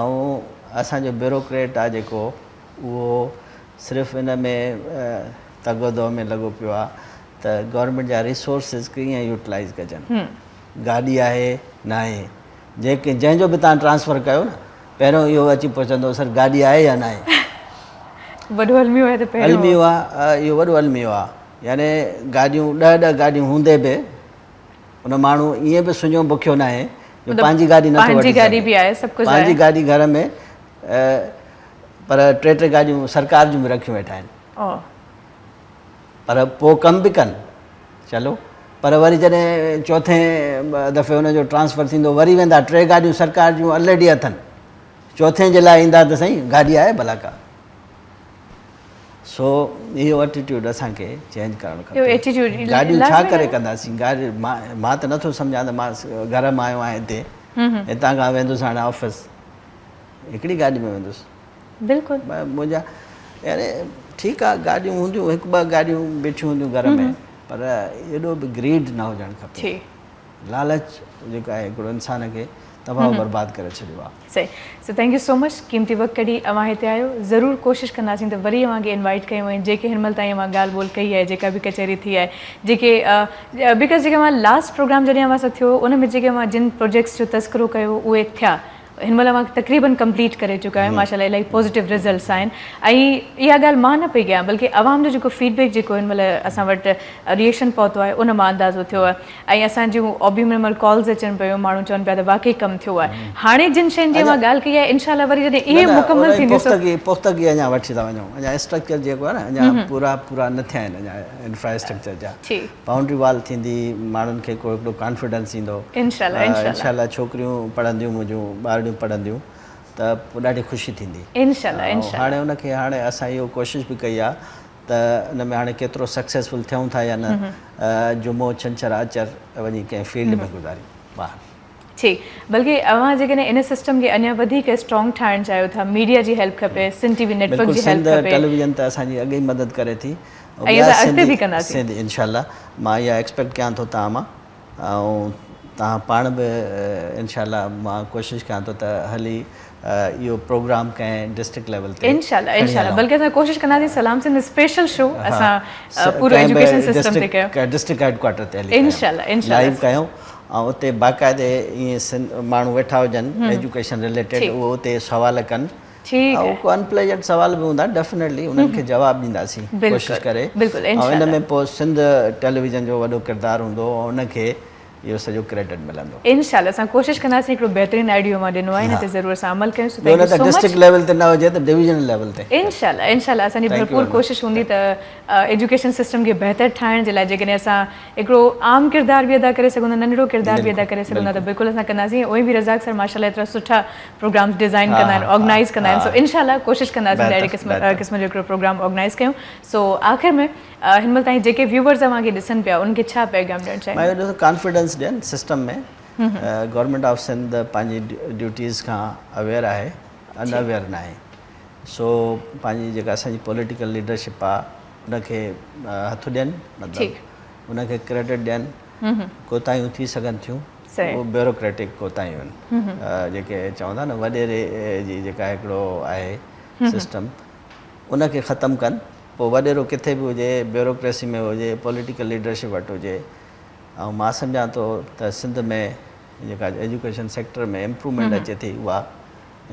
ऐं असांजो ब्यूरोक्रेट आहे जेको उहो सिर्फ़ु हिन में तगदो में लॻो पियो आहे त गवर्नमेंट जा रिसोर्सिस कीअं यूटिलाइज़ कजनि गाॾी आहे न आहे जंहिंजो बि तव्हां ट्रांसफ़र कयो न पहिरियों इहो अची पुछंदो सर गाॾी आहे या न आहे वॾो अलमियो आहे त अलमियो आहे इहो वॾो अलमियो आहे यानी गाॾियूं 10 गाॾियूं हूंदे बि उन माण्हू ईअं बि सुञो बुखियो न आहे जो पंहिंजी गाॾी नथो वठी सघे पंहिंजी गाॾी घर में पर 3 गाॾियूं सरकार जूं बि रखियूं वेठा आहिनि पर पोइ कमु बि कनि चलो पर वरी जॾहिं चौथे दफ़े हुनजो ट्रांसफ़र थींदो वरी वेंदा 3 गाॾियूं सरकार जूं ऑलरेडी अथनि चौथे जे लाइ ईंदा त साईं गाॾी आहे भला का सो इहो एटीट्यूड असांखे चेंज करणु खपे गाॾियूं छा करे कंदासीं गाॾी मां त नथो सम्झां त मां घर मां आयो आहियां हितां खां वेंदुसि हाणे ऑफिस हिकिड़ी गाॾी में वेंदुसि बिल्कुलु मुंहिंजा यानी ठीकु आहे गाॾियूं हूंदियूं 1-2 गाॾियूं बीठियूं हूंदियूं घर में पर एॾो बि ग्रीड न हुजणु खपे लालच जेको आहे हिकिड़ो इंसान खे तबाह बर्बाद करे छॾियो आहे सही so thank you so much क़ीमती वक़्तु कढी अवां हिते आयो ज़रूरु कोशिशि कंदासीं त वरी अवांखे इनवाइट कयूं आहिनि जेके हिन महिल ताईं अवां ॻाल्हि ॿोल कई आहे जेका बि कचहरी थी आहे जेके बिकॉज़ जेके अवां लास्ट प्रोग्राम जॾहिं अवां सां थियो उन में जेके अवां जिन प्रोजेक्ट्स जो तस्करो कयो उहे थिया हिन महिल अवां तक़रीबन कंप्लीट करे चुका आहियूं माशाल्लाह इलाही पॉज़िटिव रिज़ल्ट्स आहिनि ऐं इहा ॻाल्हि मां न पई कयां बल्कि अवाम जो जेको फीडबैक जेको हिन महिल असां वटि रिएक्शन पहुतो आहे उन मां अंदाज़ो थियो आहे ऐं असां जूं ऑबियूं में महिल कॉल्स अचनि पियूं माण्हू चवनि पिया त वाक़ई कमु थियो आहे हाणे जिन शयुनि जी मां ॻाल्हि कई आहे इनशाला वरी जॾहिं इहे मुकमल थींदी पुख़्तगी अञा वठी था वञूं अञा स्ट्रक्चर जेको आहे न अञा पूरा न थिया आहिनि अञा इंफ्रास्ट्रक्चर जा बाउंड्री वॉल थींदी माण्हुनि खे को हिकिड़ो कॉन्फिडेंस ईंदो इनशाला छोकिरियूं पढ़ंदियूं मुंहिंजूं ॿारड़ियूं पढ़ंदियूं त पोइ ॾाढी ख़ुशी थींदी हाणे उनखे हाणे असां इहो कोशिशि बि कई आहे त हिन में हाणे केतिरो सक्सेसफुल थियूं था या न जुमो छंछरु आचर वञी कंहिं फील्ड में गुज़ारी ॿाहिरि जी बल्कि अवां जेकॾहिं इन सिस्टम खे अञा वधीक स्ट्रॉन्ग ठाहिणु चाहियो था मीडिया जी हेल्प खपे सिंध टीवी नेटवर्क जी हेल्प खपे टेलीविज़न त असांजी अॻे ई मदद करे थी इंशाल्लाह मां इहा एक्सपेक्ट कयां थो तव्हां मां ऐं तव्हां पाण बि इंशाल्लाह मां कोशिशि कयां थो त हली इहो प्रोग्राम कंहिं डिस्ट्रिक्ट लेवल ते इंशाल्लाह बल्कि असां कोशिशि कंदासीं सलाम सिंध स्पेशल शो असां पूरो एजुकेशन सिस्टम ते कयो डिस्ट्रिक्ट हेडक्वार्टर ते हली लाइव कयूं ऐं उते बाक़ाइदे ईअं माण्हू वेठा हुजनि एजुकेशन रिलेटेड उहो उते सुवाल कनि ऐं को अनप्लेजेंट सवाल बि हूंदा डेफिनेटली उन्हनि खे जवाबु ॾींदासीं कोशिशि करे ऐं हिन में पोइ सिंध टेलीविज़न जो वॾो किरदारु हूंदो उनखे इहो सॼो क्रेडिट मिलंदो। इंशाल्लाह असां कोशिशि कंदासीं। हिकिड़ो बहितरीनु आइडियो मां ॾिनो आहे, हिन ते ज़रूरु असां अमल कयूं। ॿियो न त डिस्ट्रिक्ट लेवल ते न हुजे त डिवीजनल लेवल ते। इंशाल्लाह इंशाल्लाह असांजी भरपूर कोशिशि हूंदी त एजुकेशन सिस्टम खे बहितर ठाहिण जे लाइ जेकॾहिं असां हिकिड़ो आम किरदार बि अदा करे सघूं था, नंढिड़ो किरदार बि अदा करे सघूं था, त बिल्कुलु असां कंदासीं। उहे बि रज़ाक सर माशाल्लाह एतिरा सुठा प्रोग्राम्स डिज़ाइन कंदा आहिनि, ऑर्गेनाइज़ कंदा आहिनि। सो इंशाल्लाह कोशिशि कंदासीं अहिड़े क़िस्म जो हिकिड़ो प्रोग्राम ऑर्गेनाइज़ कयूं। सो आख़िर में हिन महिल ताईं जेके व्यूवर्स तव्हांखे ॾिसनि पिया उनखे छा पैगाम ॾियणु चाहियो? मां कॉन्फिडेंस ॾियनि सिस्टम में। गवर्नमेंट ऑफ सिंध पंहिंजी ड्यूटीज़ खां अवेयर आहे, अनअवेयर न आहे। सो पंहिंजी जेका असांजी पॉलिटिकल लीडरशिप आहे उनखे हथु ॾियनि, मतिलबु उनखे क्रेडिट ॾियनि। कोताहियूं थी सघनि थियूं, उहो ब्यूरोक्रेटिक कोताहियूं आहिनि जेके चवंदा न वॾेरे जी जेका हिकिड़ो आहे सिस्टम, उनखे ख़तमु कनि। पोइ वॾेरो किथे बि हुजे, ब्यूरोक्रेसी में हुजे, पॉलिटिकल लीडरशिप वटि हुजे। ऐं मां सम्झां थो त सिंध में जेका एजुकेशन सेक्टर में इम्प्रूवमेंट अचे थी उहा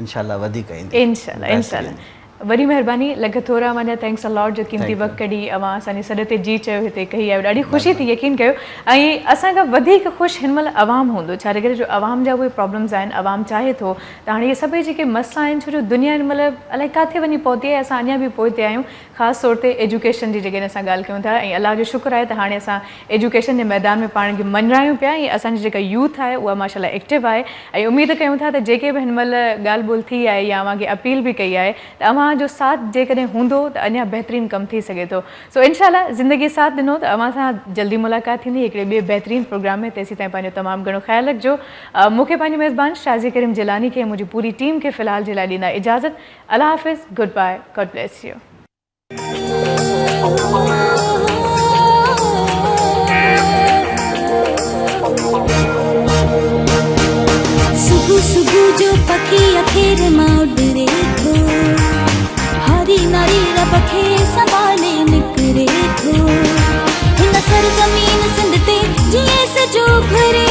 इंशाल्लाह वधीक ईंदी। इंशाल्लाह इंशाल्लाह वॾी महिरबानी। लॻ थोरा वञा थैंक्स अलॉट जो क़ीमती वक़्तु कढी अवां असांजे सॾ ते जी चयो हिते कही आयो। ॾाढी ख़ुशी थी, यकीन कयो। ऐं असांखां वधीक ख़ुशि हिन महिल अवाम हूंदो, छा करे जो अवाम जा उहे प्रॉब्लम्स आहिनि। अवाम चाहे थो त हाणे इहे सभई जेके मसइला आहिनि, छो जो दुनिया हिन महिल अलाए किथे वञी पहुती आहे, असां अञा बि पोइते आहियूं। ख़ासि तौर ते एजुकेशन जी जेकॾहिं असां ॻाल्हि कयूं था, ऐं अलाह जो शुक्र आहे त हाणे असां एजुकेशन जे मैदान में पाण खे मञायूं पिया। ऐं असांजी जेका यूथ आहे उहा माशाल्लाह एक्टिव आहे। ऐं उमेद कयूं था त जेके बि हिन महिल ॻाल्हि ॿोल थी आहे या अव्हांखे अपील बि कई आहे त अव्हांजो साथ जेकॾहिं हूंदो त अञा बहितरीनु कमु थी सघे थो। सो इंशाल्लाह ज़िंदगी साथ ॾिनो त अव्हां सां जल्दी मुलाक़ात थींदी हिकिड़े ॿिए बहितरीनु प्रोग्राम में। तेसीं ताईं पंहिंजो तमामु घणो ख़्यालु रखिजो। मूंखे पंहिंजी मेज़बान शाज़ी करीम जिलानी खे मुंहिंजी पूरी टीम खे फ़िलहाल जे लाइ ॾींदा इजाज़त। अल्लाह हाफ़िज़, goodbye, God bless you. सुबह सुबह जो पखी अखेर मां उड़े थो, हरी नारी रब खे संभाले निकिरे थो। हिन सरज़मीन सिंध ते जीअं सजो घरे